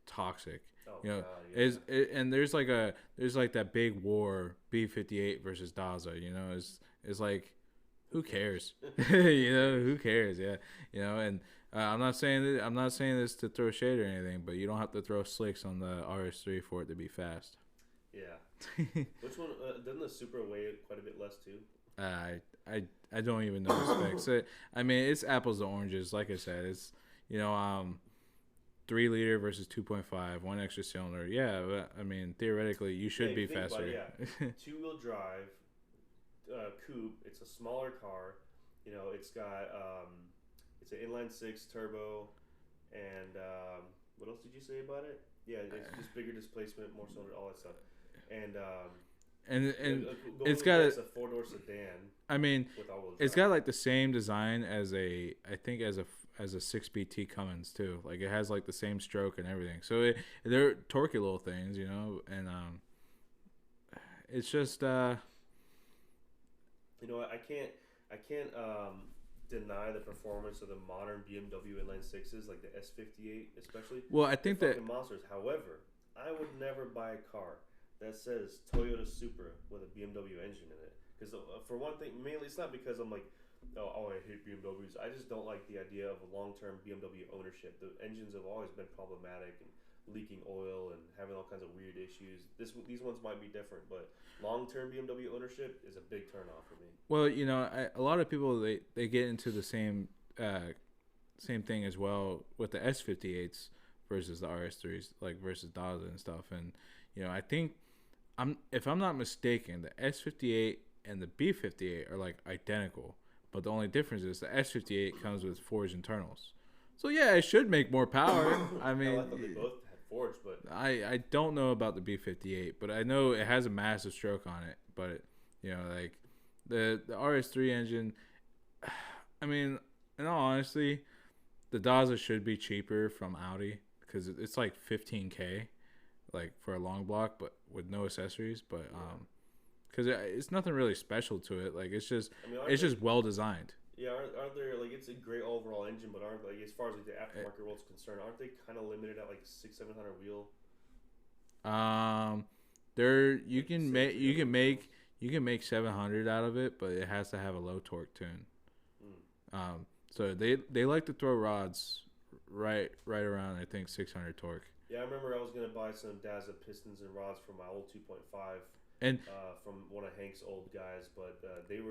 toxic. Oh, you know, God, yeah. and there's like that big war B58 versus Daza. You know, is like who cares? You know, who cares? Yeah, you know, and I'm not saying this to throw shade or anything, but you don't have to throw slicks on the RS3 for it to be fast. Yeah. Which one? Doesn't the Supra weigh quite a bit less too? I don't even know the specs. I mean, it's apples to oranges. Like I said, it's 3-liter versus 2.5, one extra cylinder. Yeah, but I mean, theoretically, you should be faster. Yeah, 2-wheel drive, coupe. It's a smaller car. You know, it's got it's an inline-6 turbo, and what else did you say about it? Yeah, it's just bigger displacement, more cylinder, all that stuff, and it's got a 4-door sedan. I mean, it's got like the same design as a 6BT Cummins too. Like it has like the same stroke and everything. So they're torquey little things, you know, and it's just I can't deny the performance of the modern BMW inline sixes, like the S58 especially. Well, I think they're fucking monsters. However, I would never buy a car that says Toyota Supra with a BMW engine in it. Because for one thing, mainly it's not because I'm like, oh, I hate BMWs. I just don't like the idea of a long-term BMW ownership. The engines have always been problematic and leaking oil and having all kinds of weird issues. These ones might be different, but long-term BMW ownership is a big turnoff for me. Well, you know, a lot of people they get into the same thing as well with the S58s versus the RS3s, like versus Daza and stuff. And you know, I think if I'm not mistaken, the S58 and the B58 are like identical, but the only difference is the S58 comes with forged internals. So yeah, it should make more power. I mean, I thought they both had forged, but I don't know about the B58, but I know it has a massive stroke on it. But you know, like the RS3 engine, I mean, in all honesty, the Daza should be cheaper from Audi because it's like $15K, like for a long block, but with no accessories. But because it's nothing really special to it. Like it's just just well designed. Yeah, aren't there like it's a great overall engine, but aren't like as far as like the aftermarket world's concerned, aren't they kind of limited at like 600-700 wheel? There you can make 700 out of it, but it has to have a low torque tune. So they like to throw rods right around I think 600 torque. Yeah, I remember I was gonna buy some Daza pistons and rods for my old 2.5 and from one of Hank's old guys, but they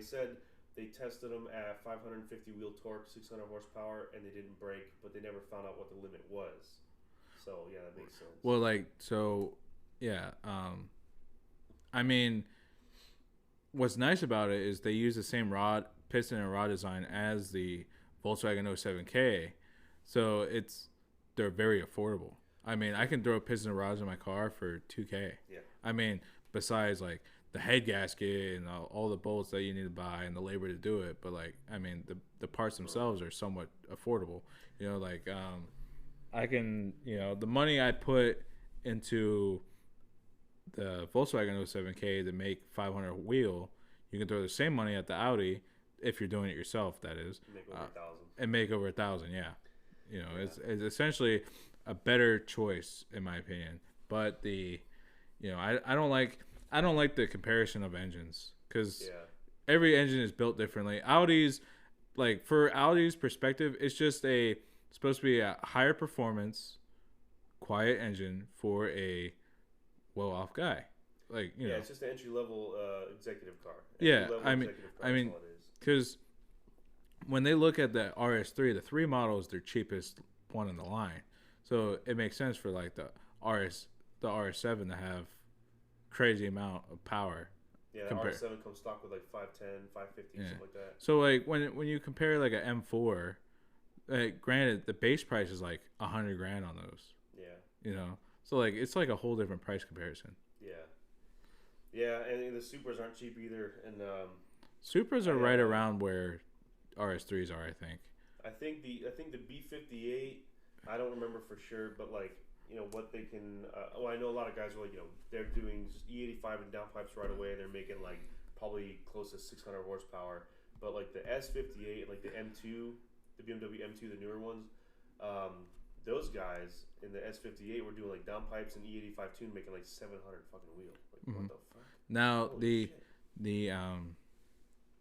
said they tested them at 550 wheel torque, 600 horsepower, and they didn't break, but they never found out what the limit was. So yeah, that makes sense. Well, yeah. I mean, what's nice about it is they use the same piston and rod design as the Volkswagen 07K, so they're very affordable. I mean, I can throw piston and rods in my car for $2K. Yeah. I mean, besides like the head gasket and all the bolts that you need to buy and the labor to do it, but like, I mean, the parts themselves are somewhat affordable. You know, like I can, you know, the money I put into the Volkswagen 07K to make 500 wheel, you can throw the same money at the Audi if you're doing it yourself. That is, make over 1,000. And make over 1,000. Yeah, you know, it's essentially a better choice in my opinion. But I don't like the comparison of engines because every engine is built differently. Audi's, like, for Audi's perspective, it's just supposed to be a higher performance, quiet engine for a well-off guy. Like, you know, it's just an entry-level executive car. I mean, because when they look at the RS3, the 3 model is their cheapest one in the line, so it makes sense for like the RS7 to have crazy amount of power. Yeah, the R7 comes stock with like 510, 550, something like that. So like when you compare like an M4, granted the base price is like $100,000 on those. Yeah. So like it's like a whole different price comparison. Yeah. Yeah, and the Supras aren't cheap either, and Supras are right around where RS3s are, I think. I think the B58, I don't remember for sure, but like what they can. I know a lot of guys are like they're doing just E85 and downpipes right away. They're making like probably close to 600 horsepower, but like the S58, like the M2, the BMW M2, the newer ones, those guys in the S58 were doing like downpipes and E85 tune, making like 700 fucking wheels. Like what the fuck? Now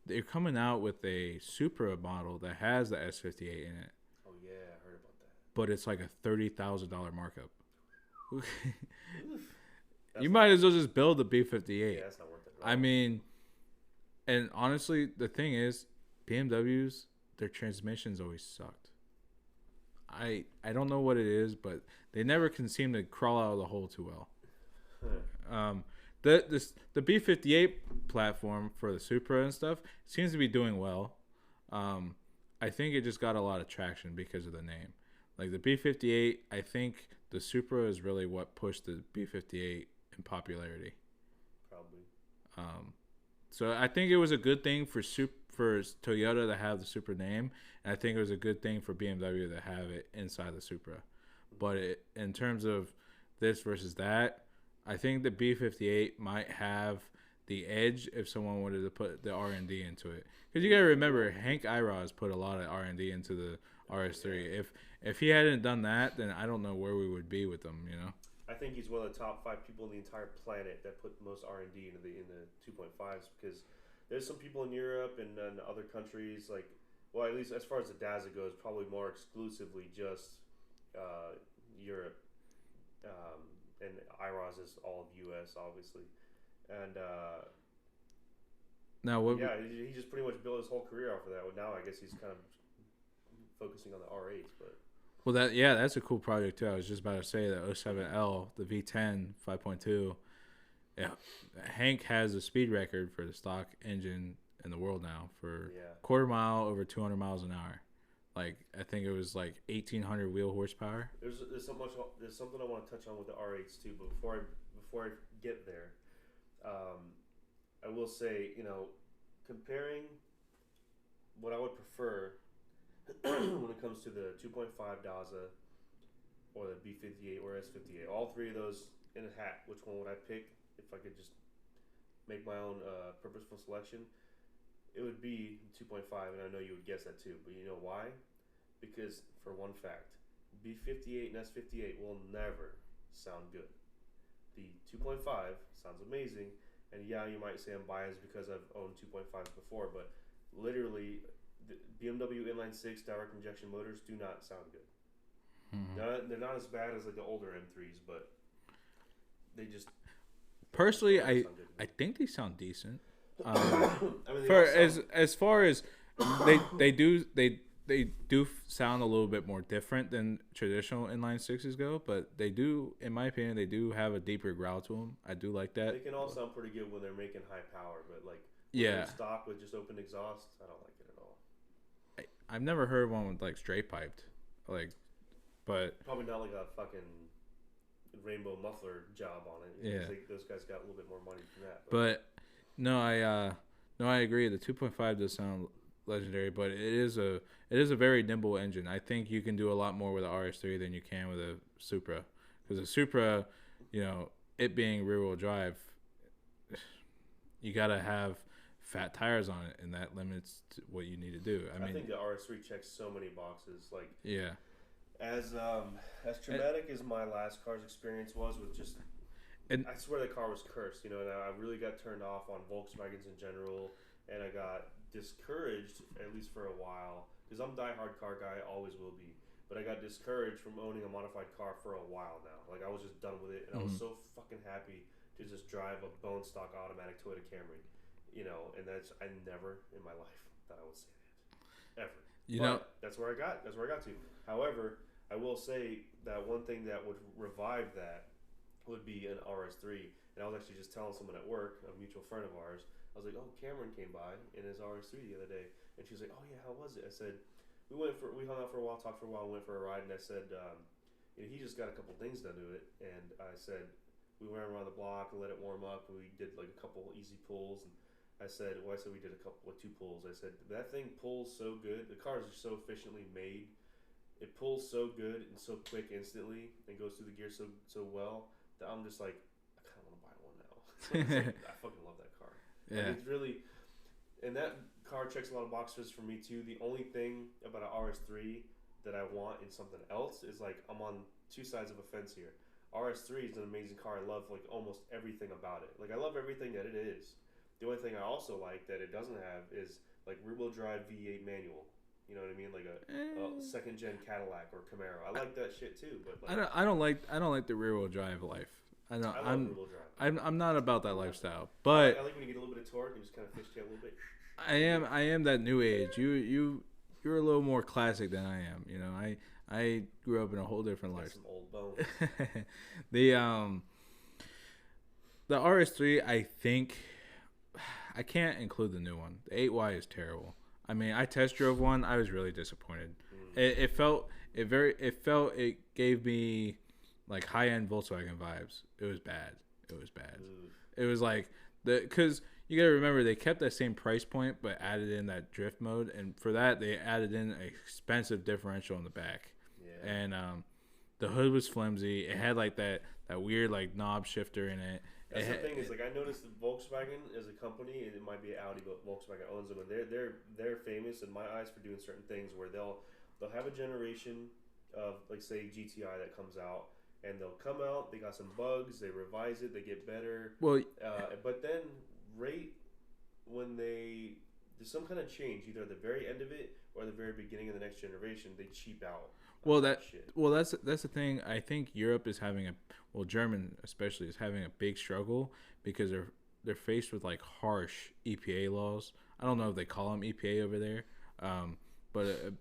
they're coming out with a Supra model that has the S58 in it. Oh yeah, I heard about that. But it's like a $30,000 markup. You might as well just build the B58. Yeah, that's not worth it. I mean, and honestly, the thing is, BMWs, their transmissions always sucked. I don't know what it is, but they never can seem to crawl out of the hole too well. The B58 platform for the Supra and stuff seems to be doing well. I think it just got a lot of traction because of the name. Like the B58, I think the Supra is really what pushed the B58 in popularity. Probably. So I think it was a good thing for Toyota to have the Supra name, and I think it was a good thing for BMW to have it inside the Supra. But in terms of this versus that, I think the B58 might have the edge if someone wanted to put the R&D into it. Because you got to remember, Hank Iraz put a lot of R&D into the RS3. If he hadn't done that, then I don't know where we would be with them, I think he's one of the top 5 people in the entire planet that put the most R&D into the 2.5s, because there's some people in Europe and other countries, like, well, at least as far as the Daza goes, probably more exclusively just Europe. And Iraz is all of U.S., obviously. And he just pretty much built his whole career off of that. Well, now I guess he's kind of focusing on the R8s, but. Well, that's a cool project too. I was just about to say the 07L, the V10 5.2. Yeah, Hank has a speed record for the stock engine in the world now for quarter mile over 200 miles an hour. Like I think it was like 1,800 wheel horsepower. There's something I want to touch on with the R8s too, but before I get there, I will say comparing what I would prefer when it comes to the 2.5 Daza or the B58 or S58, all three of those in a hat, which one would I pick if I could just make my own purposeful selection? It would be 2.5, and I know you would guess that too, but you know why? Because for one fact, B58 and S58 will never sound good. The 2.5 sounds amazing, and yeah, you might say I'm biased because I've owned 2.5s before, but literally, the BMW inline-6 direct injection motors do not sound good. Mm-hmm. They're not as bad as like the older M3s, but they just personally, I think they sound decent. I mean, as far as they do sound a little bit more different than traditional inline sixes go, but they do, in my opinion, they do have a deeper growl to them. I do like that. They can all sound pretty good when they're making high power, but like stock with just open exhaust, I don't like it at all. I've never heard one with like straight piped, but probably not like a fucking rainbow muffler job on it. Yeah, those guys got a little bit more money than that. But no, I agree. The 2.5 does sound legendary, but it is a very nimble engine. I think you can do a lot more with the RS3 than you can with a Supra, because the Supra, it being rear wheel drive, you gotta have fat tires on it, and that limits what you need to do. I mean, think the RS3 checks so many boxes. Like, yeah, as traumatic as my last car's experience was with just, I swear the car was cursed. And I really got turned off on Volkswagens in general, and I got discouraged, at least for a while, because I'm a diehard car guy, always will be. But I got discouraged from owning a modified car for a while now. Like, I was just done with it, and I was so fucking happy to just drive a bone stock automatic Toyota Camry. And I never in my life thought I would say that ever. That's where I got to. However, I will say that one thing that would revive that would be an RS3, And I was actually just telling someone at work, a mutual friend of ours, I was like, oh, Kameron came by in his RS3 the other day. And she was like, oh, yeah, how was it? I said, we hung out for a while, talked for a while, went for a ride. And I said, he just got a couple things done to it. And I said, we went around the block and let it warm up. And we did like a couple easy pulls. And I said we did a couple, like 2 pulls. I said, that thing pulls so good. The cars are so efficiently made. It pulls so good and so quick instantly and goes through the gear so well that I'm just like, I kind of want to buy one now. Like, I fucking love that car. Yeah. Like, it's really, and that car checks a lot of boxes for me too. The only thing about an RS3 that I want in something else is like I'm on 2 sides of a fence here. RS3 is an amazing car. I love like almost everything about it. Like I love everything that it is. The only thing I also like that it doesn't have is like rear-wheel drive V8 manual. You know what I mean, like a second-gen Cadillac or Camaro. I like that shit too, but like, I don't like the rear wheel drive life. I love rear-wheel drive. I'm not about that lifestyle, but I like when you get a little bit of torque and just kind of fishtail a little bit. I am that new age. You're a little more classic than I am. You know, I grew up in a whole different life. Some old bones. The RS3, I think I can't include the new one. The 8Y is terrible. I mean, I test drove one. I was really disappointed. It gave me like high end Volkswagen vibes. It was bad. It was like because you gotta remember they kept that same price point but added in that drift mode, and for that they added in an expensive differential in the back. Yeah. And the hood was flimsy. It had like that weird like knob shifter in it. That's the thing is, like, I noticed that Volkswagen as a company, and it might be Audi, but Volkswagen owns them, and they're famous in my eyes for doing certain things where they'll have a generation of, like, say GTI that comes out, and they'll come out, they got some bugs, they revise it, they get better. Well, but then when there's some kind of change, either at the very end of it or the very beginning of the next generation, they cheap out. That's the thing. I think Europe is having German especially is having a big struggle because they're faced with like harsh EPA laws. I don't know if they call them EPA over there, but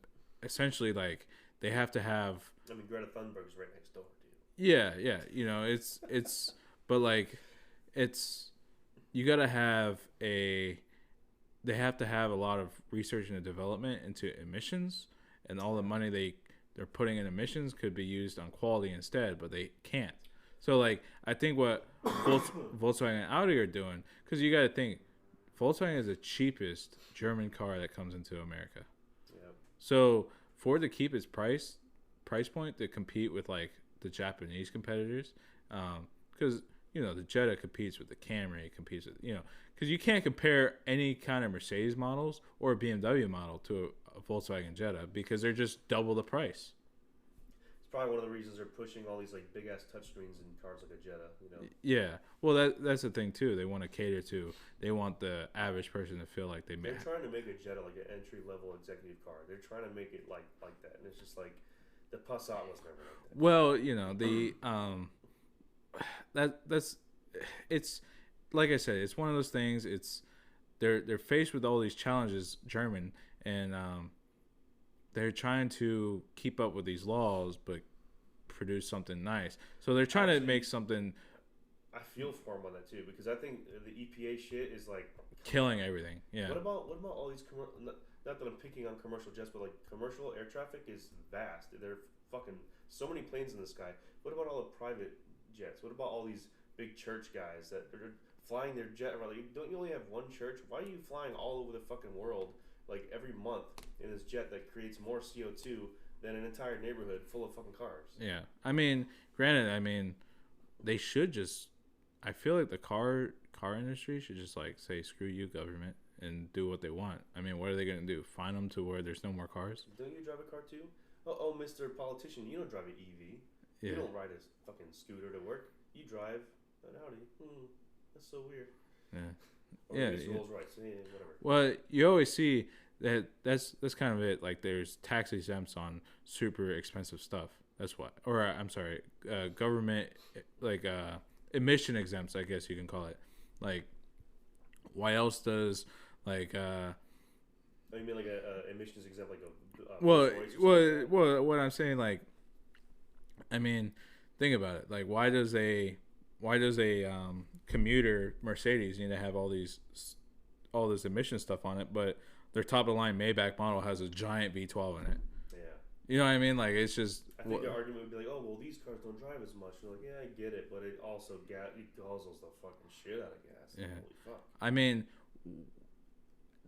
essentially like they have to have. I mean, Greta Thunberg's right next door, dude. Yeah. You know, it's but like it's you gotta have they have to have a lot of research and development into emissions, and all the money they're putting in emissions could be used on quality instead, but they can't. So, like, I think what Volkswagen and Audi are doing, because you got to think, Volkswagen is the cheapest German car that comes into America. Yeah. So, for it to keep its price point to compete with, like, the Japanese competitors, because, you know, the Jetta competes with the Camry, competes with, you know, because you can't compare any kind of Mercedes models or a BMW model to a Volkswagen Jetta because they're just double the price. It's probably one of the reasons they're pushing all these like big ass touchscreens in cars like a Jetta, you know. Yeah, well that's the thing too. They want to cater to. They want the average person to feel like they're trying to make a Jetta like an entry level executive car. They're trying to make it like that, and it's just like the Passat was never like that. Well, you know the that's it's like I said, it's one of those things. It's they're faced with all these challenges, German, and they're trying to keep up with these laws, but produce something nice. So they're trying to make something. I feel for them on that too because I think the EPA shit is like killing everything. Yeah. What about all these not that I'm picking on commercial jets, but like commercial air traffic is vast. There are fucking so many planes in the sky. What about all the private jets? What about all these big church guys that are flying their jet around? Like, don't you only have one church? Why are you flying all over the fucking world like every month in this jet that creates more CO2 than an entire neighborhood full of fucking cars? Yeah. I mean, granted, they should just I feel like the car industry should just like say screw you government and do what they want. I mean, what are they going to do? Fine them to where there's no more cars? Don't you drive a car too? Oh, Mr. Politician, you don't drive an EV. Yeah. You don't ride a fucking scooter to work. You drive an Audi. That's so weird. Yeah. Or yeah. Rolls Royce. Yeah, whatever. Well, you always see that's kind of it. Like there's tax exempts on super expensive stuff. That's what. Or I'm sorry, government like emission exempts, I guess you can call it. Like, why else does like? Oh, you mean like a emissions exempt, like a well, what I'm saying, like, I mean, think about it. Like, why why does a commuter Mercedes need to have all this emission stuff on it, but their top of the line Maybach model has a giant V12 in it? Yeah. You know what I mean? Like, it's just. I think the argument would be like, oh, well, these cars don't drive as much. You're like, yeah, I get it, but it also it guzzles the fucking shit out of gas. Yeah. Holy fuck. I mean,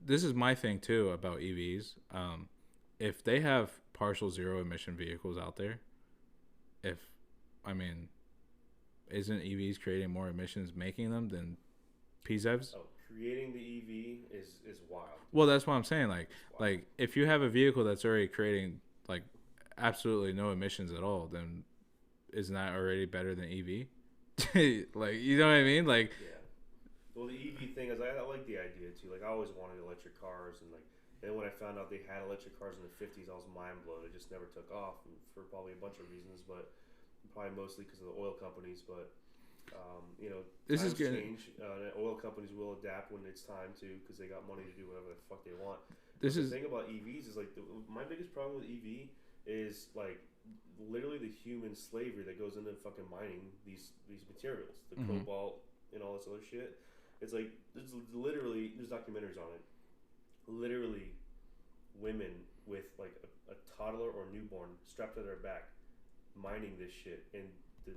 this is my thing too about EVs. If they have partial zero emission vehicles out there, isn't EVs creating more emissions making them than PZEVs? Oh, creating the EV is wild. Well, that's what I'm saying. Like if you have a vehicle that's already creating like absolutely no emissions at all, then isn't that already better than EV? Like, you know what I mean? Like, yeah. Well, the EV thing is, I like the idea too. Like, I always wanted electric cars, and like, then when I found out they had electric cars in the 50s, I was mind blown. It just never took off, and for probably a bunch of reasons, but probably mostly because of the oil companies. But you know, this times is good. change. Oil companies will adapt when it's time to, because they got money to do whatever the fuck they want. The thing about EVs is like my biggest problem with EV is like literally the human slavery that goes into fucking mining these materials, the cobalt and all this other shit. It's like there's documentaries on it. Literally, women with like a toddler or newborn strapped to their back, mining this shit in the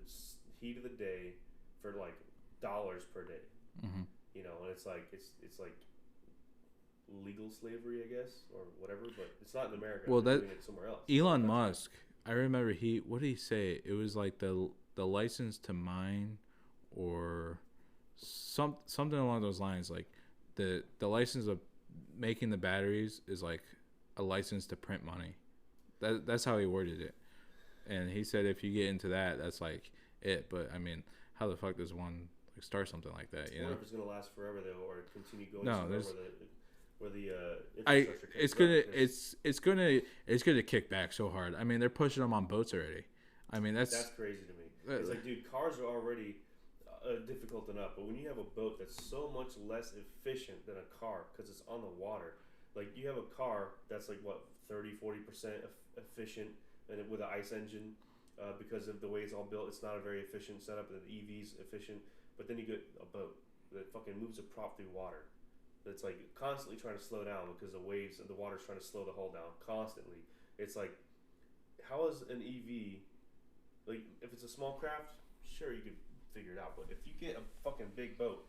heat of the day for like dollars per day. Mm-hmm. You know, and it's like legal slavery, I guess, or whatever. But it's not in America. Well, they're doing it somewhere else. Elon Musk. I remember what did he say? It was like the license to mine, or something along those lines. Like the license of making the batteries is like a license to print money. That's how he worded it. And he said if you get into that, that's like it. But I mean, how the fuck does one like start something like that? You know, if it's gonna last forever though, or continue going. No, where the infrastructure it's gonna kick back so hard. I mean, they're pushing them on boats already. I mean, that's crazy to me. It's like, dude, cars are already difficult enough, but when you have a boat that's so much less efficient than a car because it's on the water, like you have a car that's like what 30-40% efficient, and with an ice engine, because of the way it's all built, it's not a very efficient setup. And the EV's efficient, but then you get a boat that fucking moves a prop through water. That's like constantly trying to slow down because the waves and the water's trying to slow the hull down constantly. It's like, how is an EV, like if it's a small craft, sure you could figure it out, but if you get a fucking big boat,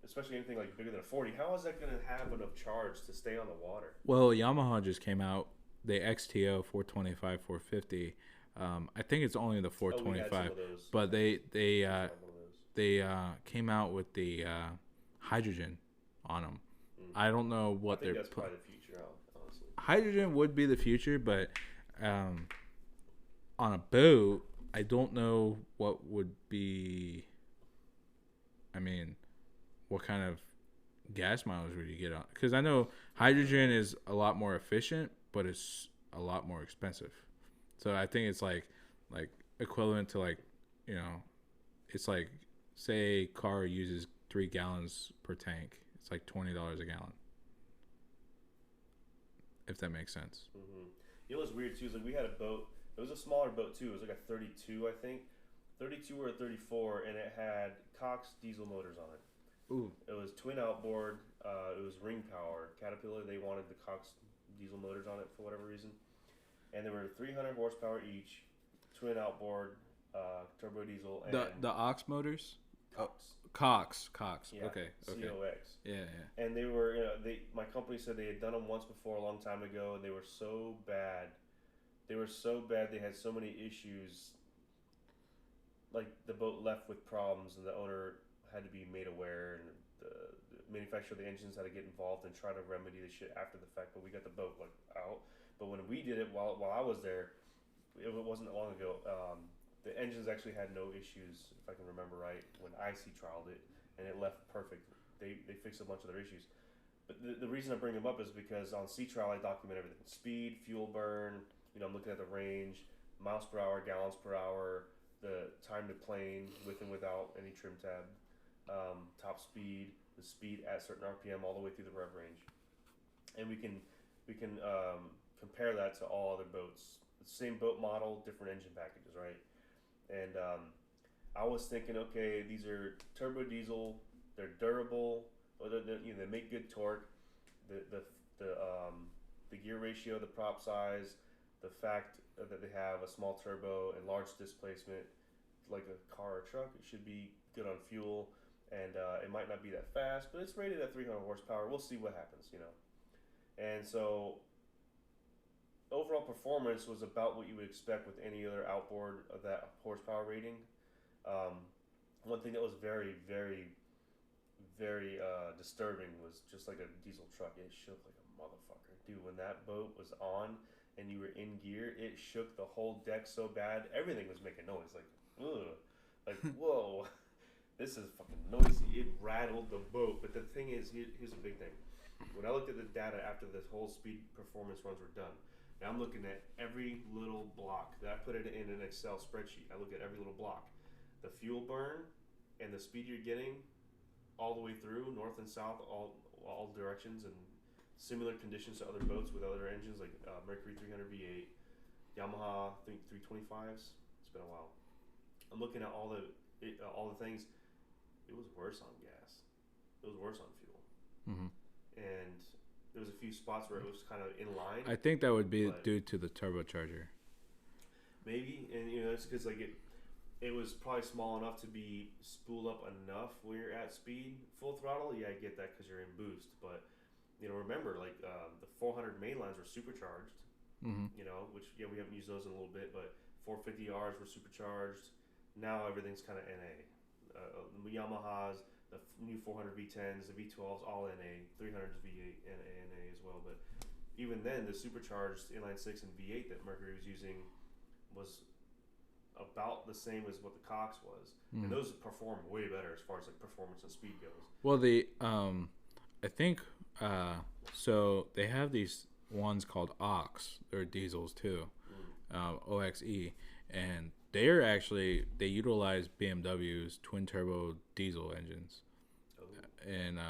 especially anything like bigger than a 40, how is that going to have enough charge to stay on the water? Well, Yamaha just came out the XTO 425 450. I think it's only the 425, but they came out with the hydrogen on them. I don't know what they're. That's probably the future, honestly. Hydrogen would be the future, but on a boat, I don't know what would be. I mean, what kind of gas mileage would you get on? Because I know hydrogen is a lot more efficient, but it's a lot more expensive. So I think it's like equivalent to like, you know, it's like say a car uses 3 gallons per tank. It's like $20 a gallon. If that makes sense. Mm-hmm. You know what's weird too is like we had a boat. It was a smaller boat too. It was like a 32, I think, 32 or a 34, and it had Cox diesel motors on it. Ooh. It was twin outboard. It was ring power. Caterpillar, they wanted the Cox diesel motors on it for whatever reason, and they were 300 horsepower each, twin outboard, turbo diesel. And the Ox motors. Cox. Yeah, okay. COX. Yeah. And they were, my company said they had done them once before a long time ago, and they were so bad. They had so many issues. Like the boat left with problems, and the owner had to be made aware, and the manufacturer of the engines had to get involved and try to remedy the shit after the fact. But we got the boat like out. But when we did it while I was there, it wasn't that long ago. The engines actually had no issues, if I can remember right, when I sea trialed it, and it left perfect. They fixed a bunch of their issues. But the reason I bring them up is because on sea trial I document everything: speed, fuel burn. I'm looking at the range, miles per hour, gallons per hour, the time to plane with and without any trim tab, top speed, the speed at certain RPM, all the way through the rev range, and we can compare that to all other boats. The same boat model, different engine packages, right? And I was thinking, okay, these are turbo diesel, they're durable, or they make good torque. The the the gear ratio, the prop size, the fact that they have a small turbo and large displacement, like a car or truck, it should be good on fuel, and it might not be that fast, but it's rated at 300 horsepower. We'll see what happens, you know. And so overall performance was about what you would expect with any other outboard of that horsepower rating. Um, One thing that was very, very, very disturbing was just like a diesel truck. It shook like a motherfucker, dude. When that boat was on and you were in gear, it shook the whole deck so bad. Everything was making noise, like ugh, like whoa, this is fucking noisy. It rattled the boat. But the thing is, here's a big thing. When I looked at the data after this whole speed performance runs were done, now I'm looking at every little block. That I put it in an Excel spreadsheet. I look at every little block, the fuel burn, and the speed you're getting, all the way through north and south, all directions, and similar conditions to other boats with other engines like Mercury 300 V8, Yamaha 325s. It's been a while. I'm looking at all the things. It was worse on gas. It was worse on fuel. Mm-hmm. And there was a few spots where it was kind of in line. I think that would be due to the turbocharger. Maybe, and it's because like it was probably small enough to be spooled up enough when you're at speed. Full throttle, yeah, I get that because you're in boost. But remember, like the 400 mainlines were supercharged. Mm-hmm. Which we haven't used those in a little bit, but 450Rs were supercharged. Now everything's kind of NA. Yamahas, the new 400 V10s, the V12s, all NA. 300s V8 NA as well. But even then, the supercharged inline 6 and V8 that Mercury was using was about the same as what the Cox was, and those perform way better as far as like performance and speed goes. Well, I think so they have these ones called OX. They're diesels too, OXE, and they utilize BMW's twin turbo diesel engines, and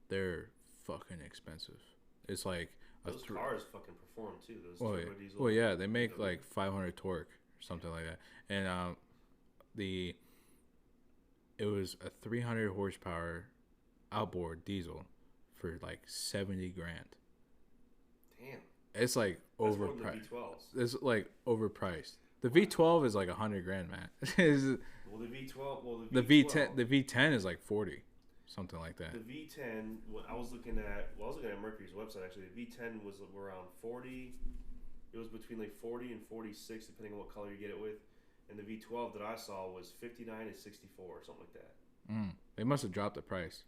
they're fucking expensive. It's like those cars fucking perform too. Those turbo diesel. Well, yeah, they make like 500 torque. Something like that, and it was a 300 horsepower outboard diesel for like 70 grand. Damn, it's like overpriced. It's like overpriced. The V12 is like 100 grand, man. Well, the V12, the V10 is like 40, something like that. The V10, I was looking at Mercury's website actually. The V10 was around 40. It was between like 40 and 46, depending on what color you get it with. And the V12 that I saw was 59 and 64 or something like that. They must have dropped the price.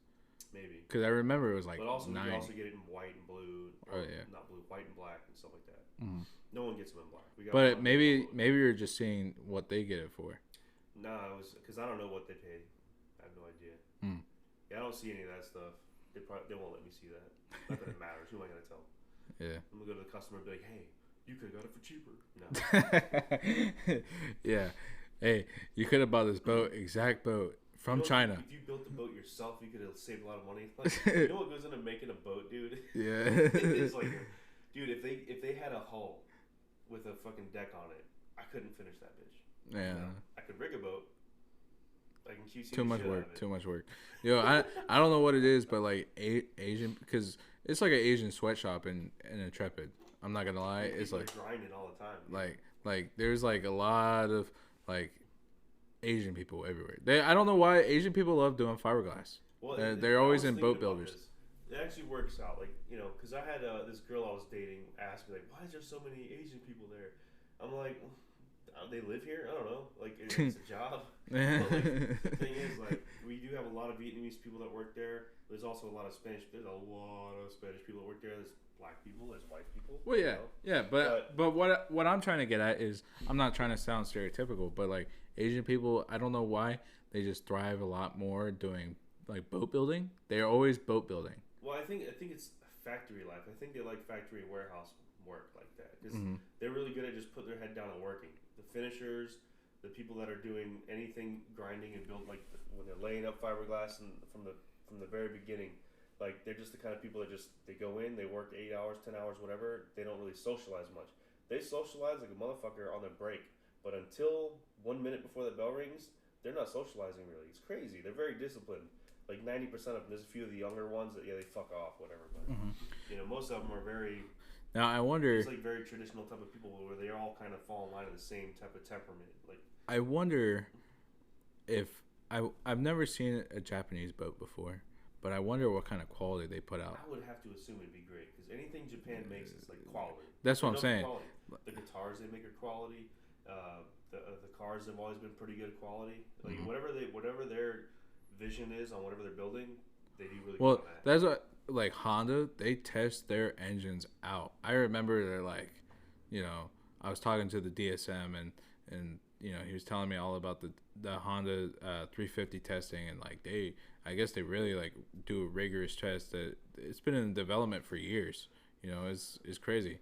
Maybe. Because I remember it was like But also, 90. you can also get it in white and blue. Not blue, white and black and stuff like that. No one gets them in black. But maybe you're just seeing what they get it for. No, it was because I don't know what they paid. I have no idea. Yeah, I don't see any of that stuff. They won't let me see that. Not that it matters. Who am I going to tell? Yeah. I'm going to go to the customer and be like, hey, you could have got it for cheaper. No. Yeah. Hey, you could have bought this exact boat from China. If you built the boat yourself, you could have saved a lot of money. Like, you know what goes into making a boat, dude? Yeah. It's like, dude, if they had a hull with a fucking deck on it, I couldn't finish that bitch. Yeah. I could rig a boat. I can QC Too much work. Yo, I don't know what it is, but like Asian, because it's like an Asian sweatshop in Intrepid. I'm not gonna lie, it's like grinding all the time. Like there's like a lot of like Asian people everywhere. I don't know why Asian people love doing fiberglass. Well, they're always in boat builders. It actually works out, like because I had this girl I was dating ask me like, why is there so many Asian people there? I'm like, they live here. I don't know. Like it's a job. But, like, the thing is, like we do have a lot of Vietnamese people that work there. There's also a lot of Spanish. There's a lot of Spanish people that work there. There's black people, there's white people. Well, yeah, yeah, but what I'm trying to get at is I'm not trying to sound stereotypical, but like Asian people, I don't know why they just thrive a lot more doing like boat building. They're always boat building. Well, I think it's factory life. I think they like factory and warehouse work like that because they're really good at just putting their head down and working. The finishers, the people that are doing anything grinding and build, like when they're laying up fiberglass and from the very beginning. Like, they're just the kind of people that they go in, they work 8 hours, 10 hours, whatever. They don't really socialize much. They socialize like a motherfucker on their break. But until 1 minute before the bell rings, they're not socializing really. It's crazy. They're very disciplined. Like 90% of them. There's a few of the younger ones that they fuck off, whatever. But most of them are very. Now I wonder. It's like very traditional type of people where they all kind of fall in line of the same type of temperament. Like I wonder if I've never seen a Japanese boat before, but I wonder what kind of quality they put out. I would have to assume it'd be great because anything Japan makes is like quality. That's what I'm saying. Quality. The guitars they make are quality. The cars have always been pretty good quality. Like whatever their vision is on whatever they're building, they do really good on that. That's what like Honda. They test their engines out. I remember they're like, I was talking to the DSM and he was telling me all about the Honda 350 testing and like I guess they really like do a rigorous test that it's been in development for years. It's crazy.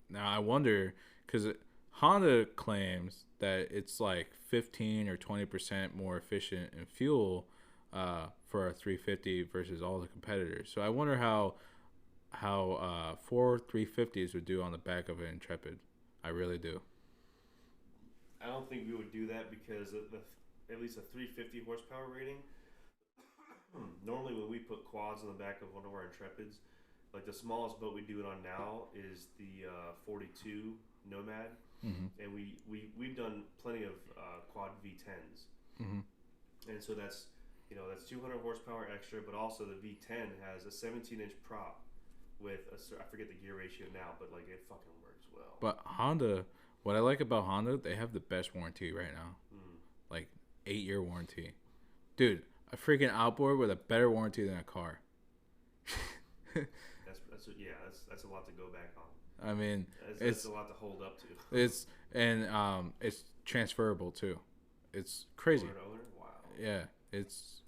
Now I wonder because Honda claims that it's like 15 or 20% more efficient in fuel for a 350 versus all the competitors. So I wonder how 4 350s would do on the back of an Intrepid. I really do. I don't think we would do that because of at least a 350 horsepower rating. Normally, when we put quads on the back of one of our Intrepids, like the smallest boat we do it on now is the 42 Nomad, and we've done plenty of quad V10s, and so that's 200 horsepower extra, but also the V10 has a 17-inch prop with I forget the gear ratio now, but like it fucking works well. But Honda. What I like about Honda, they have the best warranty right now. Like 8-year warranty. Dude, a freaking outboard with a better warranty than a car. That's a lot to go back on. I mean, it's a lot to hold up to. It's transferable too. It's crazy. Owner to owner? Wow. Yeah, it's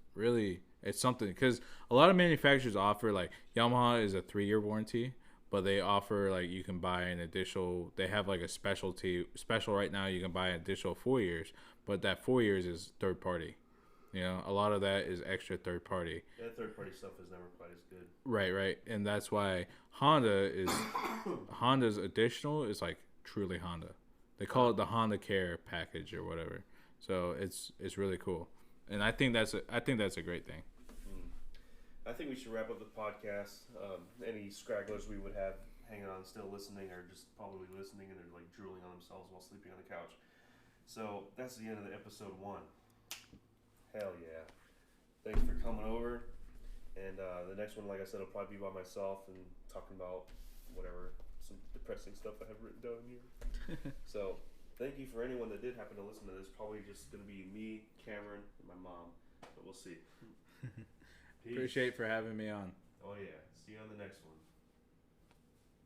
something because a lot of manufacturers offer like Yamaha is a 3-year warranty. But they offer like you can buy an additional. They have like a special right now. You can buy an additional 4 years, but that 4 years is third party. A lot of that is extra third party. That third party stuff is never quite as good. Right, and that's why Honda's additional is like truly Honda. They call it the Honda Care package or whatever. So it's really cool, and I think that's a great thing. I think we should wrap up the podcast. Any scragglers we would have hanging on still listening or just probably listening and they're like drooling on themselves while sleeping on the couch. So that's the end of the episode 1. Hell yeah. Thanks for coming over. And the next one, like I said, will probably be by myself and talking about whatever, some depressing stuff I have written down here. So thank you for anyone that did happen to listen to this. Probably just going to be me, Kameron, and my mom. But we'll see. Appreciate for having me on. Oh yeah. See you on the next one.